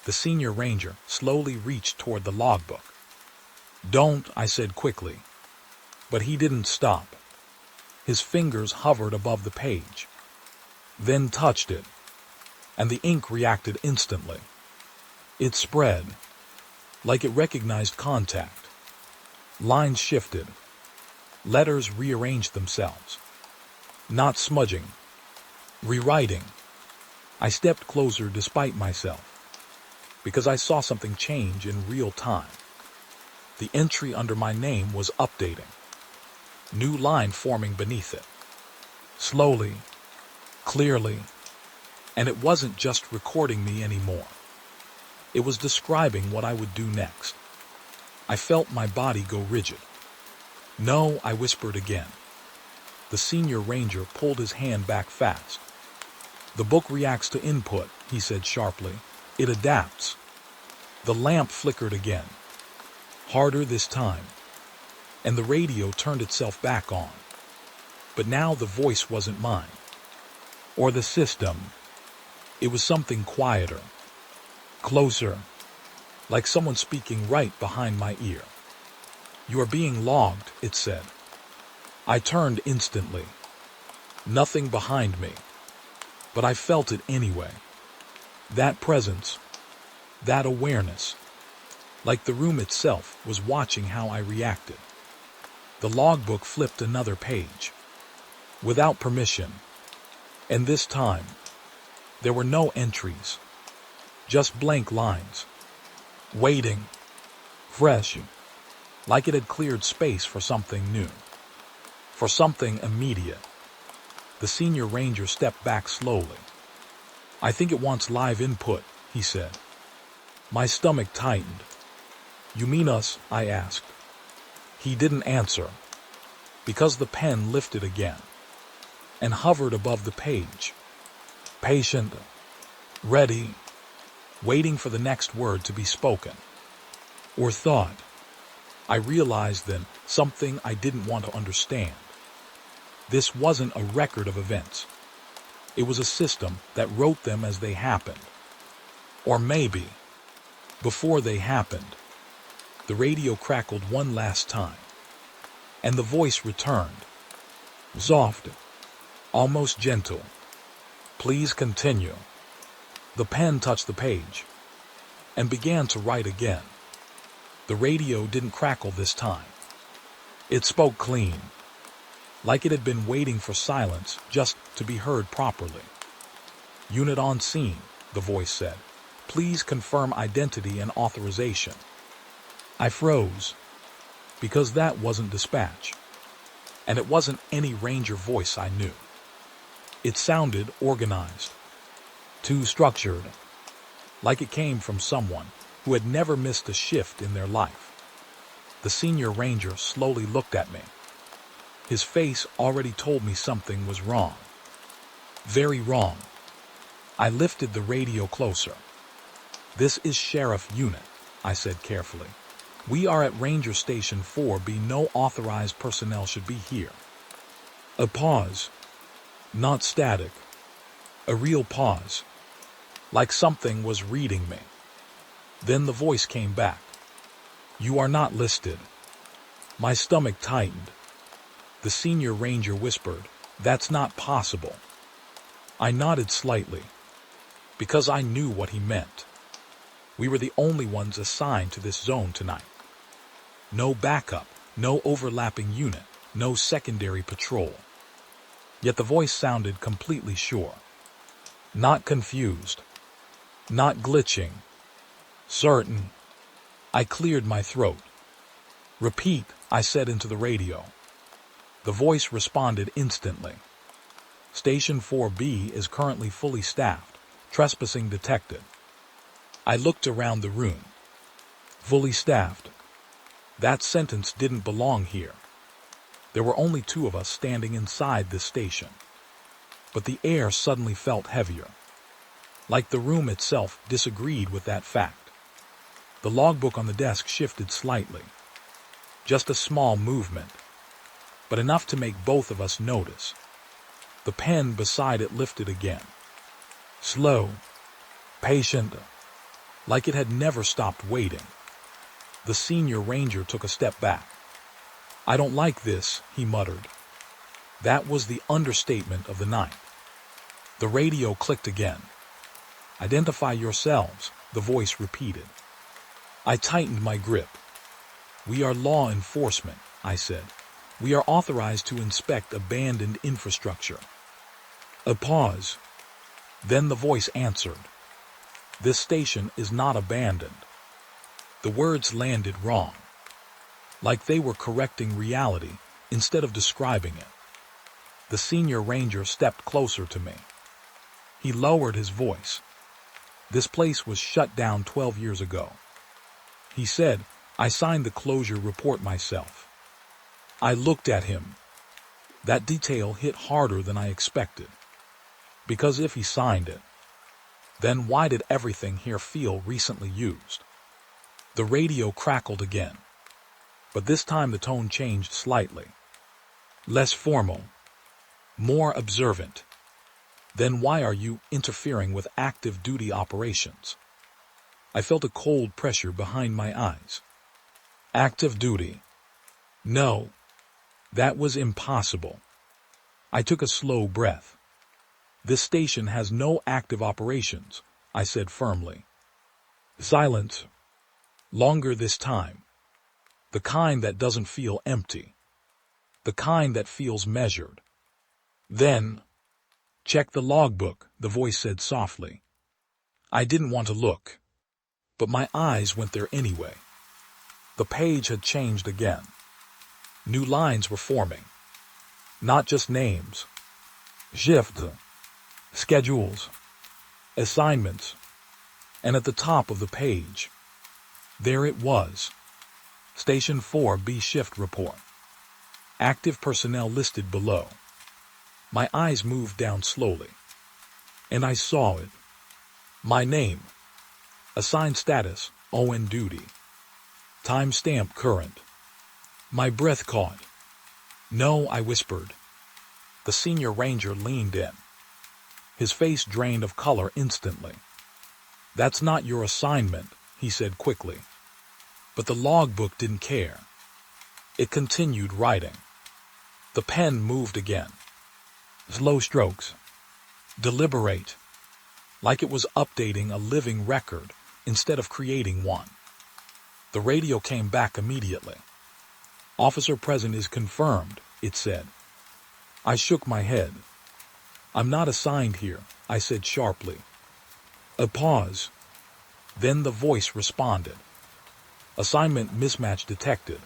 The senior ranger slowly reached toward the logbook. Don't, I said quickly. But he didn't stop. His fingers hovered above the page. Then touched it. And the ink reacted instantly. It spread. Like it recognized contact. Lines shifted. Letters rearranged themselves. Not smudging. Rewriting. I stepped closer despite myself. Because I saw something change in real time. The entry under my name was updating. New line forming beneath it. Slowly. Clearly. And it wasn't just recording me anymore. It was describing what I would do next. I felt my body go rigid. No, I whispered again. The senior ranger pulled his hand back fast. The book reacts to input, he said sharply. It adapts. The lamp flickered again. Harder this time. And the radio turned itself back on. But now the voice wasn't mine. Or the system. It was something quieter. Closer. Like someone speaking right behind my ear. "You are being logged," it said. I turned instantly. Nothing behind me. But I felt it anyway. That presence. That awareness. Like the room itself was watching how I reacted. The logbook flipped another page. Without permission. And this time, there were no entries. Just blank lines. Waiting. Fresh. Like it had cleared space for something new. For something immediate. The senior ranger stepped back slowly. "I think it wants live input," he said. My stomach tightened. "You mean us?" I asked. He didn't answer. Because the pen lifted again. And hovered above the page. Patient. Ready. Waiting for the next word to be spoken. Or thought. I realized then something I didn't want to understand. This wasn't a record of events. It was a system that wrote them as they happened. Or maybe, before they happened. The radio crackled one last time. And the voice returned. Soft. Almost gentle. "Please continue." The pen touched the page. And began to write again. The radio didn't crackle this time. It spoke clean. Like it had been waiting for silence just to be heard properly. "Unit on scene," the voice said. "Please confirm identity and authorization." I froze. Because that wasn't dispatch. And it wasn't any ranger voice I knew. It sounded organized. Too structured. Like it came from someone who had never missed a shift in their life. The senior ranger slowly looked at me. His face already told me something was wrong. Very wrong. I lifted the radio closer. "This is Sheriff Unit," I said carefully. "We are at Ranger Station 4B. No authorized personnel should be here." A pause. Not static. A real pause. Like something was reading me. Then the voice came back. "You are not listed." My stomach tightened. The senior ranger whispered, "That's not possible." I nodded slightly. Because I knew what he meant. We were the only ones assigned to this zone tonight. No backup, no overlapping unit, no secondary patrol. Yet the voice sounded completely sure. Not confused. Not glitching. Certain. I cleared my throat. "Repeat," I said into the radio. The voice responded instantly. "Station 4B is currently fully staffed. Trespassing detected." I looked around the room. Fully staffed. That sentence didn't belong here. There were only 2 of us standing inside this station. But the air suddenly felt heavier. Like the room itself disagreed with that fact. The logbook on the desk shifted slightly. Just a small movement. But enough to make both of us notice. The pen beside it lifted again. Slow. Patient. Like it had never stopped waiting. The senior ranger took a step back. "I don't like this," he muttered. That was the understatement of the night. The radio clicked again. "Identify yourselves," the voice repeated. I tightened my grip. "We are law enforcement," I said. "We are authorized to inspect abandoned infrastructure." A pause. Then the voice answered. "This station is not abandoned." The words landed wrong. Like they were correcting reality instead of describing it. The senior ranger stepped closer to me. He lowered his voice. "This place was shut down 12 years ago." He said, "I signed the closure report myself." I looked at him. That detail hit harder than I expected. Because if he signed it, then why did everything here feel recently used? The radio crackled again. But this time the tone changed slightly. Less formal. more observant. Then why are you interfering with active duty operations? I felt a cold pressure behind my eyes. Active duty? No, that was impossible. I took a slow breath. This station has no active operations, I said firmly. Silence. Longer this time. The kind that doesn't feel empty. The kind that feels measured. Then, check the logbook, the voice said softly. I didn't want to look, but my eyes went there anyway. The page had changed again. New lines were forming. Not just names. Shifts, schedules, assignments. And at the top of the page, there it was. Station 4B shift report. Active personnel listed below. My eyes moved down slowly, and I saw it. My name. Assigned status, ON duty. Timestamp current. My breath caught. No, I whispered. The senior ranger leaned in. His face drained of color instantly. That's not your assignment, he said quickly. But the logbook didn't care. It continued writing. The pen moved again. Slow strokes. Deliberate. Like it was updating a living record instead of creating one. The radio came back immediately. Officer present is confirmed, it said. I shook my head. I'm not assigned here, I said sharply. A pause. Then the voice responded. Assignment mismatch detected.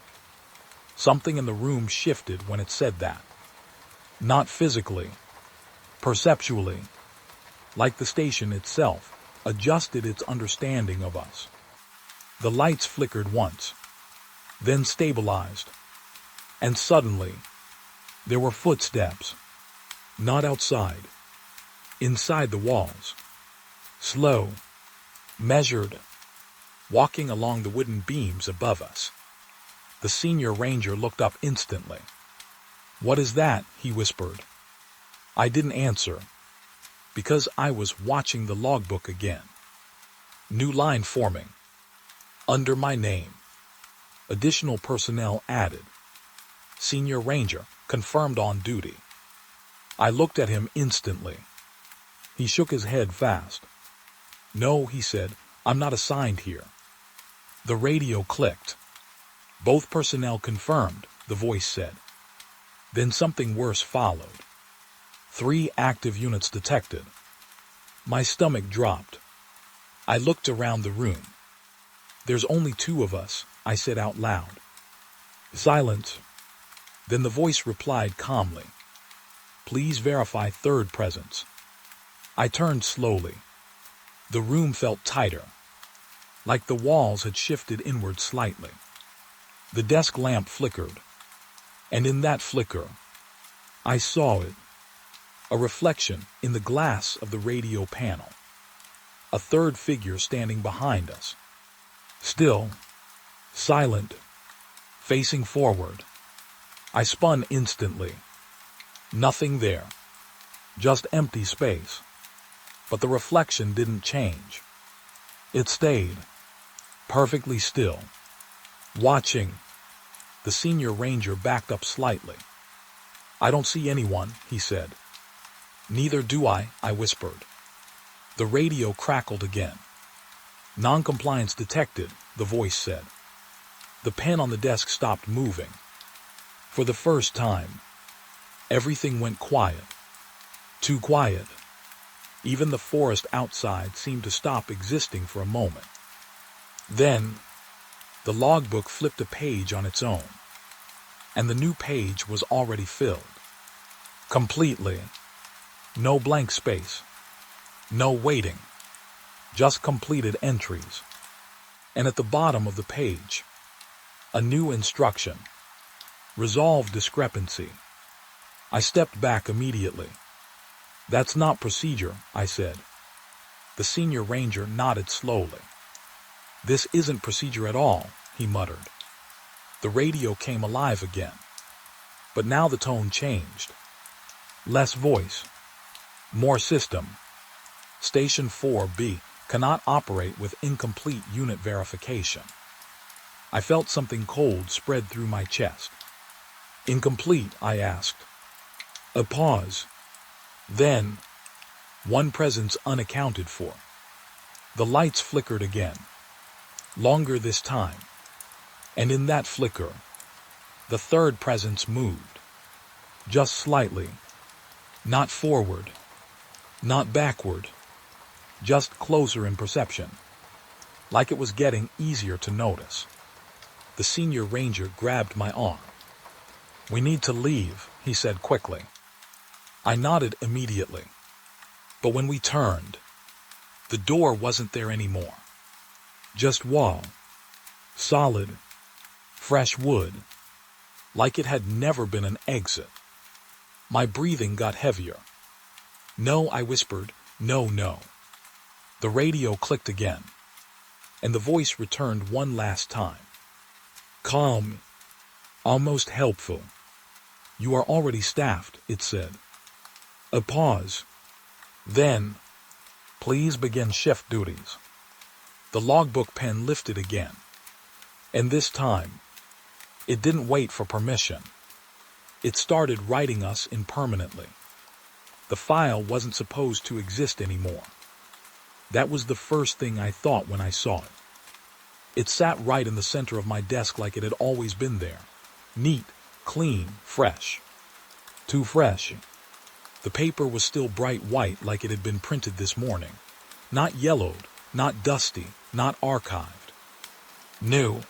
Something in the room shifted when it said that. Not physically, perceptually, like the station itself adjusted its understanding of us. The lights flickered once, then stabilized, and suddenly there were footsteps, not outside, inside the walls, slow, measured, walking along the wooden beams above us. The senior ranger looked up instantly. What is that? He whispered. I didn't answer, because I was watching the logbook again. New line forming. Under my name. Additional personnel added. Senior ranger, confirmed on duty. I looked at him instantly. He shook his head fast. No, he said, I'm not assigned here. The radio clicked. Both personnel confirmed, the voice said. Then something worse followed. 3 active units detected. My stomach dropped. I looked around the room. There's only 2 of us, I said out loud. Silence. Then the voice replied calmly. Please verify third presence. I turned slowly. The room felt tighter, like the walls had shifted inward slightly. The desk lamp flickered, and in that flicker, I saw it. A reflection in the glass of the radio panel. A third figure standing behind us. Still, silent, facing forward. I spun instantly. Nothing there. Just empty space. But the reflection didn't change. It stayed, perfectly still, watching. The senior ranger backed up slightly. I don't see anyone, he said. Neither do I whispered. The radio crackled again. Non-compliance detected, the voice said. The pen on the desk stopped moving. For the first time, everything went quiet. Too quiet. Even the forest outside seemed to stop existing for a moment. Then, the logbook flipped a page on its own, and the new page was already filled. Completely. No blank space. No waiting. Just completed entries. And at the bottom of the page, a new instruction. Resolve discrepancy. I stepped back immediately. That's not procedure, I said. The senior ranger nodded slowly. This isn't procedure at all, he muttered. The radio came alive again. But now the tone changed. Less voice. More system. Station 4B cannot operate with incomplete unit verification. I felt something cold spread through my chest. Incomplete, I asked. A pause. Then, one presence unaccounted for. The lights flickered again. Longer this time. And in that flicker, the third presence moved. Just slightly. Not forward. Not backward. Just closer in perception. Like it was getting easier to notice. The senior ranger grabbed my arm. "We need to leave," he said quickly. I nodded immediately. But when we turned, the door wasn't there anymore. Just wall. Solid. Fresh wood. Like it had never been an exit. My breathing got heavier. "No," I whispered. "No, no." The radio clicked again, and the voice returned one last time. Calm. Almost helpful. "You are already staffed," it said. A pause. Then, "Please begin shift duties." The logbook pen lifted again. And this time, it didn't wait for permission. It started writing us in permanently. The file wasn't supposed to exist anymore. That was the first thing I thought when I saw it. It sat right in the center of my desk like it had always been there. Neat, clean, fresh. Too fresh. The paper was still bright white like it had been printed this morning. Not yellowed, not dusty, not archived. New.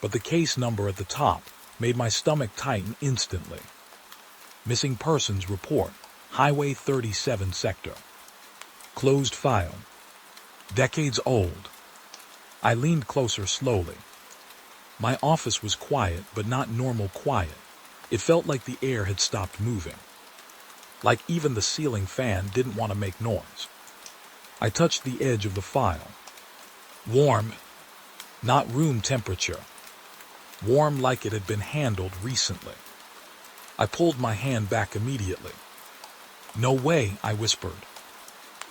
But the case number at the top made my stomach tighten instantly. Missing persons report, Highway 37 sector. Closed file. Decades old. I leaned closer slowly. My office was quiet, but not normal quiet. It felt like the air had stopped moving. Like even the ceiling fan didn't want to make noise. I touched the edge of the file. Warm. Not room temperature. Warm like it had been handled recently. I pulled my hand back immediately. "No way," I whispered.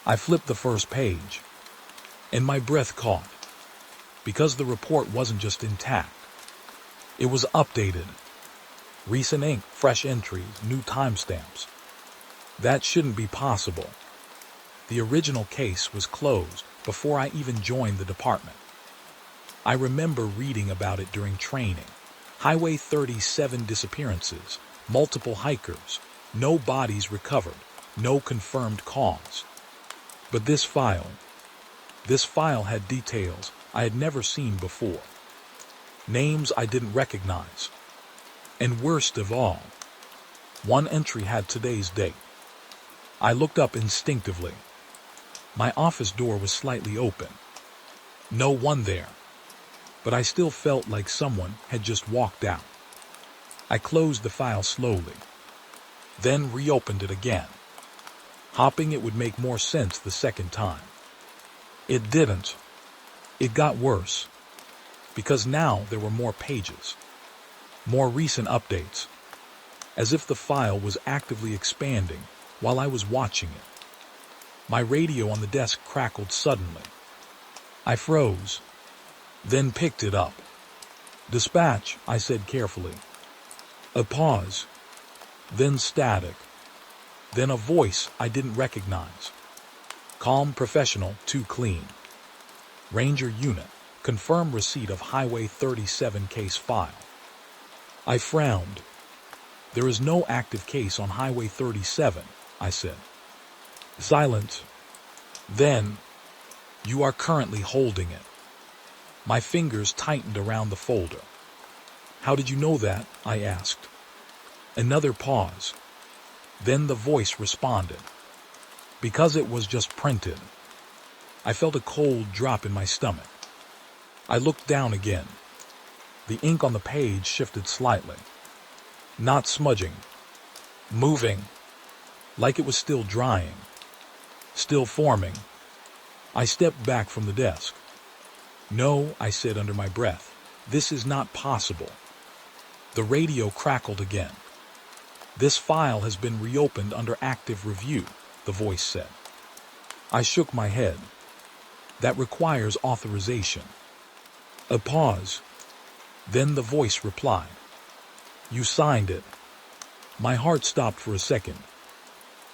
I flipped the first page, and my breath caught. Because the report wasn't just intact. It was updated. Recent ink, fresh entries, new timestamps. That shouldn't be possible. The original case was closed before I even joined the department. I remember reading about it during training. Highway 37 disappearances, multiple hikers, no bodies recovered, no confirmed cause. But this file had details I had never seen before. Names I didn't recognize. And worst of all, one entry had today's date. I looked up instinctively. My office door was slightly open. No one there. But I still felt like someone had just walked out. I closed the file slowly, then reopened it again, hoping it would make more sense the second time. It didn't. It got worse, because now there were more pages, more recent updates, as if the file was actively expanding while I was watching it. My radio on the desk crackled suddenly. I froze, then picked it up. "Dispatch," I said carefully. A pause, then static, then a voice I didn't recognize. "Calm, professional, too clean. Ranger unit, confirm receipt of Highway 37 case file." I frowned. "There is no active case on Highway 37, I said. Silence. Then, "You are currently holding it." My fingers tightened around the folder. "How did you know that?" I asked. Another pause. Then the voice responded. "Because it was just printed." I felt a cold drop in my stomach. I looked down again. The ink on the page shifted slightly. Not smudging. Moving. Like it was still drying. Still forming. I stepped back from the desk. "No," I said under my breath. "This is not possible." The radio crackled again. This file has been reopened under active review, the voice said. I shook my head. That requires authorization. A pause. Then the voice replied. You signed it. My heart stopped for a second.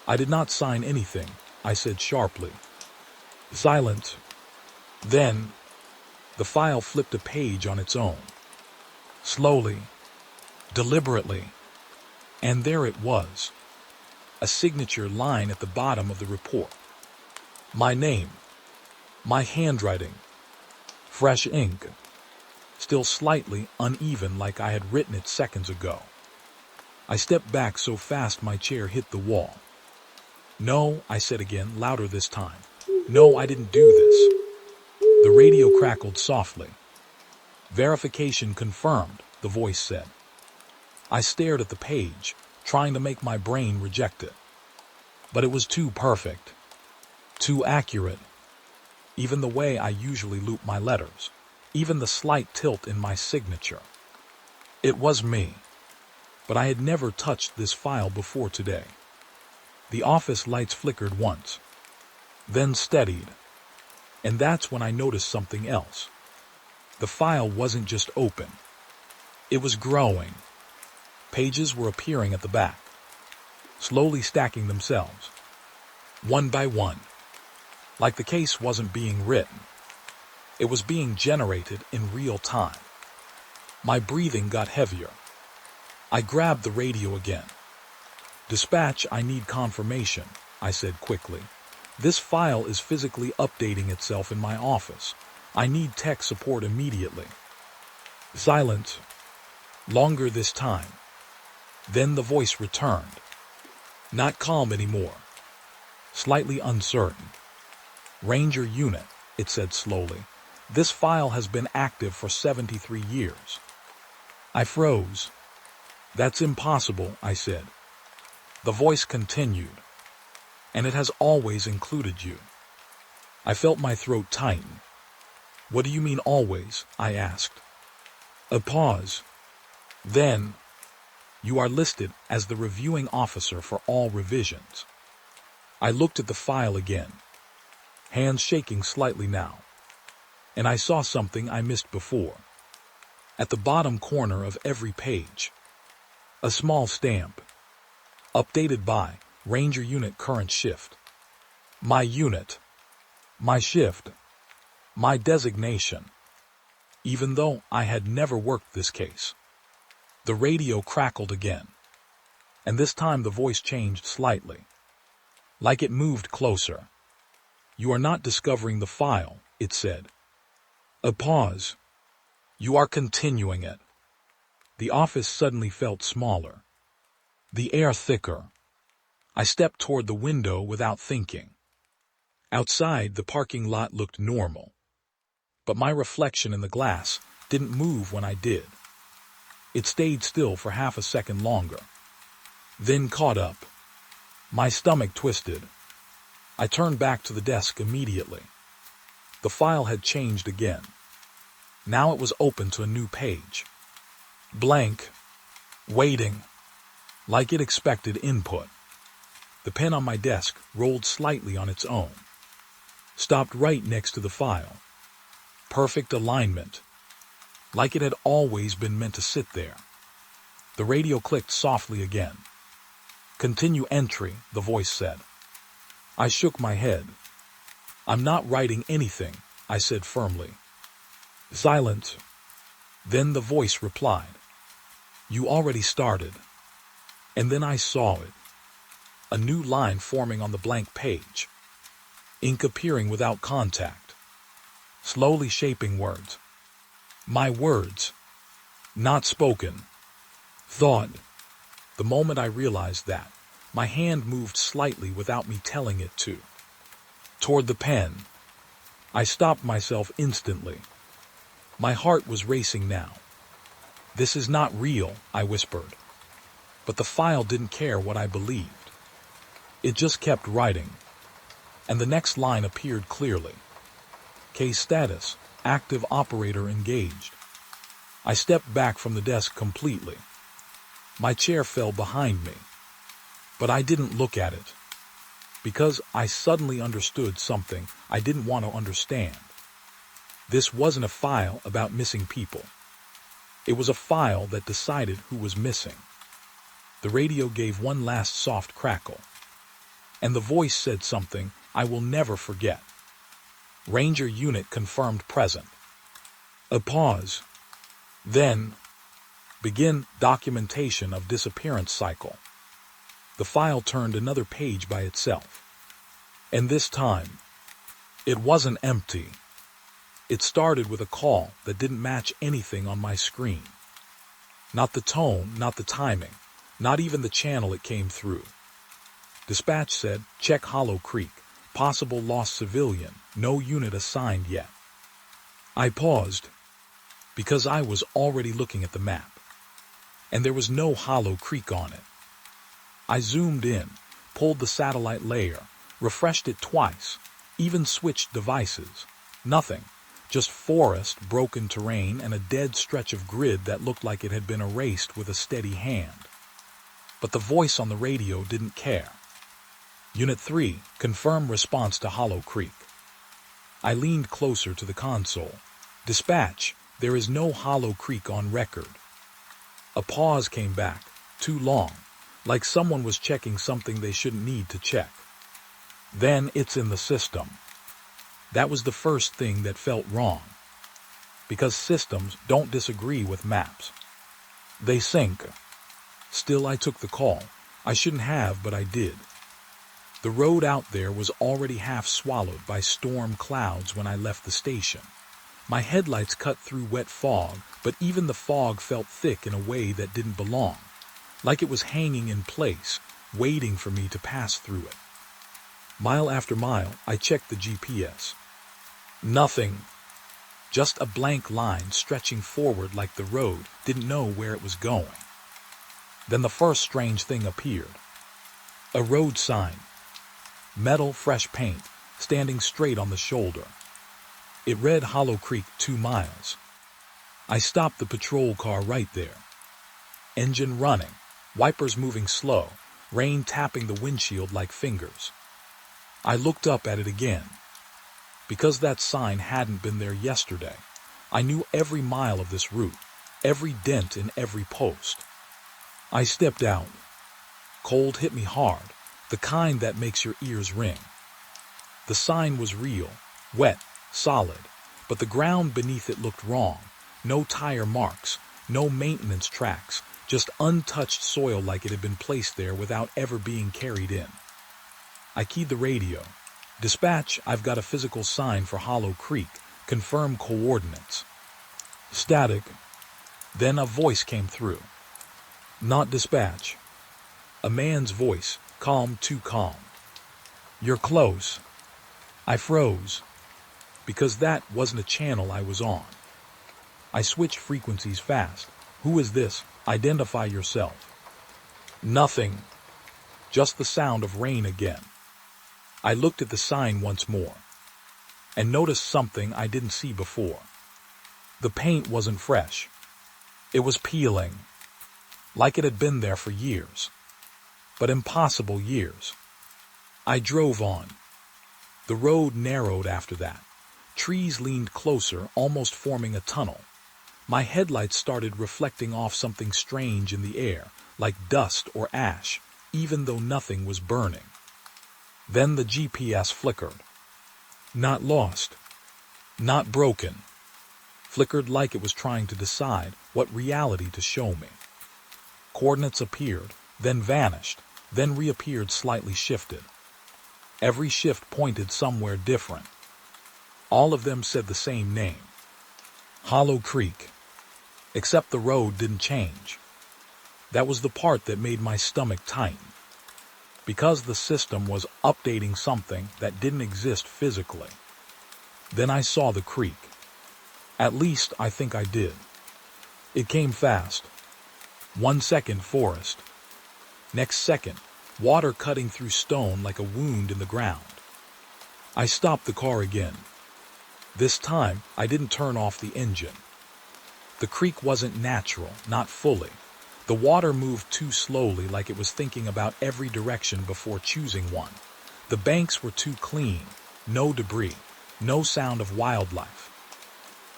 I did not sign anything, I said sharply. Silence. Then, the file flipped a page on its own. Slowly, deliberately, and there it was. A signature line at the bottom of the report. My name. My handwriting. Fresh ink. Still slightly uneven like I had written it seconds ago. I stepped back so fast my chair hit the wall. No, I said again, louder this time. No, I didn't do this. The radio crackled softly. Verification confirmed, the voice said. I stared at the page, trying to make my brain reject it. But it was too perfect. Too accurate. Even the way I usually loop my letters. Even the slight tilt in my signature. It was me. But I had never touched this file before today. The office lights flickered once. Then steadied. And that's when I noticed something else. The file wasn't just open. It was growing. Pages were appearing at the back, slowly stacking themselves, one by one. Like the case wasn't being written. It was being generated in real time. My breathing got heavier. I grabbed the radio again. Dispatch, I need confirmation, I said quickly. This file is physically updating itself in my office. I need tech support immediately. Silence. Longer this time. Then the voice returned. Not calm anymore. Slightly uncertain. Ranger Unit, it said slowly. This file has been active for 73 years. I froze. That's impossible, I said. The voice continued. And it has always included you. I felt my throat tighten. What do you mean always? I asked. A pause. Then, you are listed as the reviewing officer for all revisions. I looked at the file again, hands shaking slightly now, and I saw something I missed before. At the bottom corner of every page, a small stamp, updated by Ranger Unit Current Shift. My unit, my shift, my designation, even though I had never worked this case. The radio crackled again, and this time the voice changed slightly, like it moved closer. You are not discovering the file, it said. A pause. You are continuing it. The office suddenly felt smaller, the air thicker. I stepped toward the window without thinking. Outside, the parking lot looked normal, but my reflection in the glass didn't move when I did. It stayed still for half a second longer, then caught up. My stomach twisted. I turned back to the desk immediately. The file had changed again. Now it was open to a new page. Blank. Waiting. Like it expected input. The pen on my desk rolled slightly on its own. Stopped right next to the file. Perfect alignment. Like it had always been meant to sit there. The radio clicked softly again. Continue entry, the voice said. I shook my head. I'm not writing anything, I said firmly. Silence. Then the voice replied. You already started. And then I saw it. A new line forming on the blank page. Ink appearing without contact. Slowly shaping words. My words. Not spoken. Thought. The moment I realized that, my hand moved slightly without me telling it to. Toward the pen. I stopped myself instantly. My heart was racing now. This is not real, I whispered. But the file didn't care what I believed. It just kept writing. And the next line appeared clearly. Case status, active operator engaged. I stepped back from the desk completely. My chair fell behind me, But I didn't look at it, because I suddenly understood something I didn't want to understand. This wasn't a file about missing people. It was a file that decided who was missing. The radio gave one last soft crackle, and the voice said something I will never forget. Ranger unit confirmed present. A pause. Then, begin documentation of disappearance cycle. The file turned another page by itself. And this time, it wasn't empty. It started with a call that didn't match anything on my screen. Not the tone, not the timing, not even the channel it came through. Dispatch said, check Hollow Creek, possible lost civilian, no unit assigned yet. I paused, because I was already looking at the map, and there was no Hollow Creek on it. I zoomed in, pulled the satellite layer, refreshed it twice, even switched devices. Nothing, just forest, broken terrain, and a dead stretch of grid that looked like it had been erased with a steady hand. But the voice on the radio didn't care. Unit 3, confirm response to Hollow Creek. I leaned closer to the console. Dispatch, there is no Hollow Creek on record. A pause came back, too long, like someone was checking something they shouldn't need to check. Then it's in the system. That was the first thing that felt wrong. Because systems don't disagree with maps. They sync. Still, I took the call. I shouldn't have, but I did. The road out there was already half swallowed by storm clouds when I left the station. My headlights cut through wet fog, but even the fog felt thick in a way that didn't belong, like it was hanging in place, waiting for me to pass through it. Mile after mile, I checked the GPS. Nothing. Just a blank line stretching forward like the road didn't know where it was going. Then the first strange thing appeared. A road sign. Metal, fresh paint, standing straight on the shoulder. It read Hollow Creek 2 miles. I stopped the patrol car right there. Engine running, wipers moving slow, rain tapping the windshield like fingers. I looked up at it again. Because that sign hadn't been there yesterday, I knew every mile of this route, every dent in every post. I stepped out. Cold hit me hard, the kind that makes your ears ring. The sign was real, wet, solid, but the ground beneath it looked wrong. No tire marks, no maintenance tracks, just untouched soil like it had been placed there without ever being carried in. I keyed the radio. Dispatch, I've got a physical sign for Hollow Creek. Confirm coordinates. Static. Then a voice came through. Not dispatch. A man's voice, calm, too calm. You're close. I froze, because that wasn't a channel I was on. I switched frequencies fast. Who is this? Identify yourself. Nothing. Just the sound of rain again. I looked at the sign once more, and noticed something I didn't see before. The paint wasn't fresh. It was peeling, like it had been there for years, but impossible years. I drove on. The road narrowed after that. Trees leaned closer, almost forming a tunnel. My headlights started reflecting off something strange in the air, like dust or ash, even though nothing was burning. Then the GPS flickered. Not lost. Not broken. Flickered like it was trying to decide what reality to show me. Coordinates appeared, then vanished, then reappeared slightly shifted. Every shift pointed somewhere different. All of them said the same name. Hollow Creek. Except the road didn't change. That was the part that made my stomach tighten. Because the system was updating something that didn't exist physically. Then I saw the creek. At least I think I did. It came fast. 1 second forest. Next second, water cutting through stone like a wound in the ground. I stopped the car again. This time, I didn't turn off the engine. The creek wasn't natural, not fully, The water moved too slowly, like it was thinking about every direction before choosing one. The banks were too clean, no debris, no sound of wildlife.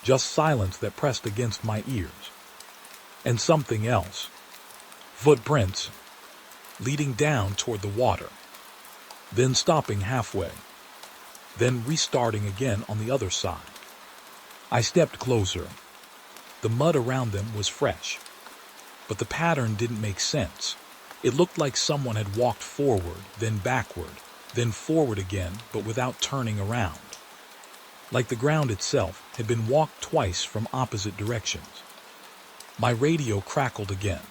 Just silence that pressed against my ears. And something else. Footprints, leading down toward the water, then stopping halfway, then restarting again on the other side. I stepped closer. The mud around them was fresh, but the pattern didn't make sense. It looked like someone had walked forward, then backward, then forward again, but without turning around. Like the ground itself had been walked twice from opposite directions. My radio crackled again.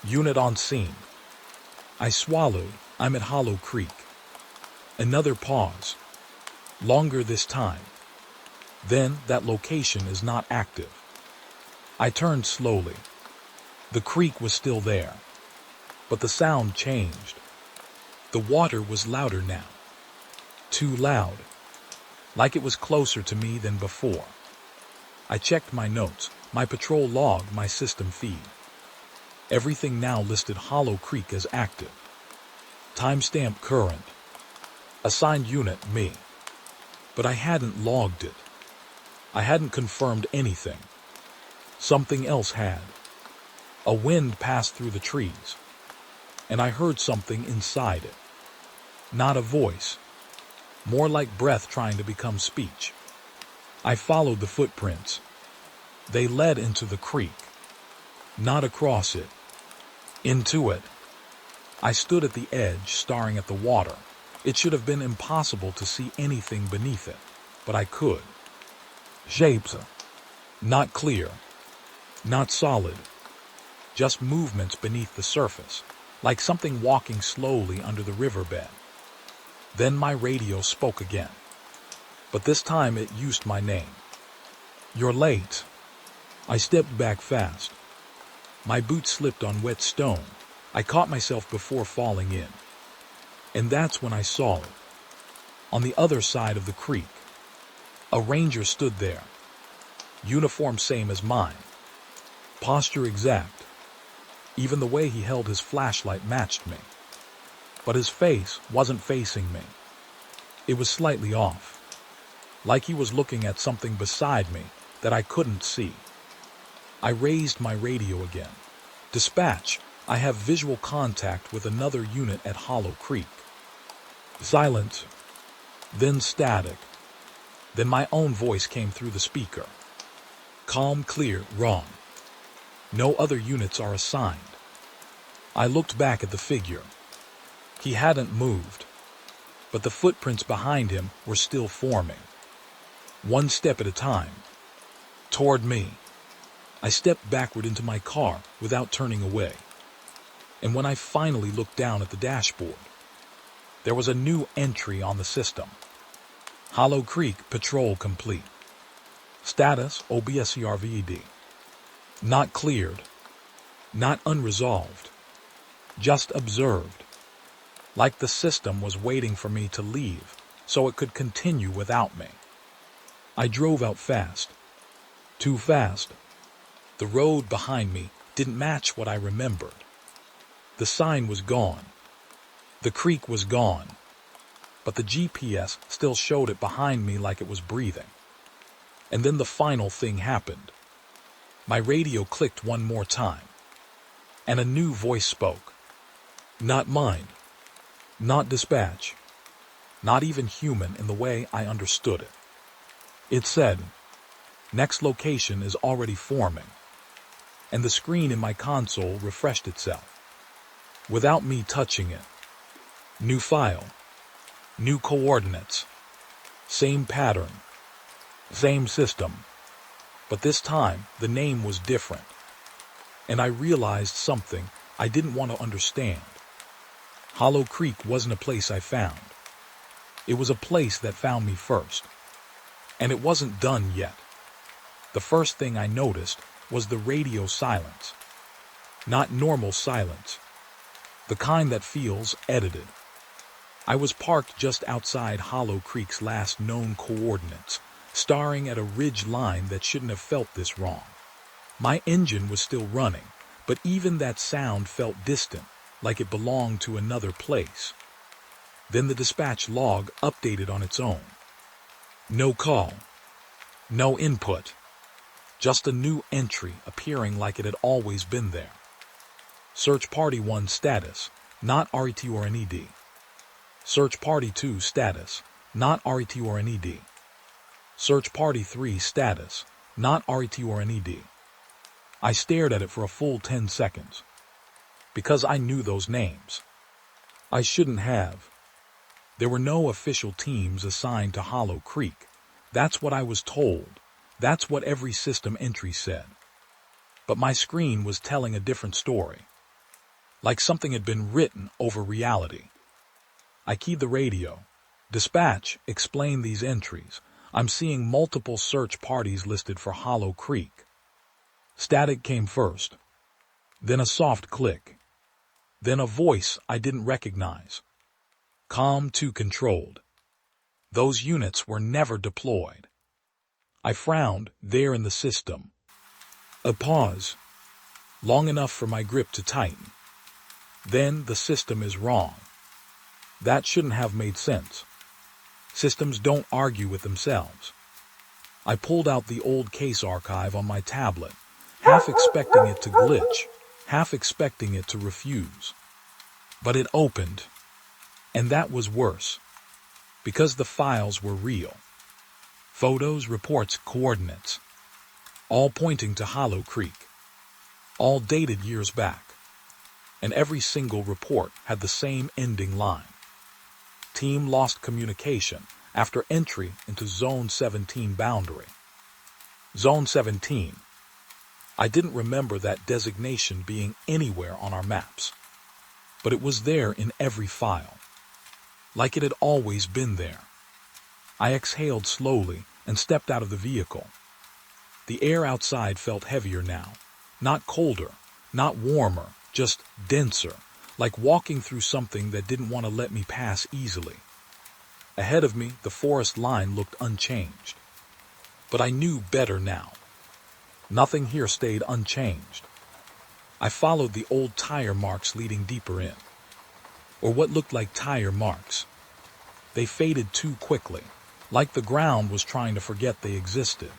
Unit on scene. I swallowed. I'm at Hollow Creek. Another pause. Longer this time. Then that location is not active. I turned slowly. The creek was still there, but the sound changed. The water was louder now. Too loud. Like it was closer to me than before. I checked my notes, my patrol log, my system feed. Everything now listed Hollow Creek as active. Timestamp current. Assigned unit me. But I hadn't logged it. I hadn't confirmed anything. Something else had. A wind passed through the trees, and I heard something inside it. Not a voice. More like breath trying to become speech. I followed the footprints. They led into the creek. Not across it. Into it. I stood at the edge, staring at the water. It should have been impossible to see anything beneath it, but I could. Shapes. Not clear. Not solid. Just movements beneath the surface, like something walking slowly under the riverbed. Then my radio spoke again, but this time it used my name. You're late. I stepped back fast. My boot slipped on wet stone. I caught myself before falling in. And that's when I saw it. On the other side of the creek, a ranger stood there. Uniform same as mine. Posture exact. Even the way he held his flashlight matched me. But his face wasn't facing me. It was slightly off. Like he was looking at something beside me that I couldn't see. I raised my radio again. Dispatch, I have visual contact with another unit at Hollow Creek. Silence. Then static. Then my own voice came through the speaker. Calm, clear, wrong. No other units are assigned. I looked back at the figure. He hadn't moved, but the footprints behind him were still forming. One step at a time. Toward me. I stepped backward into my car without turning away. And when I finally looked down at the dashboard, there was a new entry on the system. Hollow Creek patrol complete. Status OBSCRVED. Not cleared. Not unresolved. Just observed. Like the system was waiting for me to leave so it could continue without me. I drove out fast. Too fast. The road behind me didn't match what I remembered. The sign was gone. The creek was gone. But the GPS still showed it behind me like it was breathing. And then the final thing happened. My radio clicked one more time. And a new voice spoke. Not mine. Not dispatch. Not even human in the way I understood it. It said, next location is already forming. And the screen in my console refreshed itself. Without me touching it. New file. New coordinates. Same pattern. Same system. But this time, the name was different. And I realized something I didn't want to understand. Hollow Creek wasn't a place I found. It was a place that found me first. And it wasn't done yet. The first thing I noticed was the radio silence. Not normal silence. The kind that feels edited. I was parked just outside Hollow Creek's last known coordinates, staring at a ridge line that shouldn't have felt this wrong. My engine was still running, But even that sound felt distant, like it belonged to another place. Then the dispatch log updated on its own. No call. No input. Just a new entry appearing like it had always been there. Search Party 1 status, not RET or NED. Search Party 2 status, not RET or NED. Search Party 3 status, not RET or NED. I stared at it for a full 10 seconds. Because I knew those names. I shouldn't have. There were no official teams assigned to Hollow Creek. That's what I was told. That's what every system entry said. But my screen was telling a different story. Like something had been written over reality. I keyed the radio. Dispatch, explain these entries. I'm seeing multiple search parties listed for Hollow Creek. Static came first. Then a soft click. Then a voice I didn't recognize. Calm to controlled. Those units were never deployed. I frowned there in the system. A pause. Long enough for my grip to tighten. Then the system is wrong. That shouldn't have made sense. Systems don't argue with themselves. I pulled out the old case archive on my tablet, half expecting it to glitch, half expecting it to refuse. But it opened. And that was worse. Because the files were real. Photos, reports, coordinates. All pointing to Hollow Creek. All dated years back. And every single report had the same ending line. Team lost communication after entry into Zone 17 boundary. Zone 17. I didn't remember that designation being anywhere on our maps. But it was there in every file. Like it had always been there. I exhaled slowly and stepped out of the vehicle. The air outside felt heavier now. Not colder, not warmer, just denser, like walking through something that didn't want to let me pass easily. Ahead of me, the forest line looked unchanged. But I knew better now. Nothing here stayed unchanged. I followed the old tire marks leading deeper in. Or what looked like tire marks. They faded too quickly, like the ground was trying to forget they existed.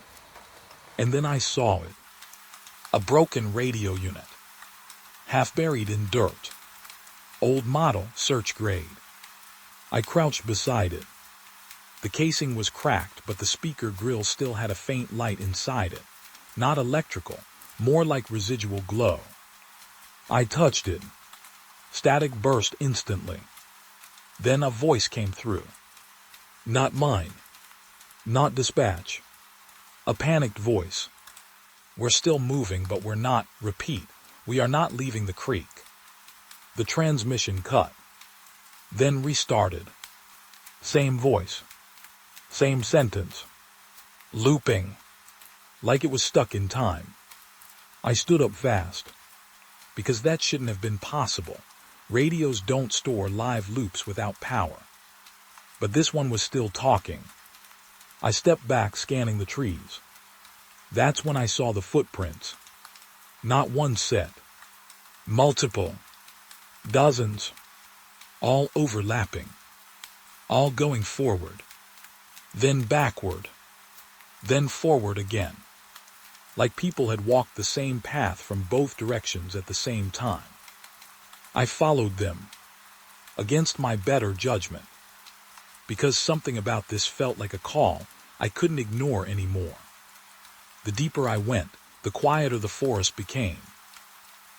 And then I saw it. A broken radio unit. Half buried in dirt. Old model, search grade. I crouched beside it. The casing was cracked, but the speaker grill still had a faint light inside it. Not electrical, more like residual glow. I touched it. Static burst instantly. Then a voice came through. Not mine. Not dispatch. A panicked voice. We're still moving, but we're not. Repeat. We are not leaving the creek. The transmission cut. Then restarted. Same voice. Same sentence. Looping. Like it was stuck in time. I stood up fast. Because that shouldn't have been possible. Radios don't store live loops without power. But this one was still talking. I stepped back, scanning the trees. That's when I saw the footprints. Not one set. Multiple. Dozens. All overlapping. All going forward. Then backward. Then forward again. Like people had walked the same path from both directions at the same time. I followed them. Against my better judgment. Because something about this felt like a call I couldn't ignore anymore. The deeper I went, the quieter the forest became.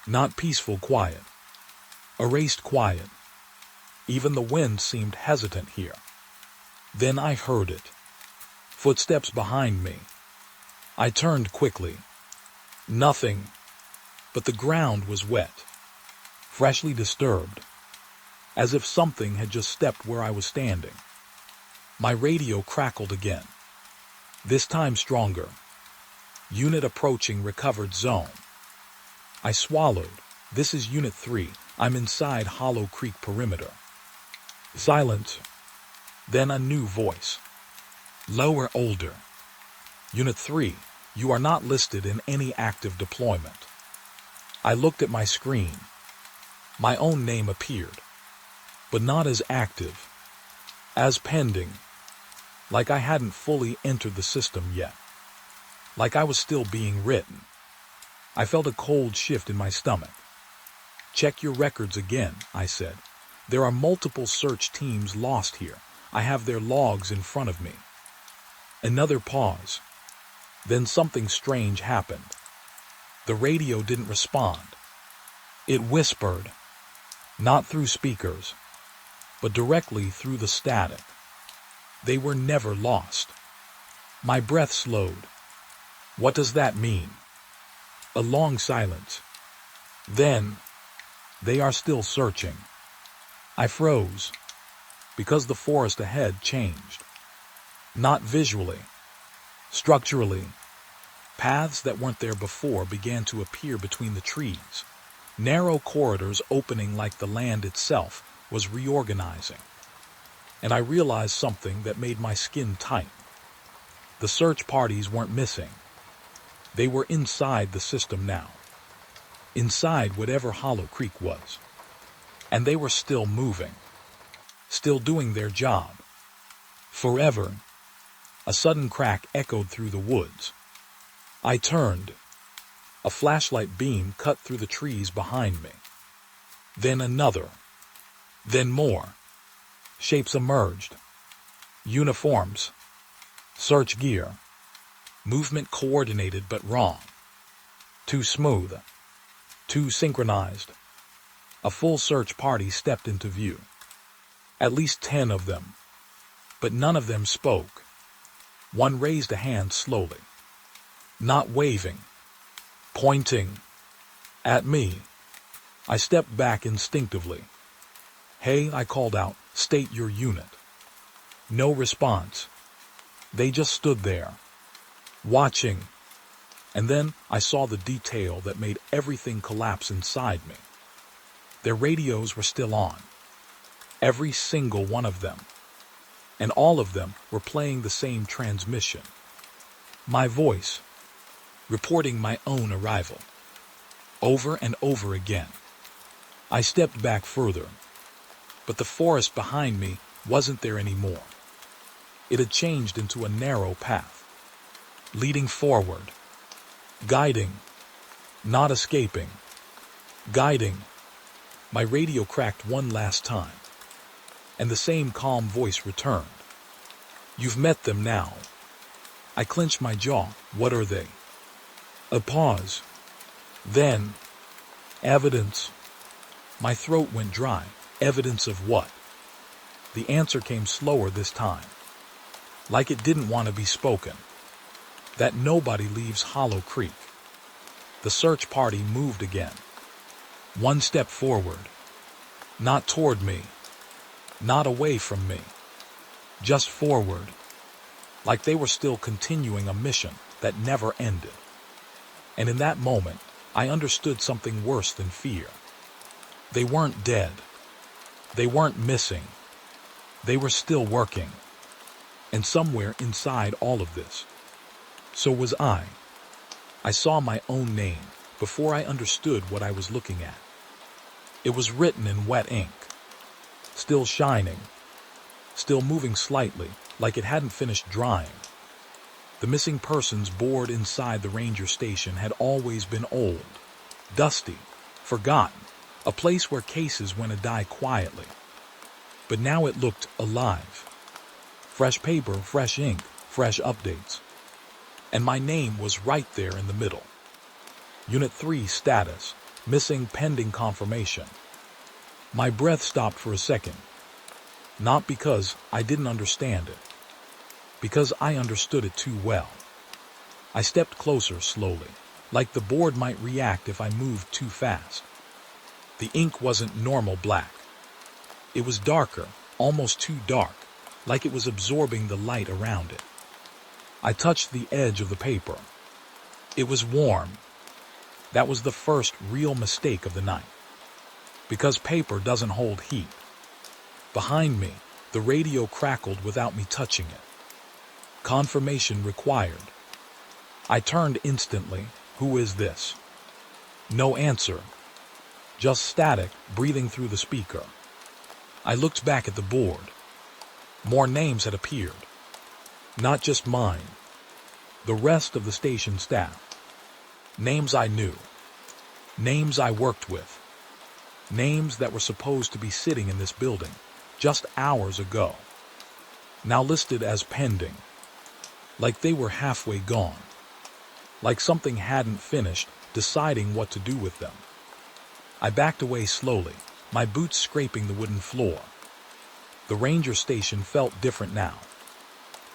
Not peaceful quiet. Erased quiet. Even the wind seemed hesitant here. Then I heard it. Footsteps behind me. I turned quickly. Nothing. But the ground was wet. Freshly disturbed. As if something had just stepped where I was standing. My radio crackled again. This time stronger. Unit approaching recovered zone. I swallowed. This is Unit 3. I'm inside Hollow Creek perimeter. Silence. Then a new voice. Lower, older. Unit 3, you are not listed in any active deployment. I looked at my screen. My own name appeared, but not as active, as pending, like I hadn't fully entered the system yet, like I was still being written. I felt a cold shift in my stomach. "Check your records again," I said. "There are multiple search teams lost here. I have their logs in front of me." Another pause. Then something strange happened. The radio didn't respond. It whispered, not through speakers, but directly through the static. They were never lost. My breath slowed. What does that mean? A long silence. Then, "They are still searching." I froze, because the forest ahead changed. Not visually, structurally. Paths that weren't there before began to appear between the trees. Narrow corridors opening like the land itself was reorganizing. And I realized something that made my skin tight. The search parties weren't missing. They were inside the system now. Inside whatever Hollow Creek was. And they were still moving. Still doing their job. Forever. A sudden crack echoed through the woods. I turned. A flashlight beam cut through the trees behind me. Then another. Then more. Shapes emerged. Uniforms. Search gear. Movement coordinated but wrong. Too smooth. Too synchronized. A full search party stepped into view. At least 10 of them. But none of them spoke. One raised a hand slowly. Not waving. Pointing. At me. I stepped back instinctively. "Hey," I called out, "state your unit." No response. They just stood there, watching. And then I saw the detail that made everything collapse inside me. Their radios were still on. Every single one of them. And all of them were playing the same transmission. My voice, reporting my own arrival. Over and over again. I stepped back further. But the forest behind me wasn't there anymore. It had changed into a narrow path. Leading forward. Guiding. Not escaping. Guiding. My radio cracked one last time. And the same calm voice returned. "You've met them now." I clenched my jaw. "What are they?" A pause. Then, "Evidence." My throat went dry. Evidence of what? The answer came slower this time. Like it didn't want to be spoken. That nobody leaves Hollow Creek. The search party moved again. One step forward. Not toward me. Not away from me. Just forward. Like they were still continuing a mission that never ended. And in that moment, I understood something worse than fear. They weren't dead. They weren't missing. They were still working. And somewhere inside all of this, so was I. I saw my own name before I understood what I was looking at. It was written in wet ink. Still shining. Still moving slightly, like it hadn't finished drying. The missing persons board inside the ranger station had always been old, dusty, forgotten, a place where cases went to die quietly. But now it looked alive. Fresh paper, fresh ink, fresh updates. And my name was right there in the middle. Unit 3 status, missing pending confirmation. My breath stopped for a second. Not because I didn't understand it. Because I understood it too well. I stepped closer slowly, like the board might react if I moved too fast. The ink wasn't normal black. It was darker, almost too dark, like it was absorbing the light around it. I touched the edge of the paper. It was warm. That was the first real mistake of the night. Because paper doesn't hold heat. Behind me, the radio crackled without me touching it. Confirmation required. I turned instantly. Who is this? No answer. Just static breathing through the speaker. I looked back at the board. More names had appeared. Not just mine. The rest of the station staff. Names I knew. Names I worked with. Names that were supposed to be sitting in this building just hours ago. Now listed as pending. Like they were halfway gone. Like something hadn't finished deciding what to do with them. I backed away slowly, my boots scraping the wooden floor. The ranger station felt different now.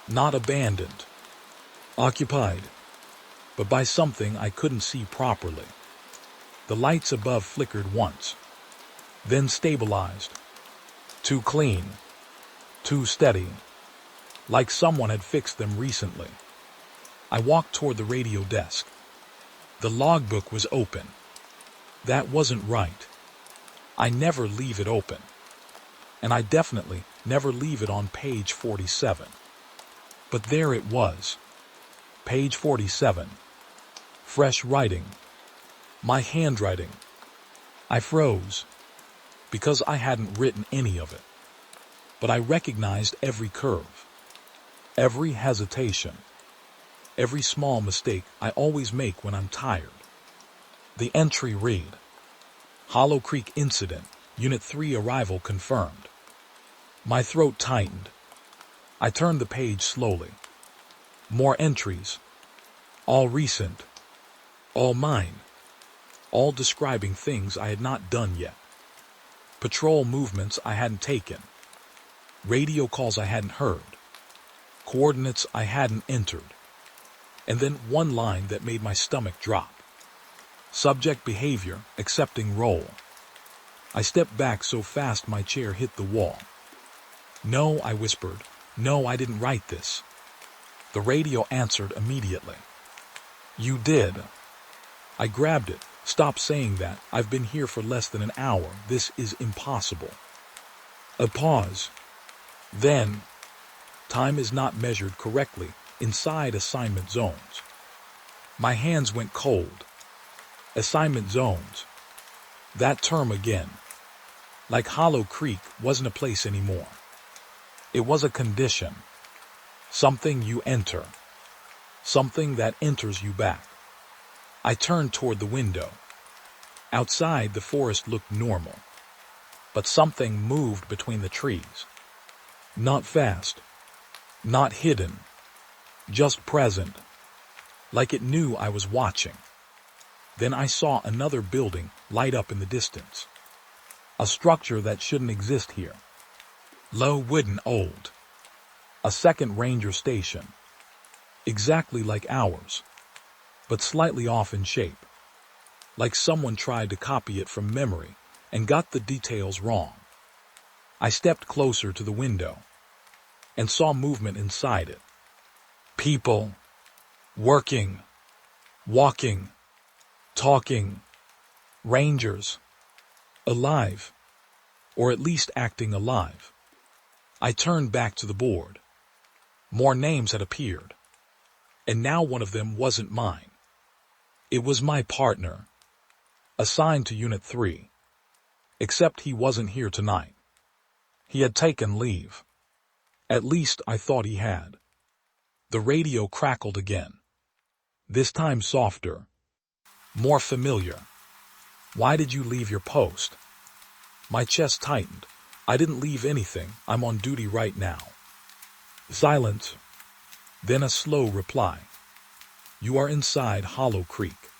Not abandoned. Occupied. But by something I couldn't see properly. The lights above flickered once. Then stabilized. Too clean. Too steady. Like someone had fixed them recently. I walked toward the radio desk. The logbook was open. That wasn't right. I never leave it open. And I definitely never leave it on page 47. But there it was. Page 47. Fresh writing. My handwriting. I froze. Because I hadn't written any of it. But I recognized every curve. Every hesitation. Every small mistake I always make when I'm tired. The entry read, Hollow Creek Incident, Unit 3 arrival confirmed. My throat tightened. I turned the page slowly. More entries. All recent. All mine. All describing things I had not done yet. Patrol movements I hadn't taken. Radio calls I hadn't heard. Coordinates I hadn't entered. And then one line that made my stomach drop. Subject behavior, accepting role. I stepped back so fast my chair hit the wall. No, I whispered. No, I didn't write this. The radio answered immediately. You did. I grabbed it. Stop saying that. I've been here for less than an hour. This is impossible. A pause. Then, time is not measured correctly inside assignment zones. My hands went cold. Assignment zones. That term again. Like Hollow Creek wasn't a place anymore. It was a condition. Something you enter. Something that enters you back. I turned toward the window. Outside, the forest looked normal. But something moved between the trees. Not fast. Not hidden. Just present. Like it knew I was watching. Then I saw another building light up in the distance. A structure that shouldn't exist here. Low, wooden, old. A second ranger station. Exactly like ours, but slightly off in shape. Like someone tried to copy it from memory and got the details wrong. I stepped closer to the window and saw movement inside it. People. Working. Walking. Talking. Rangers. Alive. Or at least acting alive. I turned back to the board. More names had appeared. And now one of them wasn't mine. It was my partner. Assigned to Unit 3. Except he wasn't here tonight. He had taken leave. At least I thought he had. The radio crackled again. This time softer. More familiar. Why did you leave your post? My chest tightened. I didn't leave anything. I'm on duty right now. Silence. Then a slow reply. You are inside Hollow Creek.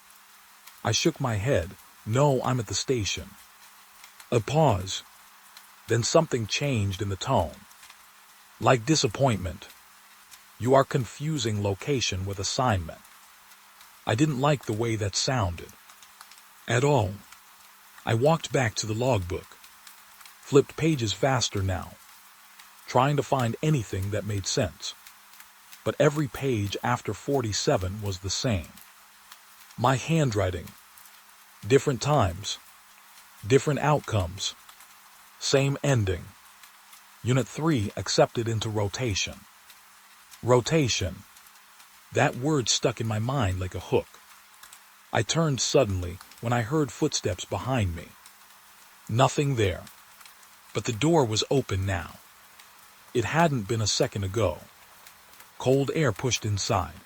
I shook my head. No, I'm at the station. A pause. Then something changed in the tone. Like disappointment. You are confusing location with assignment. I didn't like the way that sounded. At all. I walked back to the logbook. Flipped pages faster now. Trying to find anything that made sense. But every page after 47 was the same. My handwriting. Different times. Different outcomes. Same ending. Unit 3 accepted into rotation. Rotation. That word stuck in my mind like a hook. I turned suddenly, when I heard footsteps behind me. Nothing there. But the door was open now. It hadn't been a second ago. Cold air pushed inside.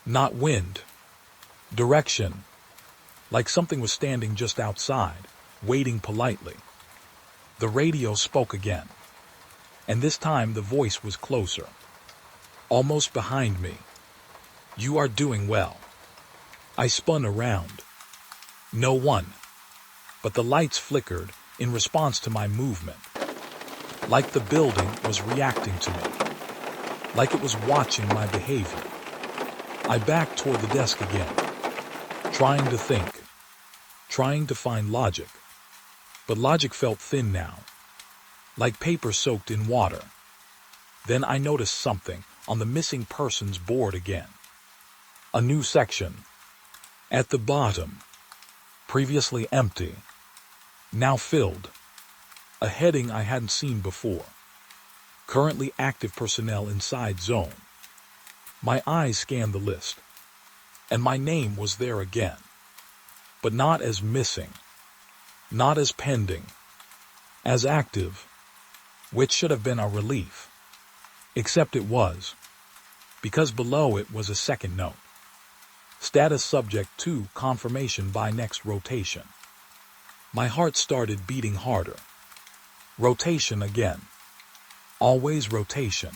Not wind. Direction. Like something was standing just outside, waiting politely. The radio spoke again. And this time the voice was closer. Almost behind me. You are doing well. I spun around. No one. But the lights flickered in response to my movement. Like the building was reacting to me. Like it was watching my behavior. I backed toward the desk again, trying to think, trying to find logic. But logic felt thin now, like paper soaked in water. Then I noticed something on the missing persons board again. A new section. At the bottom. Previously empty. Now filled. A heading I hadn't seen before. Currently active personnel inside zone. My eyes scanned the list. And my name was there again. But not as missing. Not as pending. As active. Which should have been a relief. Except it was. Because below it was a second note. Status subject to confirmation by next rotation. My heart started beating harder. Rotation again. Always rotation.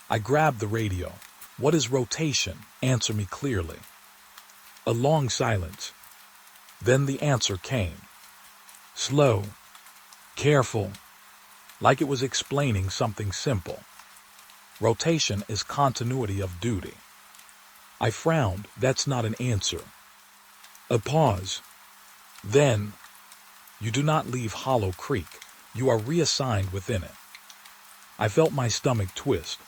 I grabbed the radio. What is rotation? Answer me clearly. A long silence. Then the answer came. Slow. Careful. Like it was explaining something simple. Rotation is continuity of duty. I frowned. That's not an answer. A pause. Then, you do not leave Hollow Creek. You are reassigned within it. I felt my stomach twist.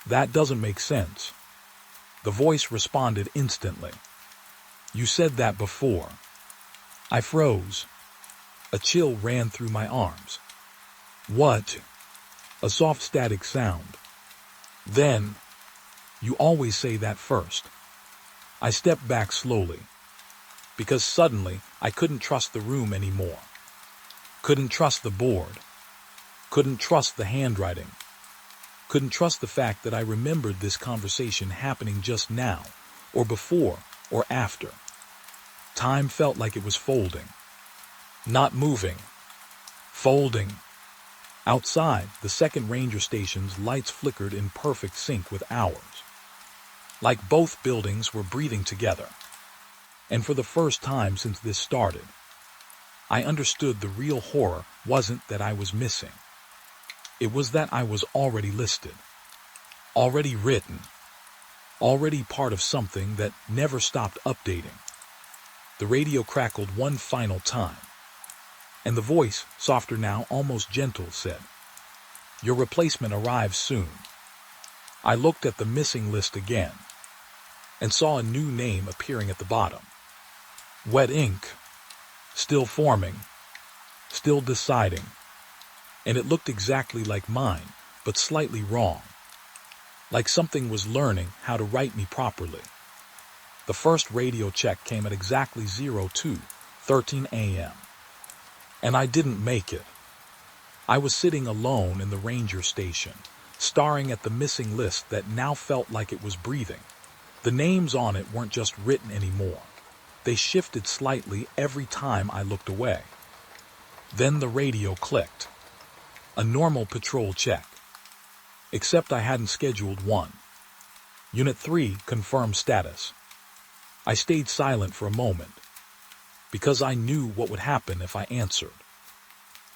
That doesn't make sense. The voice responded instantly. You said that before. I froze. A chill ran through my arms. What? A soft static sound. Then, you always say that first. I stepped back slowly. Because suddenly, I couldn't trust the room anymore. Couldn't trust the board. Couldn't trust the handwriting. Couldn't trust the fact that I remembered this conversation happening just now, or before, or after. Time felt like it was folding. Not moving. Folding. Outside, the second ranger station's lights flickered in perfect sync with ours. Like both buildings were breathing together. And for the first time since this started, I understood the real horror wasn't that I was missing. It was that I was already listed. Already written. Already part of something that never stopped updating. The radio crackled one final time. And the voice, softer now, almost gentle, said, Your replacement arrives soon. I looked at the missing list again, and saw a new name appearing at the bottom. Wet ink. Still forming. Still deciding. And it looked exactly like mine, but slightly wrong. Like something was learning how to write me properly. The first radio check came at exactly 02:13 a.m. And I didn't make it. I was sitting alone in the ranger station, staring at the missing list that now felt like it was breathing. The names on it weren't just written anymore. They shifted slightly every time I looked away. Then the radio clicked. A normal patrol check. Except I hadn't scheduled one. Unit 3 confirmed status. I stayed silent for a moment, because I knew what would happen if I answered.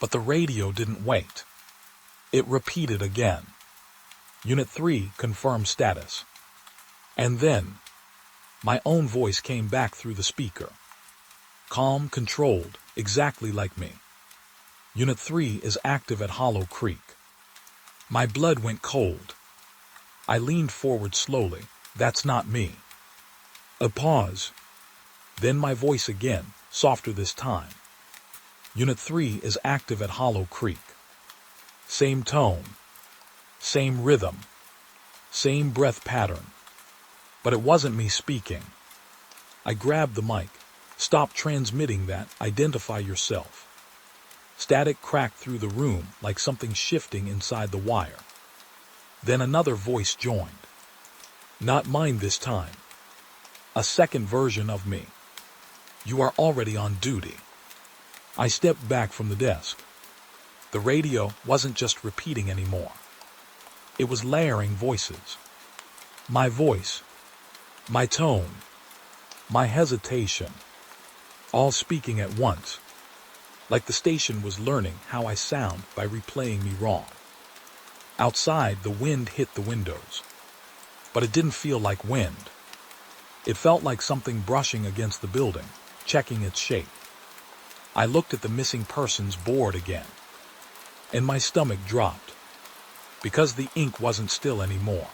But the radio didn't wait. It repeated again. Unit 3 confirmed status. And then, my own voice came back through the speaker. Calm, controlled, exactly like me. Unit 3 is active at Hollow Creek. My blood went cold. I leaned forward slowly. That's not me. A pause. Then my voice again, softer this time. Unit 3 is active at Hollow Creek. Same tone. Same rhythm. Same breath pattern. But it wasn't me speaking. I grabbed the mic, Stop transmitting that. Identify yourself. Static cracked through the room like something shifting inside the wire. Then another voice joined. Not mine this time. A second version of me. You are already on duty. I stepped back from the desk. The radio wasn't just repeating anymore. It was layering voices. My voice, my tone, my hesitation, all speaking at once, like the station was learning how I sound by replaying me wrong. Outside, the wind hit the windows, but it didn't feel like wind. It felt like something brushing against the building, checking its shape. I looked at the missing persons board again, and my stomach dropped, because the ink wasn't still anymore.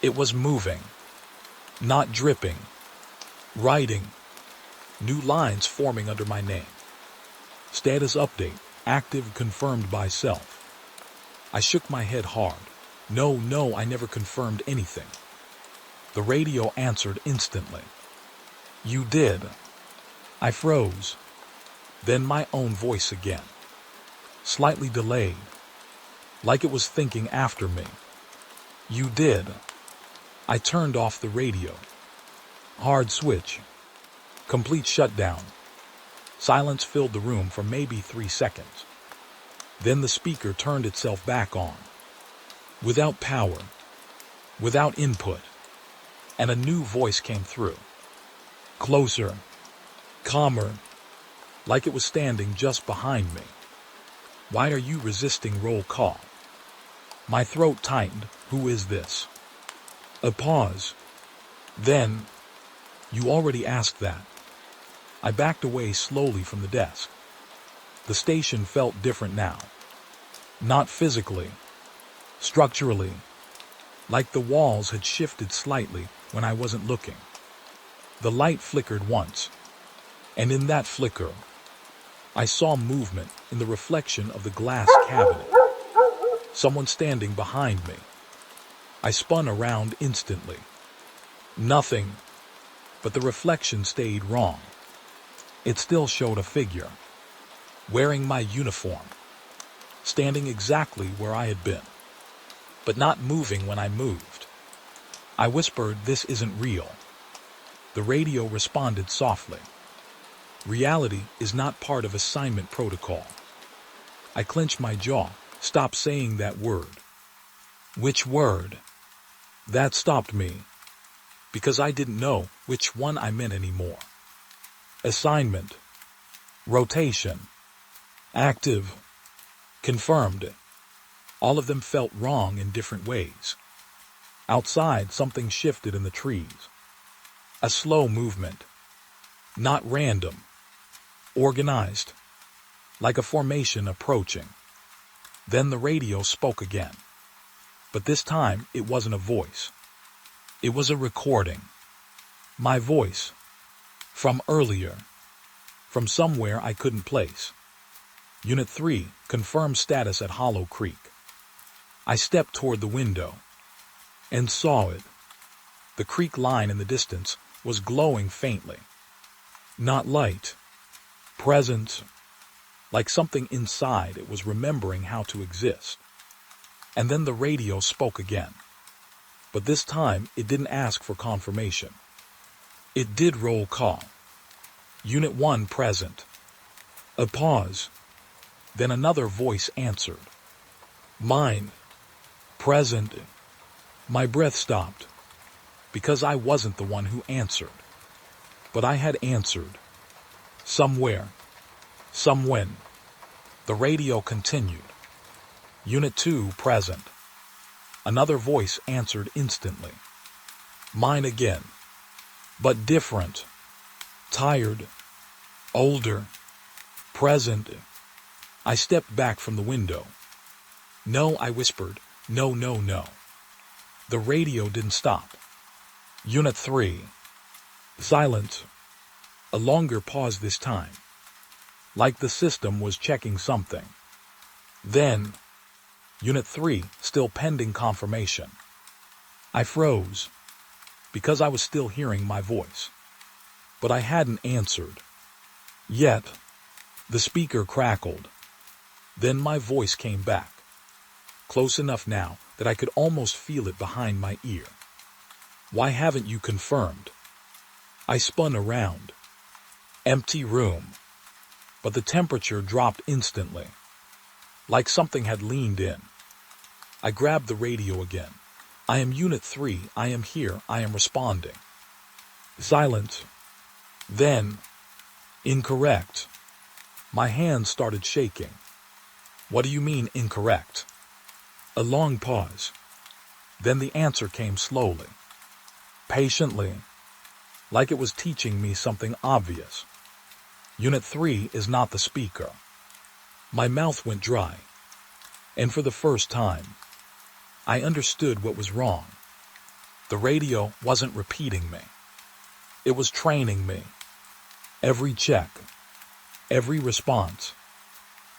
It was moving, not dripping, writing, new lines forming under my name. Status update, active, confirmed by self. I shook my head hard. No, I never confirmed anything. The radio answered instantly. You did. I froze. Then my own voice again. Slightly delayed, like it was thinking after me. You did. I turned off the radio. Hard switch. Complete shutdown. Silence filled the room for maybe 3 seconds. Then the speaker turned itself back on. Without power. Without input. And a new voice came through. Closer. Calmer. Like it was standing just behind me. Why are you resisting roll call? My throat tightened. Who is this? A pause. Then, you already asked that. I backed away slowly from the desk. The station felt different now. Not physically. Structurally. Like the walls had shifted slightly when I wasn't looking. The light flickered once. And in that flicker, I saw movement in the reflection of the glass cabinet. Someone standing behind me. I spun around instantly. Nothing, but the reflection stayed wrong. It still showed a figure, wearing my uniform, standing exactly where I had been, but not moving when I moved. I whispered, "This isn't real." The radio responded softly. Reality is not part of assignment protocol. I clenched my jaw. Stop saying that word. Which word? That stopped me, because I didn't know which one I meant anymore. Assignment. Rotation. Active. Confirmed. All of them felt wrong in different ways. Outside, something shifted in the trees. A slow movement. Not random. Organized. Like a formation approaching. Then the radio spoke again. But this time, it wasn't a voice. It was a recording. My voice. From earlier. From somewhere I couldn't place. Unit 3, confirmed status at Hollow Creek. I stepped toward the window. And saw it. The creek line in the distance was glowing faintly. Not light. Presence. Like something inside it was remembering how to exist. And then the radio spoke again. But this time it didn't ask for confirmation. It did roll call. Unit 1 present. A pause. Then another voice answered. Mine. Present. My breath stopped. Because I wasn't the one who answered. But I had answered. Somewhere. Somewhen. The radio continued. Unit 2 present. Another voice answered instantly. Mine again. But different. Tired. Older. Present. I stepped back from the window. No, I whispered. No. The radio didn't stop. Unit 3. Silence. A longer pause this time. Like the system was checking something. Then, Unit 3, still pending confirmation. I froze, because I was still hearing my voice. But I hadn't answered. Yet, the speaker crackled. Then my voice came back, close enough now that I could almost feel it behind my ear. Why haven't you confirmed? I spun around. Empty room. But the temperature dropped instantly, like something had leaned in. I grabbed the radio again. I am Unit 3. I am here. I am responding. Silence. Then, incorrect. My hands started shaking. What do you mean, incorrect? A long pause. Then the answer came slowly, patiently, like it was teaching me something obvious. Unit 3 is not the speaker. My mouth went dry, and for the first time, I understood what was wrong. The radio wasn't repeating me. It was training me. Every check, every response,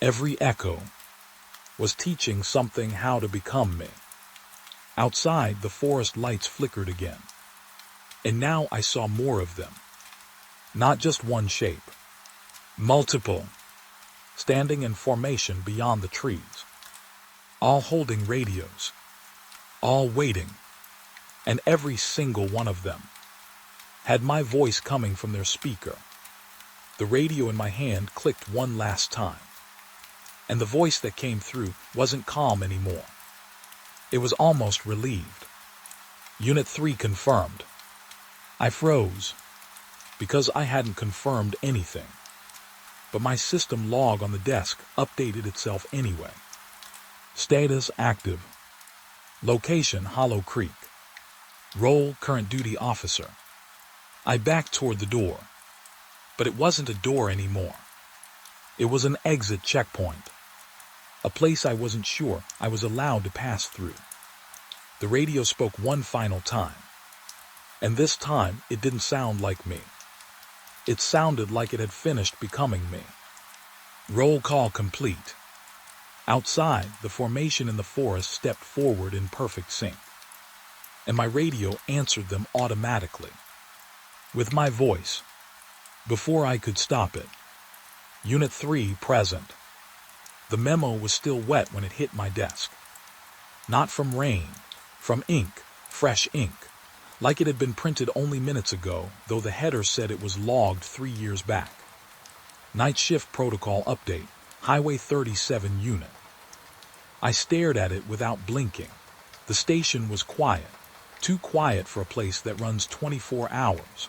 every echo was teaching something how to become me. Outside, the forest lights flickered again, and now I saw more of them. Not just one shape. Multiple, standing in formation beyond the trees, all holding radios, all waiting, and every single one of them had my voice coming from their speaker. The radio in my hand clicked one last time, and the voice that came through wasn't calm anymore. It was almost relieved. Unit 3 confirmed. I froze, because I hadn't confirmed anything. But my system log on the desk updated itself anyway. Status active. Location Hollow Creek. Role current duty officer. I backed toward the door. But it wasn't a door anymore. It was an exit checkpoint. A place I wasn't sure I was allowed to pass through. The radio spoke one final time. And this time it didn't sound like me. It sounded like it had finished becoming me. Roll call complete. Outside, the formation in the forest stepped forward in perfect sync, and my radio answered them automatically, with my voice, before I could stop it. Unit 3 present. The memo was still wet when it hit my desk. Not from rain, from ink, fresh ink. Like it had been printed only minutes ago, though the header said it was logged 3 years back. Night shift protocol update, Highway 37 unit. I stared at it without blinking. The station was quiet, too quiet for a place that runs 24 hours.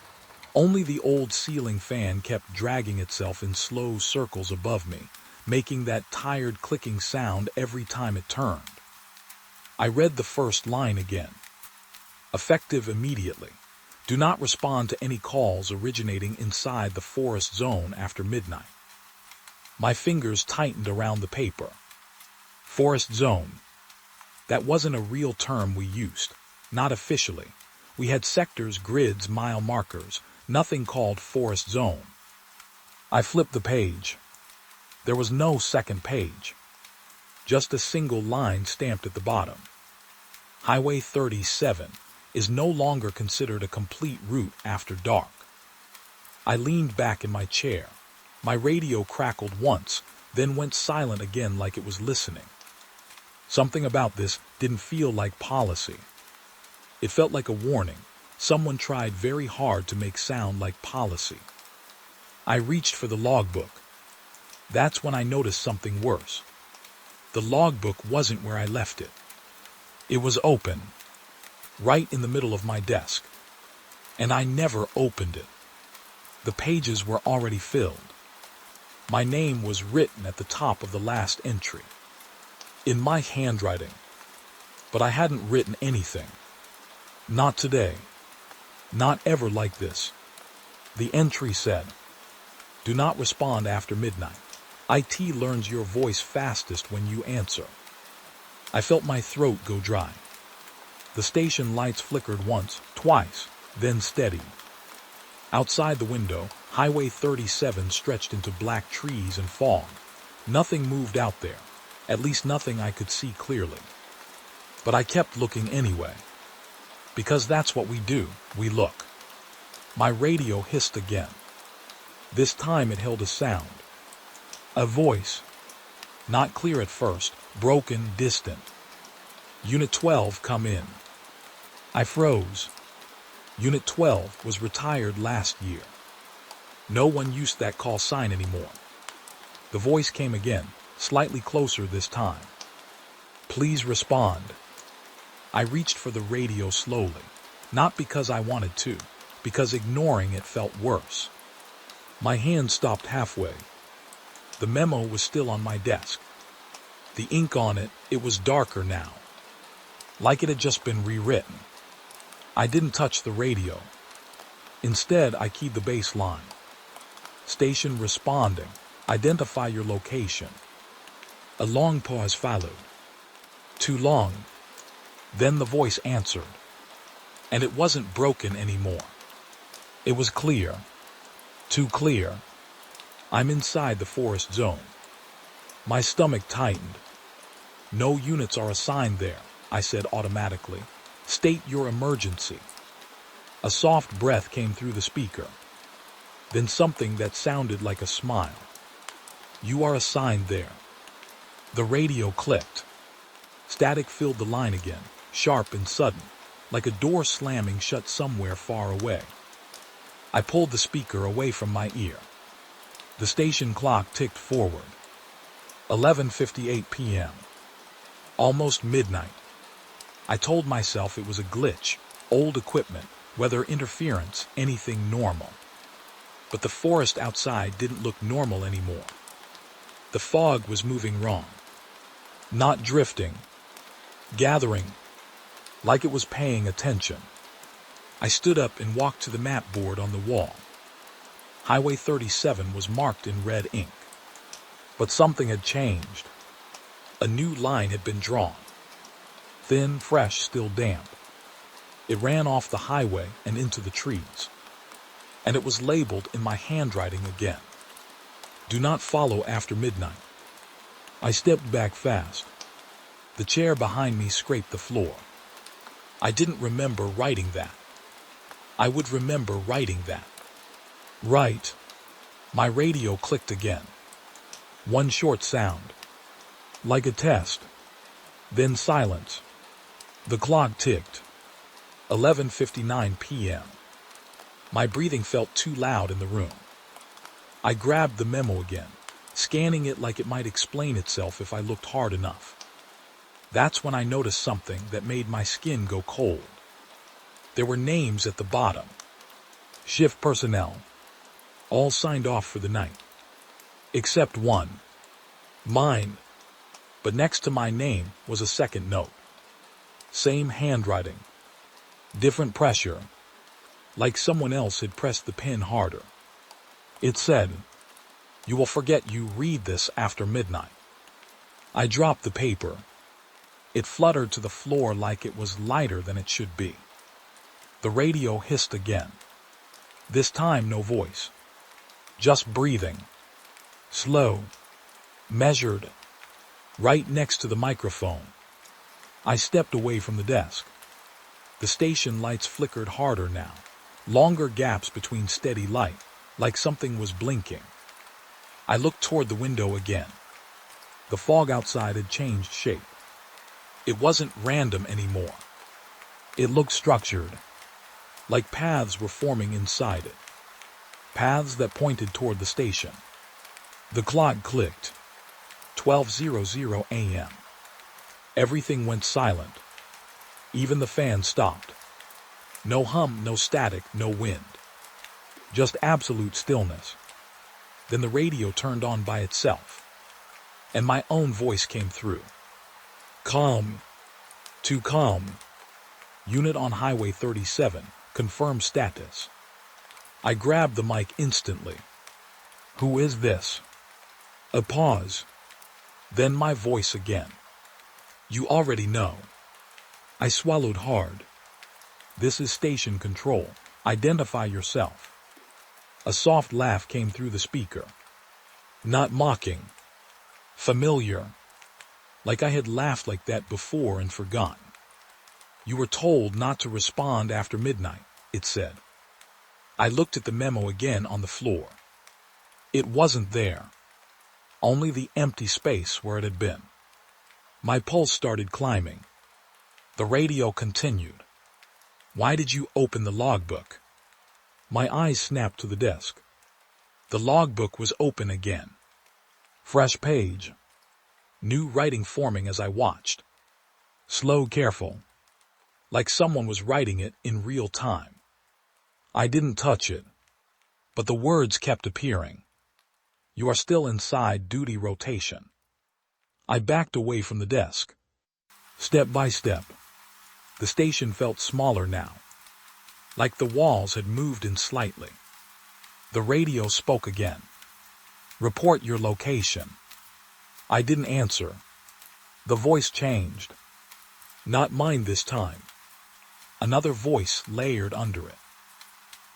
Only the old ceiling fan kept dragging itself in slow circles above me, making that tired clicking sound every time it turned. I read the first line again. Effective immediately. Do not respond to any calls originating inside the forest zone after midnight. My fingers tightened around the paper. Forest zone. That wasn't a real term we used, not officially. We had sectors, grids, mile markers, nothing called forest zone. I flipped the page. There was no second page. Just a single line stamped at the bottom. Highway 37 is no longer considered a complete route after dark. I leaned back in my chair. My radio crackled once, then went silent again like it was listening. Something about this didn't feel like policy. It felt like a warning. Someone tried very hard to make sound like policy. I reached for the logbook. That's when I noticed something worse. The logbook wasn't where I left it. It was open, right in the middle of my desk, and I never opened it. The pages were already filled. My name was written at the top of the last entry, in my handwriting, but I hadn't written anything. Not today. Not ever like this. The entry said, "Do not respond after midnight. IT learns your voice fastest when you answer." I felt my throat go dry. The station lights flickered once, twice, then steadied. Outside the window, Highway 37 stretched into black trees and fog. Nothing moved out there, at least nothing I could see clearly. But I kept looking anyway. Because that's what we do, we look. My radio hissed again. This time it held a sound. A voice. Not clear at first, broken, distant. Unit 12, come in. I froze. Unit 12 was retired last year. No one used that call sign anymore. The voice came again, slightly closer this time. Please respond. I reached for the radio slowly, not because I wanted to, because ignoring it felt worse. My hand stopped halfway. The memo was still on my desk. The ink on it, it was darker now, like it had just been rewritten. I didn't touch the radio. Instead, I keyed the bass line. Station responding. Identify your location. A long pause followed. Too long. Then the voice answered. And it wasn't broken anymore. It was clear. Too clear. I'm inside the forest zone. My stomach tightened. No units are assigned there, I said automatically. State your emergency. A soft breath came through the speaker. Then something that sounded like a smile. You are assigned there. The radio clicked. Static filled the line again, sharp and sudden, like a door slamming shut somewhere far away. I pulled the speaker away from my ear. The station clock ticked forward. 11:58 p.m. Almost midnight. I told myself it was a glitch, old equipment, weather interference, anything normal. But the forest outside didn't look normal anymore. The fog was moving wrong. Not drifting. Gathering. Like it was paying attention. I stood up and walked to the map board on the wall. Highway 37 was marked in red ink. But something had changed. A new line had been drawn. Thin, fresh, still damp. It ran off the highway and into the trees. And it was labeled in my handwriting again. Do not follow after midnight. I stepped back fast. The chair behind me scraped the floor. I didn't remember writing that. I would remember writing that. Right. My radio clicked again. One short sound. Like a test. Then silence. The clock ticked. 11:59 p.m. My breathing felt too loud in the room. I grabbed the memo again, scanning it like it might explain itself if I looked hard enough. That's when I noticed something that made my skin go cold. There were names at the bottom. Shift personnel. All signed off for the night. Except one. Mine. But next to my name was a second note. Same handwriting. Different pressure. Like someone else had pressed the pen harder. It said, "You will forget you read this after midnight." I dropped the paper. It fluttered to the floor like it was lighter than it should be. The radio hissed again. This time no voice. Just breathing. Slow. Measured. Right next to the microphone. I stepped away from the desk. The station lights flickered harder now. Longer gaps between steady light, like something was blinking. I looked toward the window again. The fog outside had changed shape. It wasn't random anymore. It looked structured, like paths were forming inside it. Paths that pointed toward the station. The clock clicked. 12:00 a.m. Everything went silent. Even the fan stopped. No hum, no static, no wind. Just absolute stillness. Then the radio turned on by itself. And my own voice came through. Calm. Too calm. Unit on Highway 37. Confirm status. I grabbed the mic instantly. Who is this? A pause. Then my voice again. You already know. I swallowed hard. This is station control. Identify yourself. A soft laugh came through the speaker. Not mocking. Familiar. Like I had laughed like that before and forgotten. You were told not to respond after midnight, it said. I looked at the memo again on the floor. It wasn't there. Only the empty space where it had been. My pulse started climbing. The radio continued. Why did you open the logbook? My eyes snapped to the desk. The logbook was open again. Fresh page. New writing forming as I watched. Slow, careful. Like someone was writing it in real time. I didn't touch it. But the words kept appearing. You are still inside duty rotation. I backed away from the desk. Step by step. The station felt smaller now. Like the walls had moved in slightly. The radio spoke again. Report your location. I didn't answer. The voice changed. Not mine this time. Another voice layered under it.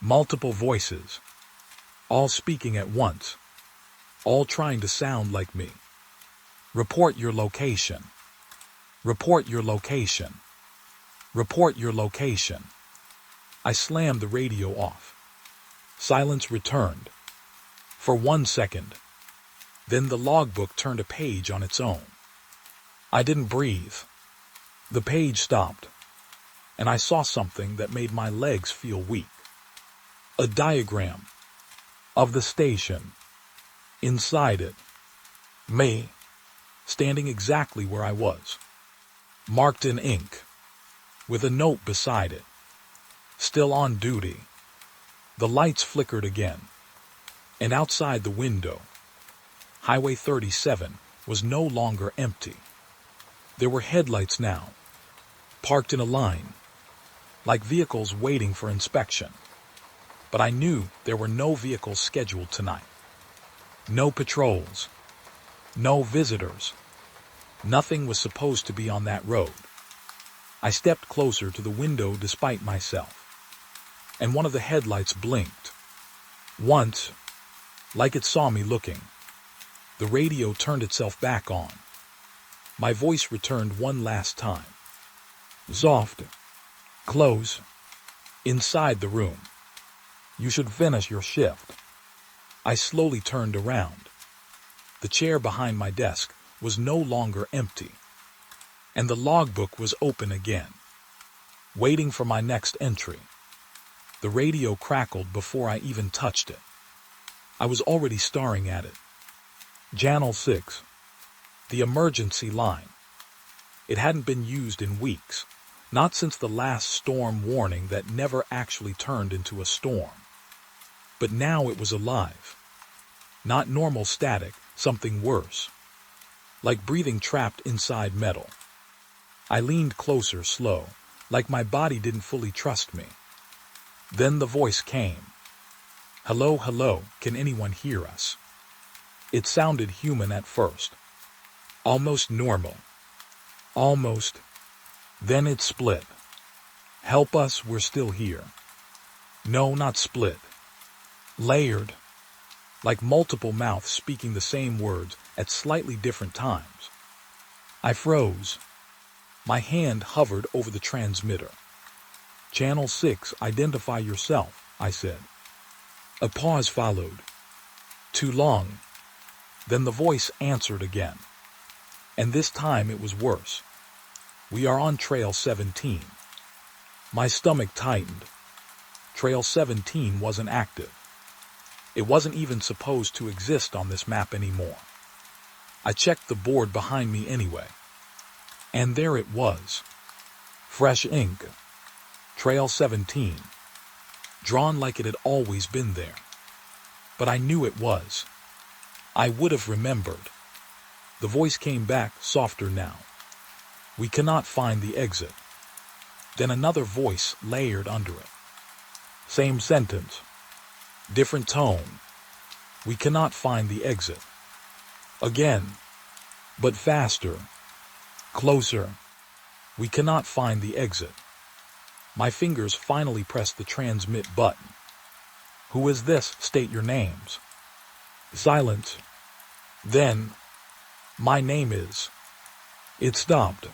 Multiple voices. All speaking at once. All trying to sound like me. Report your location. Report your location. Report your location. I slammed the radio off. Silence returned. For 1 second. Then the logbook turned a page on its own. I didn't breathe. The page stopped. And I saw something that made my legs feel weak. A diagram. Of the station. Inside it. Me. Standing exactly where I was. Marked in ink. With a note beside it. Still on duty. The lights flickered again. And outside the window, Highway 37 was no longer empty. There were headlights now, parked in a line, like vehicles waiting for inspection. But I knew there were no vehicles scheduled tonight. No patrols. No visitors. Nothing was supposed to be on that road. I stepped closer to the window despite myself. And one of the headlights blinked. Once, like it saw me looking. The radio turned itself back on. My voice returned one last time. Soft. Close. Inside the room. You should finish your shift. I slowly turned around. The chair behind my desk was no longer empty. And the logbook was open again. Waiting for my next entry. The radio crackled before I even touched it. I was already staring at it. Channel 6. The emergency line. It hadn't been used in weeks, not since the last storm warning that never actually turned into a storm. But now it was alive. Not normal static, something worse. Like breathing trapped inside metal. I leaned closer, slow, like my body didn't fully trust me. Then the voice came. Hello, hello, can anyone hear us? It sounded human at first. Almost normal. Almost. Then it split. Help us, we're still here. No, not split. Layered. Like multiple mouths speaking the same words at slightly different times. I froze. My hand hovered over the transmitter. Channel 6, identify yourself, I said. A pause followed. Too long. Then the voice answered again. And this time it was worse. We are on Trail 17. My stomach tightened. Trail 17 wasn't active. It wasn't even supposed to exist on this map anymore. I checked the board behind me anyway. And there it was. Fresh ink. Trail 17. Drawn like it had always been there. But I knew it was. I would have remembered. The voice came back, softer now. We cannot find the exit. Then another voice layered under it. Same sentence. Different tone. We cannot find the exit. Again. But faster. Closer. We cannot find the exit. My fingers finally pressed the transmit button. Who is this? State your names. Silence. Then, my name is. It stopped.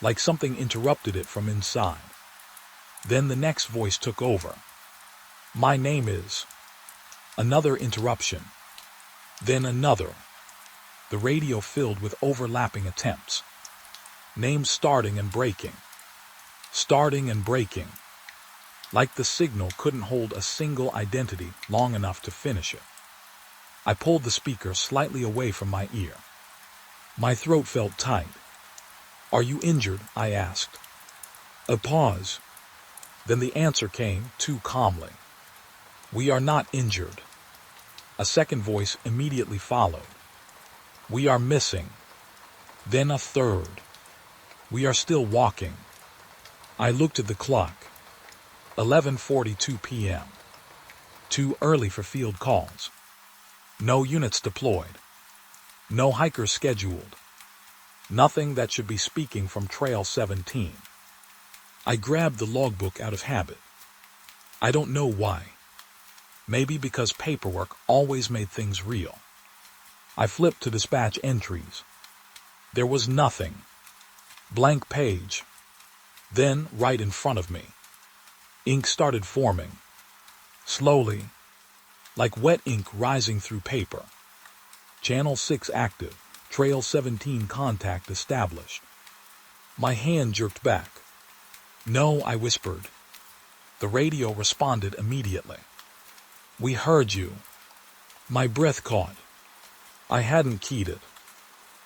Like something interrupted it from inside. Then the next voice took over. My name is... Another interruption. Then another. The radio filled with overlapping attempts. Names starting and breaking. Starting and breaking. Like the signal couldn't hold a single identity long enough to finish it. I pulled the speaker slightly away from my ear. My throat felt tight. "Are you injured?" I asked. A pause. Then the answer came, too calmly. "We are not injured." A second voice immediately followed. "We are missing." Then a third. "We are still walking." I looked at the clock. 11:42 p.m. Too early for field calls. No units deployed. No hikers scheduled. Nothing that should be speaking from Trail 17. I grabbed the logbook out of habit. I don't know why. Maybe because paperwork always made things real. I flipped to dispatch entries. There was nothing. Blank page. Then, right in front of me, ink started forming. Slowly, like wet ink rising through paper. Channel 6 active. Trail 17 contact established. My hand jerked back. "No," I whispered. The radio responded immediately. "We heard you." My breath caught. I hadn't keyed it.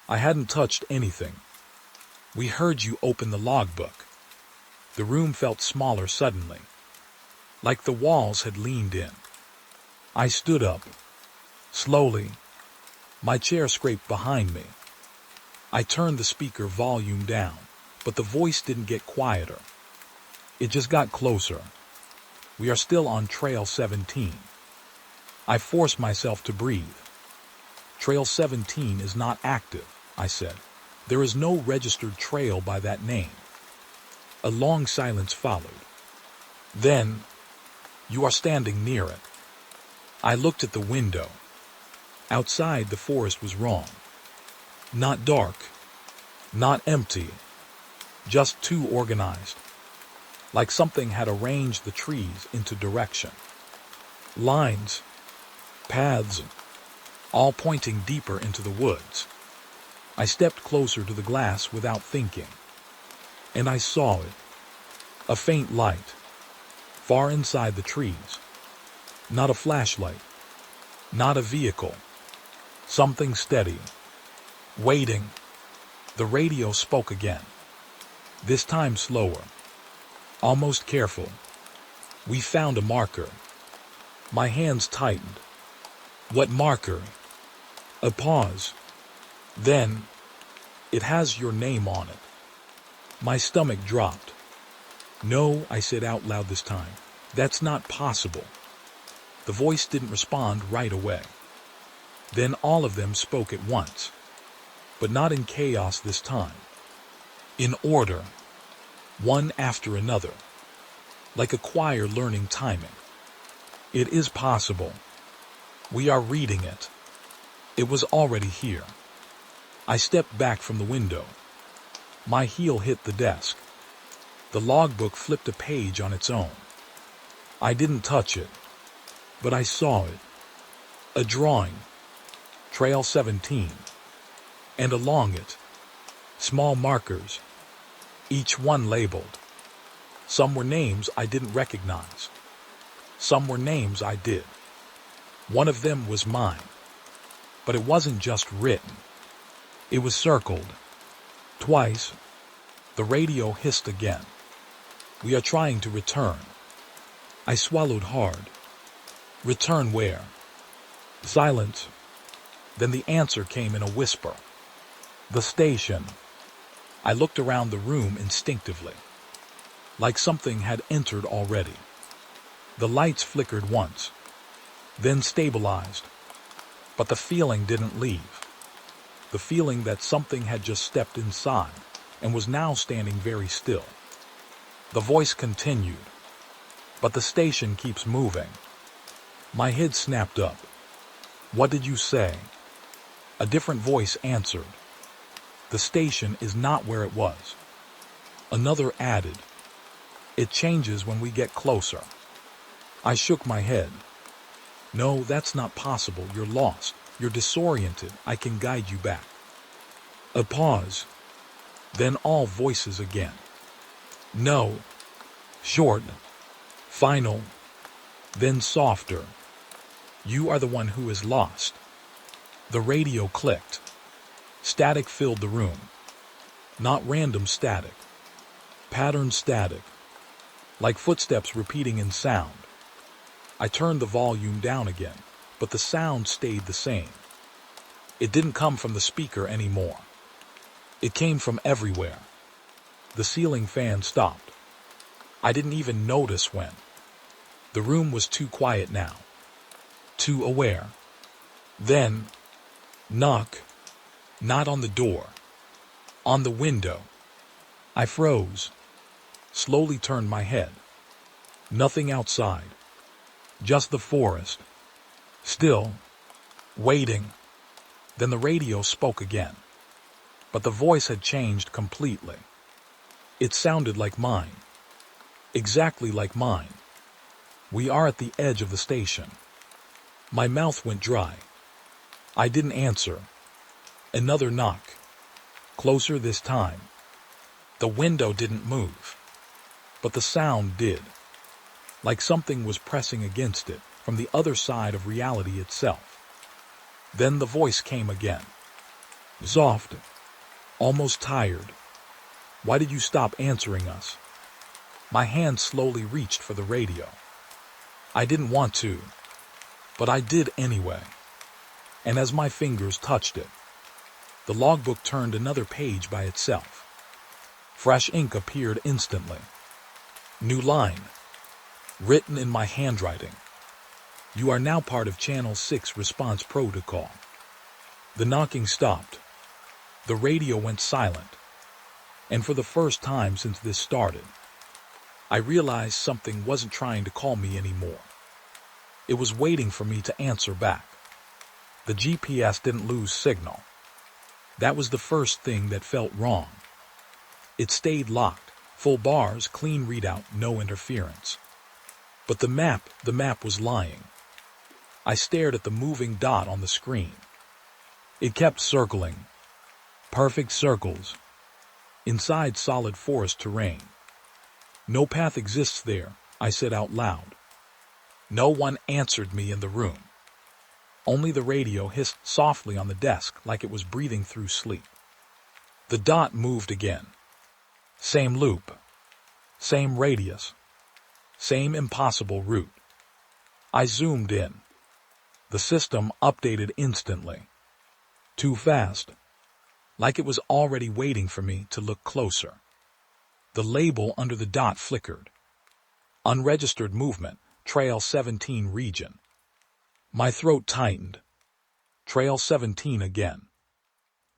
I hadn't touched anything. "We heard you open the logbook." The room felt smaller suddenly, like the walls had leaned in. I stood up. Slowly, my chair scraped behind me. I turned the speaker volume down, but the voice didn't get quieter. It just got closer. "We are still on Trail 17. I forced myself to breathe. "Trail 17 is not active," I said. "There is no registered trail by that name." A long silence followed. Then, "You are standing near it." I looked at the window. Outside, the forest was wrong. Not dark. Not empty. Just too organized. Like something had arranged the trees into direction. Lines. Paths. All pointing deeper into the woods. I stepped closer to the glass without thinking. And I saw it. A faint light. Far inside the trees. Not a flashlight. Not a vehicle. Something steady. Waiting. The radio spoke again. This time slower. Almost careful. "We found a marker." My hands tightened. "What marker?" A pause. Then, "It has your name on it." My stomach dropped. "No," I said out loud this time. "That's not possible." The voice didn't respond right away. Then all of them spoke at once. But not in chaos this time. In order. One after another. Like a choir learning timing. "It is possible. We are reading it." It was already here. I stepped back from the window. My heel hit the desk. The logbook flipped a page on its own. I didn't touch it, but I saw it. A drawing. Trail 17. And along it, small markers, each one labeled. Some were names I didn't recognize. Some were names I did. One of them was mine. But it wasn't just written. It was circled. Twice. The radio hissed again. "We are trying to return." I swallowed hard. "Return where?" Silence. Then the answer came in a whisper. "The station." I looked around the room instinctively. Like something had entered already. The lights flickered once, then stabilized. But the feeling didn't leave. The feeling that something had just stepped inside and was now standing very still. The voice continued. "But the station keeps moving." My head snapped up. "What did you say?" A different voice answered. "The station is not where it was." Another added. "It changes when we get closer." I shook my head. No, that's not possible. You're lost. You're disoriented. I can guide you back. A pause. Then all voices again. No. Short. Final. Then softer. You are the one who is lost. The radio clicked. Static filled the room. Not random static. Pattern static. Like footsteps repeating in sound. I turned the volume down again, but the sound stayed the same. It didn't come from the speaker anymore. It came from everywhere. The ceiling fan stopped. I didn't even notice when. The room was too quiet now. Too aware. Then, knock. Not on the door. On the window. I froze. Slowly turned my head. Nothing outside. Just the forest. Still. Waiting. Then the radio spoke again. But the voice had changed completely. It sounded like mine. Exactly like mine. We are at the edge of the station. My mouth went dry. I didn't answer. Another knock. Closer this time. The window didn't move. But the sound did. Like something was pressing against it from the other side of reality itself. Then the voice came again. Soft. Almost tired. Why did you stop answering us? My hand slowly reached for the radio. I didn't want to, but I did anyway. And as my fingers touched it, the logbook turned another page by itself. Fresh ink appeared instantly. New line. Written in my handwriting. You are now part of Channel 6 response protocol. The knocking stopped. The radio went silent. And for the first time since this started, I realized something wasn't trying to call me anymore. It was waiting for me to answer back. The GPS didn't lose signal. That was the first thing that felt wrong. It stayed locked, full bars, clean readout, no interference. But the map was lying. I stared at the moving dot on the screen. It kept circling. Perfect circles. Inside solid forest terrain. No path exists there, I said out loud. No one answered me in the room. Only the radio hissed softly on the desk like it was breathing through sleep. The dot moved again. Same loop. Same radius. Same impossible route. I zoomed in. The system updated instantly. Too fast. Like it was already waiting for me to look closer. The label under the dot flickered. Unregistered movement, Trail 17 region. My throat tightened. Trail 17 again.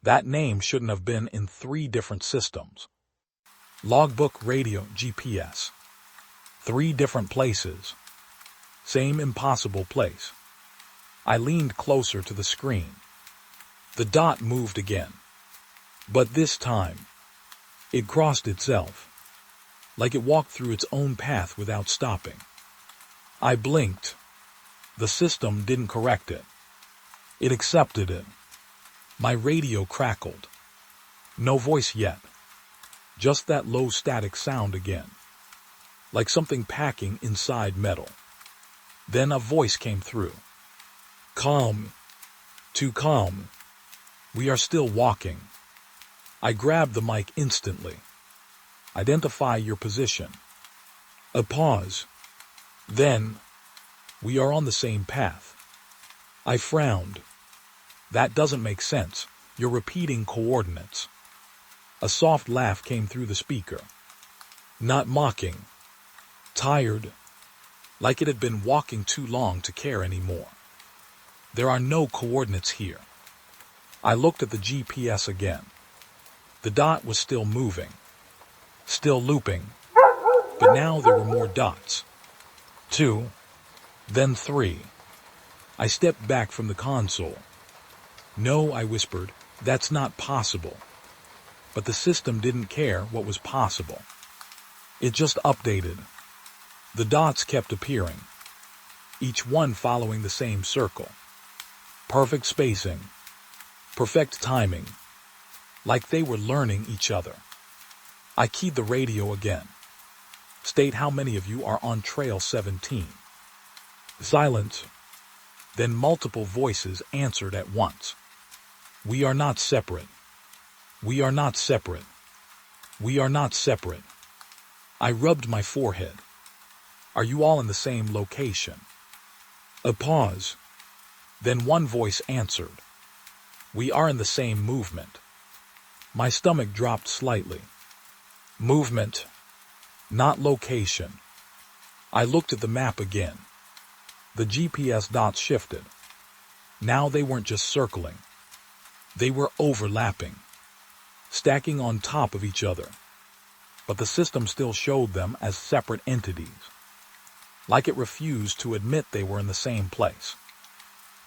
That name shouldn't have been in 3 different systems. Logbook, radio, GPS. 3 different places. Same impossible place. I leaned closer to the screen. The dot moved again. But this time, it crossed itself. Like it walked through its own path without stopping. I blinked. The system didn't correct it. It accepted it. My radio crackled. No voice yet. Just that low static sound again. Like something packing inside metal. Then a voice came through. Calm. Too calm. We are still walking. I grabbed the mic instantly. Identify your position. A pause. Then, we are on the same path. I frowned. That doesn't make sense. You're repeating coordinates. A soft laugh came through the speaker. Not mocking. Tired. Like it had been walking too long to care anymore. There are no coordinates here. I looked at the GPS again. The dot was still moving. Still looping. But now there were more dots. 2. Then 3. I stepped back from the console. No, I whispered, that's not possible. But the system didn't care what was possible. It just updated. The dots kept appearing. each one following the same circle. Perfect spacing, perfect timing, like they were learning each other. I keyed the radio again. State how many of you are on trail 17. Silence. Then multiple voices answered at once. We are not separate. We are not separate. We are not separate. I rubbed my forehead. Are you all in the same location? A pause. Then one voice answered. We are in the same movement. My stomach dropped slightly. Movement, not location. I looked at the map again. The GPS dots shifted. Now they weren't just circling. They were overlapping, stacking on top of each other. But the system still showed them as separate entities, like it refused to admit they were in the same place.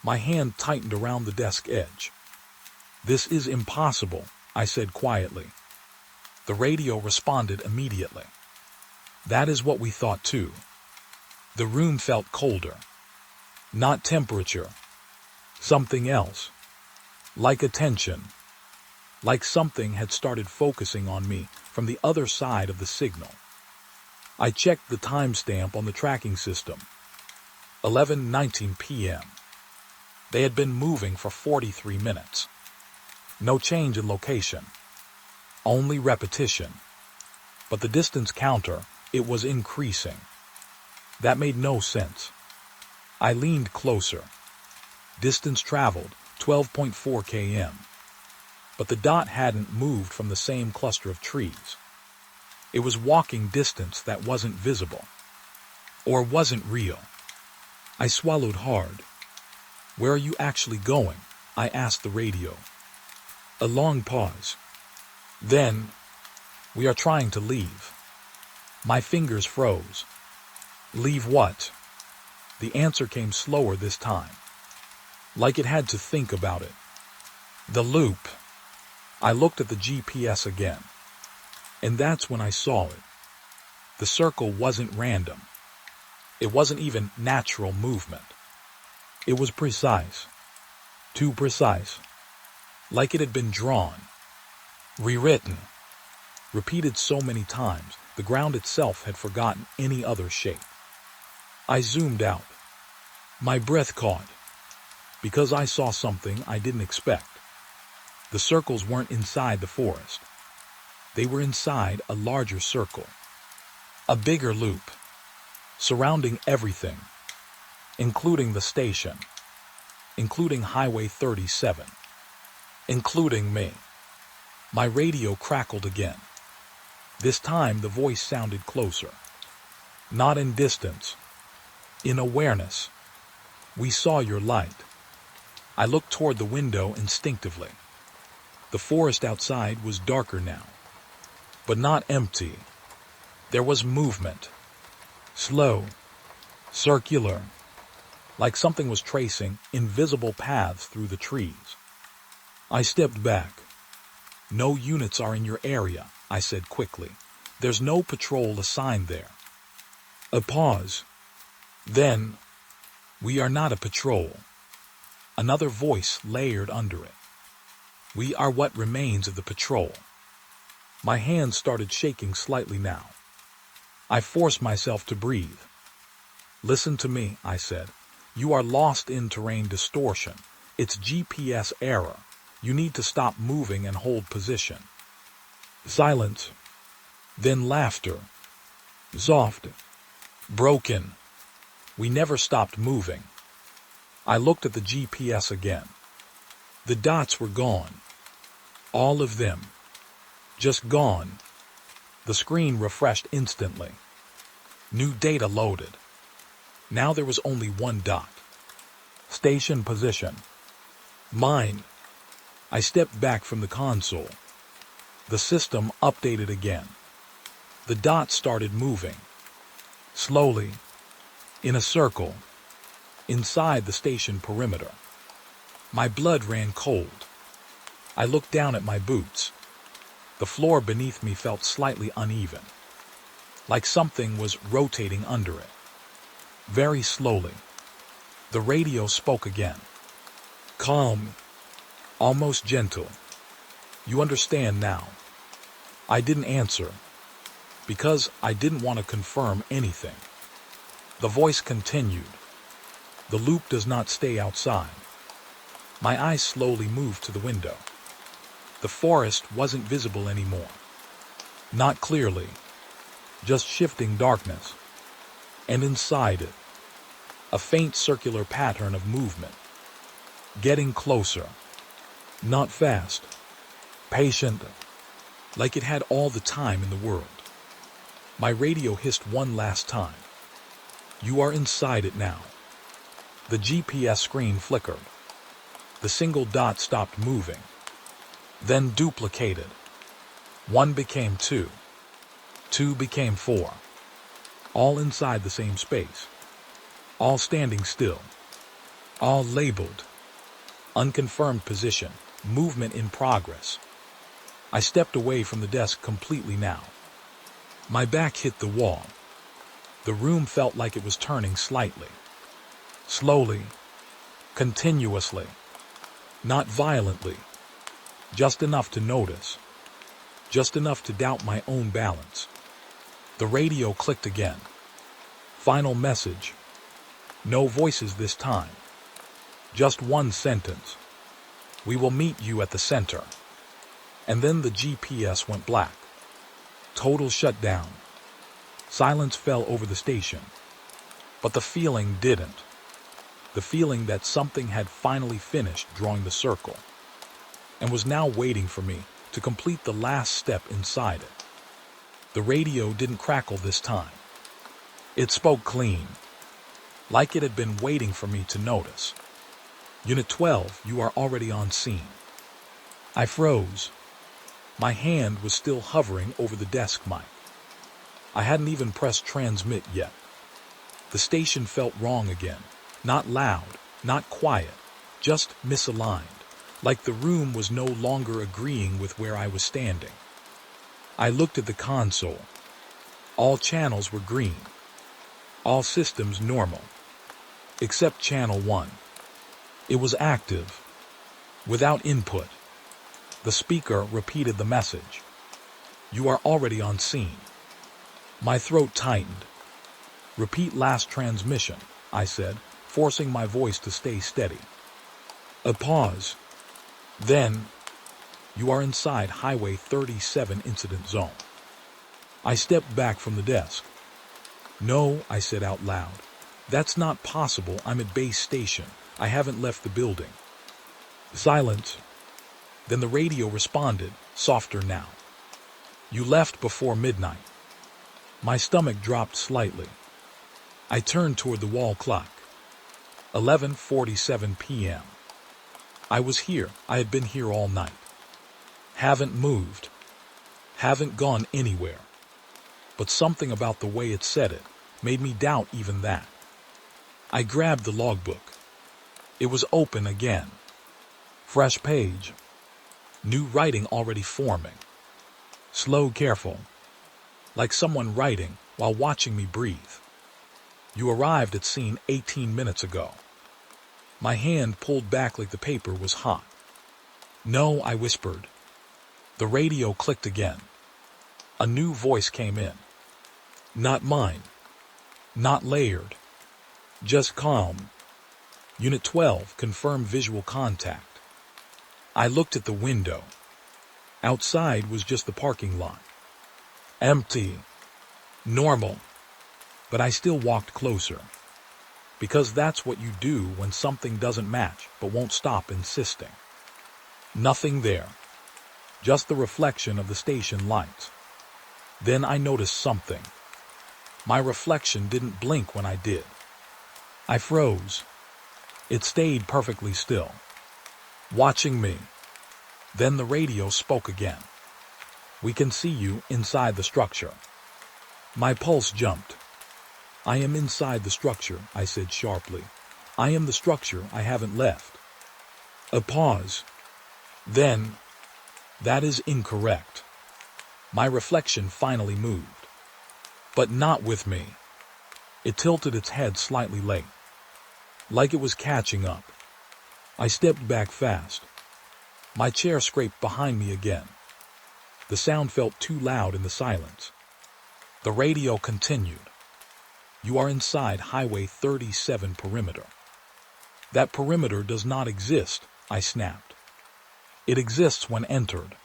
My hand tightened around the desk edge. This is impossible, I said quietly. The radio responded immediately. That is what we thought too. The room felt colder. Not temperature. Something else. Like attention. Like something had started focusing on me from the other side of the signal. I checked the timestamp on the tracking system. 11:19 p.m. They had been moving for 43 minutes. No change in location. Only repetition. But the distance counter, it was increasing. That made no sense. I leaned closer. Distance traveled, 12.4 km. But the dot hadn't moved from the same cluster of trees. It was walking distance that wasn't visible. Or wasn't real. I swallowed hard. Where are you actually going? I asked the radio. A long pause. Then, we are trying to leave. My fingers froze. Leave what? The answer came slower this time, like it had to think about it. The loop. I looked at the GPS again, and that's when I saw it. The circle wasn't random. It wasn't even natural movement. It was precise. Too precise. Like it had been drawn. Rewritten. Repeated so many times, the ground itself had forgotten any other shape. I zoomed out. My breath caught. Because I saw something I didn't expect. The circles weren't inside the forest. They were inside a larger circle. A bigger loop. Surrounding everything. Including the station. Including Highway 37. Including me. My radio crackled again. This time the voice sounded closer. Not in distance. In awareness. We saw your light. I looked toward the window instinctively. The forest outside was darker now. But not empty. There was movement. Slow. Circular. Like something was tracing invisible paths through the trees. I stepped back. No units are in your area, I said quickly. There's no patrol assigned there. A pause. Then, we are not a patrol. Another voice layered under it. We are what remains of the patrol. My hands started shaking slightly now. I forced myself to breathe. Listen to me, I said. You are lost in terrain distortion. It's GPS error. You need to stop moving and hold position. Silence. Then laughter. Soft. Broken. We never stopped moving. I looked at the GPS again. The dots were gone. All of them. Just gone. The screen refreshed instantly. New data loaded. Now there was only one dot. Station position. Mine. I stepped back from the console. The system updated again. The dots started moving. Slowly. In a circle. Inside the station perimeter. My blood ran cold. I looked down at my boots. The floor beneath me felt slightly uneven. Like something was rotating under it. Very slowly. The radio spoke again. Calm, almost gentle. You understand now. I didn't answer, because I didn't want to confirm anything. The voice continued. The loop does not stay outside. My eyes slowly moved to the window. The forest wasn't visible anymore. Not clearly, just shifting darkness. And inside it, a faint circular pattern of movement. Getting closer. Not fast. Patient. Like it had all the time in the world. My radio hissed one last time. You are inside it now. The GPS screen flickered. The single dot stopped moving. Then duplicated. 1 became 2. 2 became 4. All inside the same space. All standing still. All labeled. Unconfirmed position. Movement in progress. I stepped away from the desk completely now. My back hit the wall. The room felt like it was turning slightly. Slowly. Continuously. Not violently. Just enough to notice. Just enough to doubt my own balance. The radio clicked again. Final message. No voices this time. Just one sentence. We will meet you at the center. And then the GPS went black. Total shutdown. Silence fell over the station. But the feeling didn't. The feeling that something had finally finished drawing the circle, and was now waiting for me to complete the last step inside it. The radio didn't crackle this time. It spoke clean, like it had been waiting for me to notice. Unit 12, you are already on scene. I froze. My hand was still hovering over the desk mic. I hadn't even pressed transmit yet. The station felt wrong again. Not loud, not quiet, just misaligned, like the room was no longer agreeing with where I was standing. I looked at the console. All channels were green. All systems normal. Except channel 1. It was active. Without input. The speaker repeated the message. You are already on scene. My throat tightened. Repeat last transmission, I said, forcing my voice to stay steady. A pause. Then, you are inside Highway 37 incident zone. I stepped back from the desk. No, I said out loud. That's not possible. I'm at base station. I haven't left the building. Silence. Then the radio responded, softer now. You left before midnight. My stomach dropped slightly. I turned toward the wall clock. 11:47 p.m. I was here. I had been here all night. Haven't moved. Haven't gone anywhere. But something about the way it said it made me doubt even that. I grabbed the logbook. It was open again. Fresh page. New writing already forming. Slow, careful. Like someone writing while watching me breathe. You arrived at scene 18 minutes ago. My hand pulled back like the paper was hot. No, I whispered. The radio clicked again. A new voice came in. Not mine. Not layered. Just calm. Unit 12, confirm visual contact. I looked at the window. Outside was just the parking lot. Empty. Normal. But I still walked closer. Because that's what you do when something doesn't match but won't stop insisting. Nothing there. Just the reflection of the station lights. Then I noticed something. My reflection didn't blink when I did. I froze. It stayed perfectly still, watching me. Then the radio spoke again. We can see you inside the structure. My pulse jumped. I am inside the structure, I said sharply. I am the structure. I haven't left. A pause. Then, that is incorrect. My reflection finally moved. But not with me. It tilted its head slightly late. like it was catching up. I stepped back fast. My chair scraped behind me again. The sound felt too loud in the silence. The radio continued. You are inside Highway 37 perimeter. That perimeter does not exist, I snapped. It exists when entered.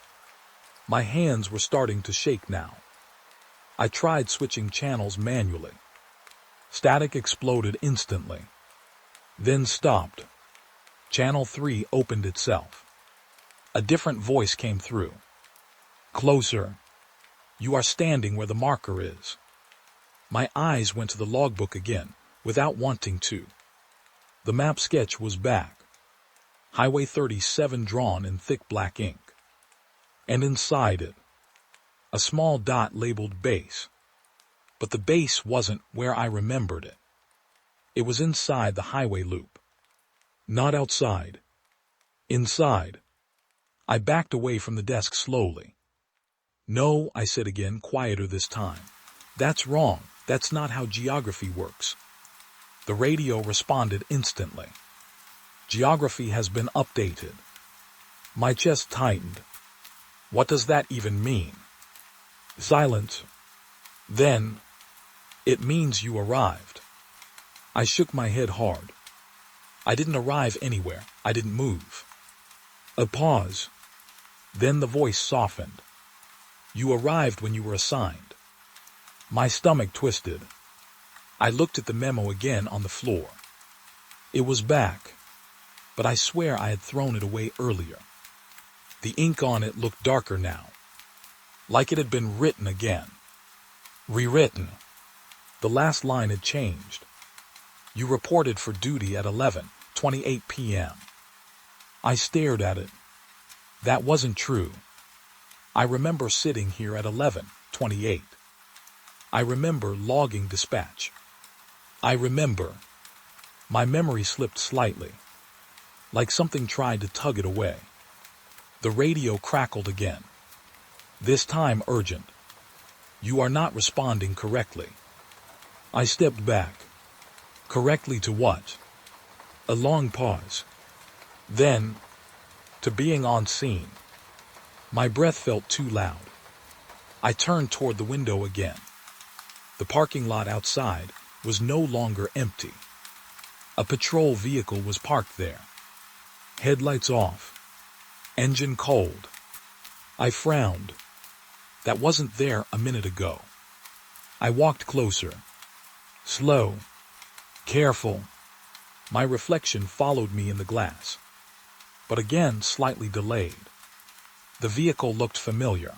My hands were starting to shake now. I tried switching channels manually. Static exploded instantly. Then stopped. Channel 3 opened itself. A different voice came through. Closer. You are standing where the marker is. My eyes went to the logbook again, without wanting to. The map sketch was back. Highway 37 drawn in thick black ink. And inside it, a small dot labeled base. But the base wasn't where I remembered it. It was inside the highway loop. Not outside. Inside. I backed away from the desk slowly. No, I said again, quieter this time. That's wrong. That's not how geography works. The radio responded instantly. Geography has been updated. My chest tightened. What does that even mean? Silence. Then, it means you arrived. I shook my head hard. I didn't arrive anywhere. I didn't move. A pause. Then the voice softened. You arrived when you were assigned. My stomach twisted. I looked at the memo again on the floor. It was back, but I swear I had thrown it away earlier. The ink on it looked darker now, like it had been written again. Rewritten. The last line had changed. You reported for duty at 11:28 p.m. I stared at it. That wasn't true. I remember sitting here at 11:28. I remember logging dispatch. I remember. My memory slipped slightly, like something tried to tug it away. The radio crackled again. This time urgent. You are not responding correctly. I stepped back. Correctly to what? A long pause. Then, to being on scene. My breath felt too loud. I turned toward the window again. The parking lot outside was no longer empty. A patrol vehicle was parked there. Headlights off. Engine cold. I frowned. That wasn't there a minute ago. I walked closer. Slow. Careful. My reflection followed me in the glass, but again slightly delayed. The vehicle looked familiar.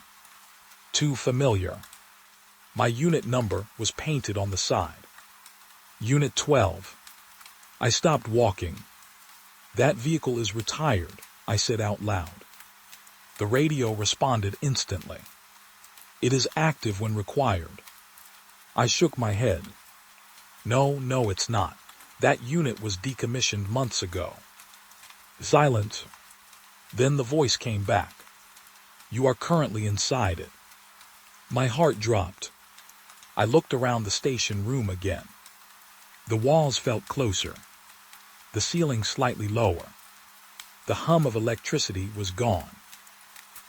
Too familiar. My unit number was painted on the side. Unit 12. I stopped walking. That vehicle is retired, I said out loud. The radio responded instantly. It is active when required. I shook my head. No, it's not. That unit was decommissioned months ago. Silence. Then the voice came back. You are currently inside it. My heart dropped. I looked around the station room again. The walls felt closer. The ceiling slightly lower. The hum of electricity was gone.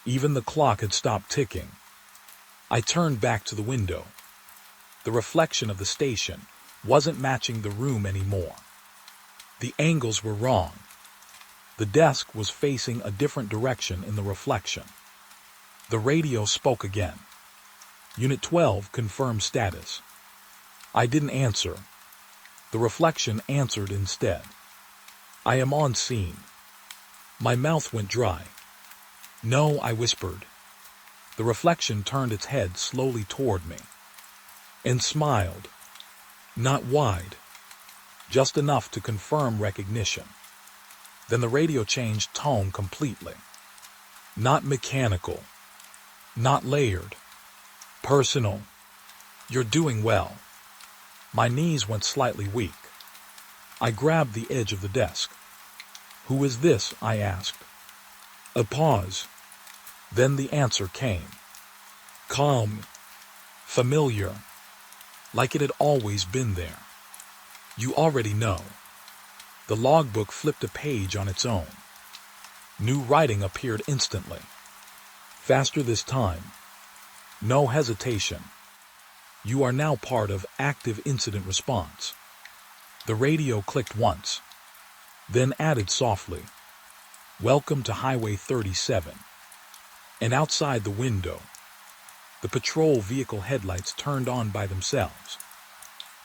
Even the clock had stopped ticking. I turned back to the window. The reflection of the station wasn't matching the room anymore. The angles were wrong. The desk was facing a different direction in the reflection. The radio spoke again. Unit 12 confirmed status. I didn't answer. The reflection answered instead. I am on scene. My mouth went dry. No, I whispered. The reflection turned its head slowly toward me and smiled. Not wide, just enough to confirm recognition. Then the radio changed tone completely. Not mechanical, not layered, personal. You're doing well. My knees went slightly weak. I grabbed the edge of the desk. Who is this? I asked. A pause. Then the answer came. Calm, familiar, like it had always been there. You already know. The logbook flipped a page on its own. New writing appeared instantly. Faster this time. No hesitation. You are now part of active incident response. The radio clicked once, then added softly, "Welcome to Highway 37. And outside the window, the patrol vehicle headlights turned on by themselves.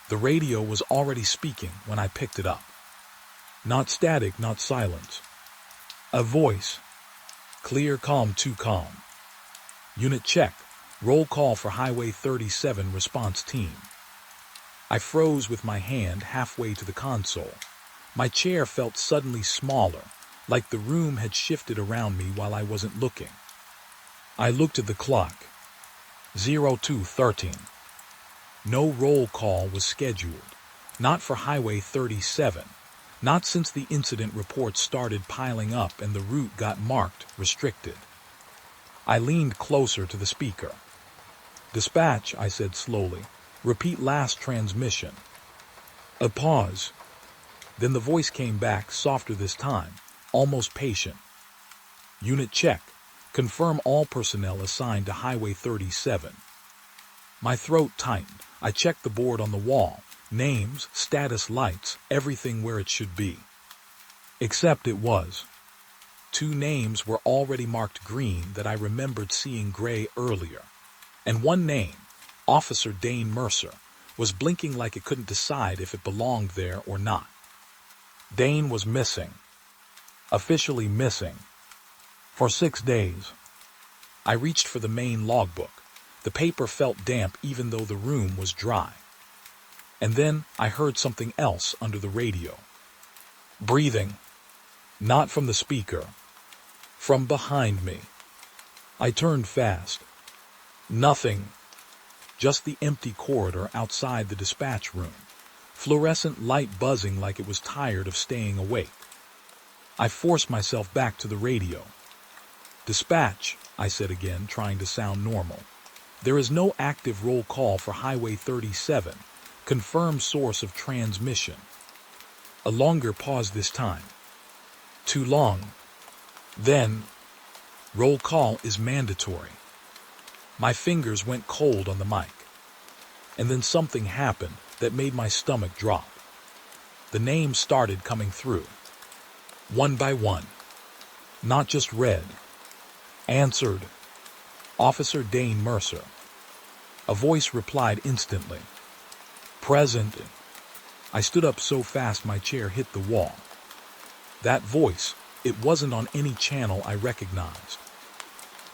The radio was already speaking when I picked it up. Not static, not silence. A voice. Clear, calm, too calm. Unit check. Roll call for Highway 37 response team. I froze with my hand halfway to the console. My chair felt suddenly smaller, like the room had shifted around me while I wasn't looking. I looked at the clock. 02:13. No roll call was scheduled. Not for Highway 37. Not since the incident reports started piling up and the route got marked restricted. I leaned closer to the speaker. "Dispatch," I said slowly. "Repeat last transmission." A pause. Then the voice came back, softer this time, almost patient. "Unit check. Confirm all personnel assigned to Highway 37. My throat tightened. I checked the board on the wall. Names, status lights, everything where it should be. Except it was. 2 names were already marked green that I remembered seeing gray earlier. And one name, Officer Dane Mercer, was blinking like it couldn't decide if it belonged there or not. Dane was missing. Officially missing. For 6 days. I reached for the main logbook. The paper felt damp even though the room was dry. And then I heard something else under the radio. Breathing. Not from the speaker. From behind me. I turned fast. Nothing. Just the empty corridor outside the dispatch room. Fluorescent light buzzing like it was tired of staying awake. I forced myself back to the radio. "Dispatch," I said again, trying to sound normal. "There is no active roll call for Highway 37. Confirmed source of transmission." A longer pause this time. Too long. Then, "Roll call is mandatory." My fingers went cold on the mic. And then something happened that made my stomach drop. The names started coming through. One by one. Not just read. Answered. Officer Dane Mercer. A voice replied instantly. Present. I stood up so fast my chair hit the wall. That voice, it wasn't on any channel I recognized.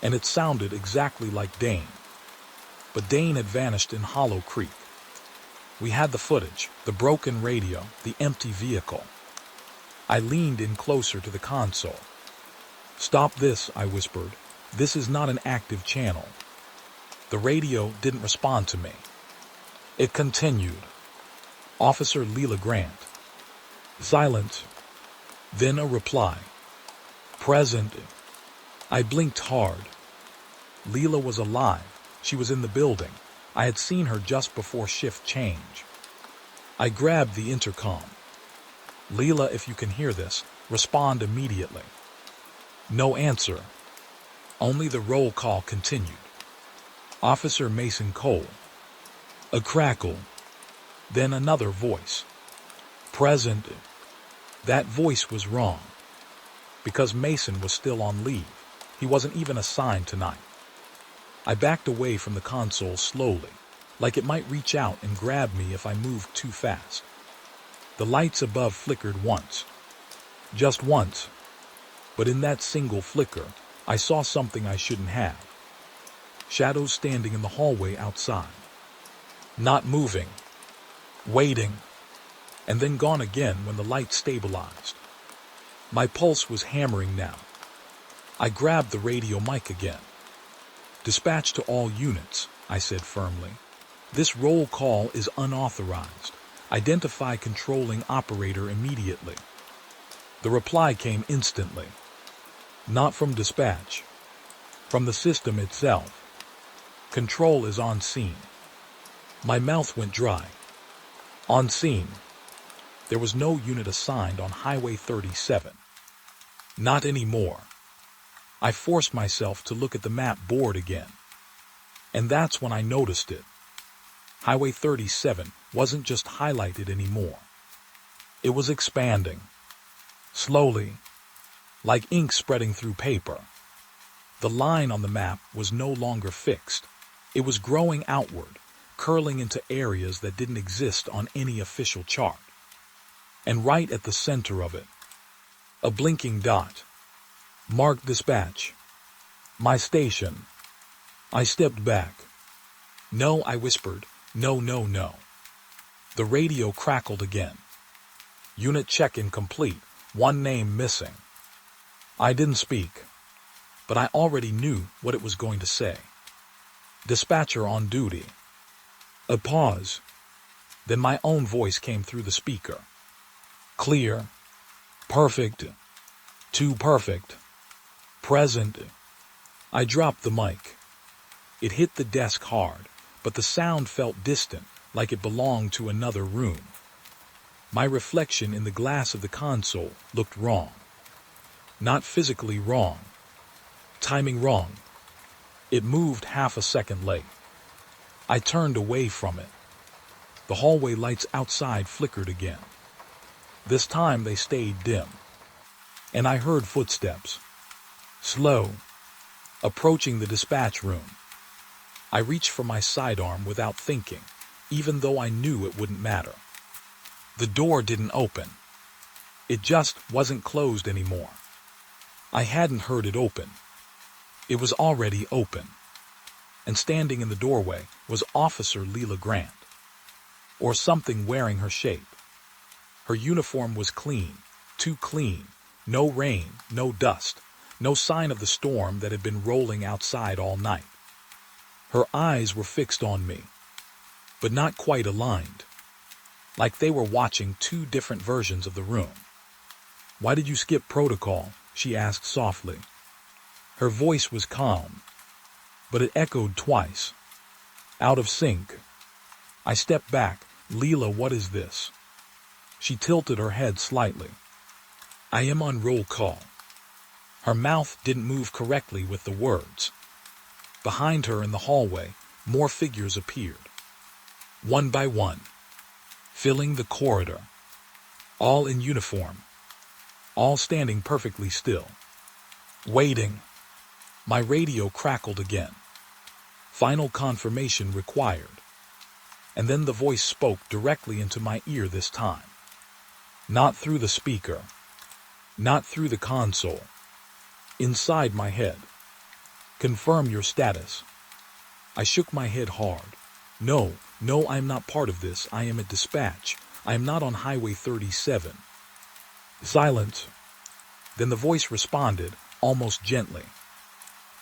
And it sounded exactly like Dane. But Dane had vanished in Hollow Creek. We had the footage, the broken radio, the empty vehicle. I leaned in closer to the console. "Stop this," I whispered. "This is not an active channel." The radio didn't respond to me. It continued. Officer Leela Grant. Silent. Then a reply. Present. I blinked hard. Leela was alive. She was in the building. I had seen her just before shift change. I grabbed the intercom. "Leela, if you can hear this, respond immediately." No answer. Only the roll call continued. Officer Mason Cole. A crackle. Then another voice. Present. That voice was wrong. Because Mason was still on leave. He wasn't even assigned tonight. I backed away from the console slowly, like it might reach out and grab me if I moved too fast. The lights above flickered once. Just once. But in that single flicker, I saw something I shouldn't have. Shadows standing in the hallway outside. Not moving. Waiting. And then gone again when the light stabilized. My pulse was hammering now. I grabbed the radio mic again. "Dispatch to all units," I said firmly. "This roll call is unauthorized. Identify controlling operator immediately." The reply came instantly. Not from dispatch. From the system itself. "Control is on scene." My mouth went dry. On scene. There was no unit assigned on Highway 37. Not anymore. I forced myself to look at the map board again. And that's when I noticed it. Highway 37 wasn't just highlighted anymore. It was expanding. Slowly, like ink spreading through paper. The line on the map was no longer fixed. It was growing outward, curling into areas that didn't exist on any official chart. And right at the center of it, a blinking dot, marked dispatch. My station. I stepped back. No, I whispered. No, no, no. The radio crackled again. Unit check-in complete. One name missing. I didn't speak, but I already knew what it was going to say. Dispatcher on duty. A pause. Then my own voice came through the speaker. Clear. Perfect. Too perfect. Present. I dropped the mic. It hit the desk hard, but the sound felt distant, like it belonged to another room. My reflection in the glass of the console looked wrong. Not physically wrong. Timing wrong. It moved half a second late. I turned away from it. The hallway lights outside flickered again. This time they stayed dim. And I heard footsteps. Slow. Approaching the dispatch room. I reached for my sidearm without thinking, even though I knew it wouldn't matter. The door didn't open. It just wasn't closed anymore. I hadn't heard it open. It was already open. And standing in the doorway was Officer Leela Grant. Or something wearing her shape. Her uniform was clean, too clean. No rain, no dust, no sign of the storm that had been rolling outside all night. Her eyes were fixed on me, but not quite aligned. Like they were watching two different versions of the room. Why did you skip protocol? She asked softly. Her voice was calm, but it echoed twice. Out of sync. I stepped back. Leela, what is this? She tilted her head slightly. I am on roll call. Her mouth didn't move correctly with the words. Behind her in the hallway, more figures appeared. One by one. Filling the corridor. All in uniform. All standing perfectly still. Waiting. My radio crackled again. Final confirmation required. And then the voice spoke directly into my ear this time. Not through the speaker. Not through the console. Inside my head. Confirm your status. I shook my head hard. No, I'm not part of this. I am at dispatch. I am not on Highway 37. Silence. Then the voice responded, almost gently.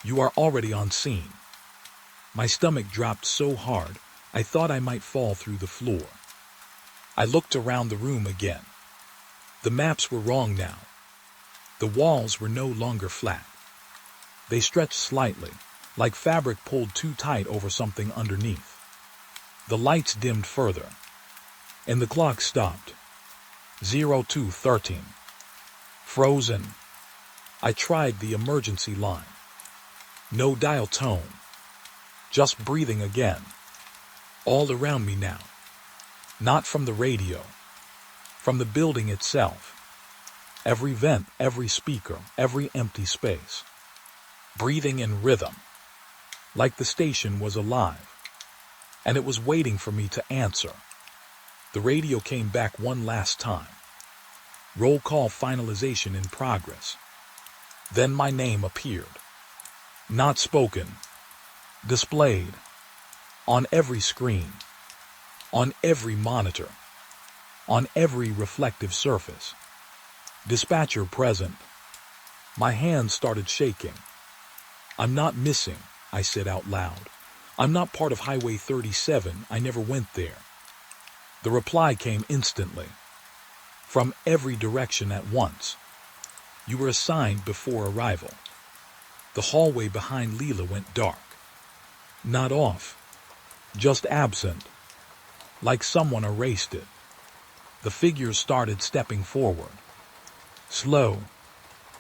You are already on scene. My stomach dropped so hard, I thought I might fall through the floor. I looked around the room again. The maps were wrong now. The walls were no longer flat. They stretched slightly, like fabric pulled too tight over something underneath. The lights dimmed further, and the clock stopped. 02:13. Frozen. I tried the emergency line. No dial tone. Just breathing again. All around me now. Not from the radio. From the building itself. Every vent, every speaker, every empty space. Breathing in rhythm. Like the station was alive. And it was waiting for me to answer. The radio came back one last time. Roll call finalization in progress. Then my name appeared. Not spoken. Displayed. On every screen. On every monitor. On every reflective surface. Dispatcher present. My hands started shaking. I'm not missing, I said out loud. I'm not part of Highway 37. I never went there. The reply came instantly. From every direction at once. You were assigned before arrival. The hallway behind Leela went dark. Not off. Just absent. Like someone erased it. The figures started stepping forward. Slow,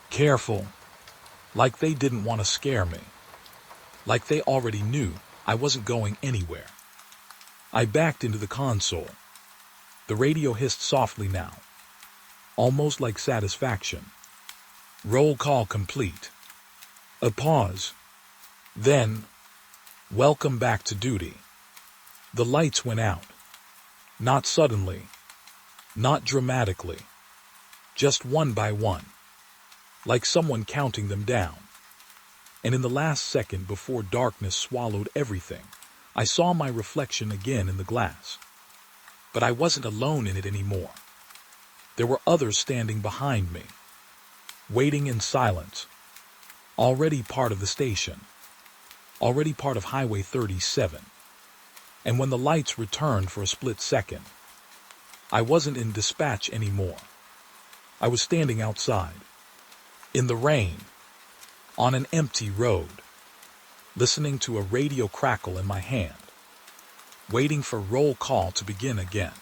careful, like they didn't want to scare me. Like they already knew I wasn't going anywhere. I backed into the console. The radio hissed softly now, almost like satisfaction. Roll call complete. A pause. Then, welcome back to duty. The lights went out. Not suddenly. Not dramatically. Just one by one. Like someone counting them down. And in the last second before darkness swallowed everything, I saw my reflection again in the glass. But I wasn't alone in it anymore. There were others standing behind me, waiting in silence, already part of the station, already part of Highway 37. And when the lights returned for a split second, I wasn't in dispatch anymore. I was standing outside, in the rain, on an empty road, listening to a radio crackle in my hand, waiting for roll call to begin again.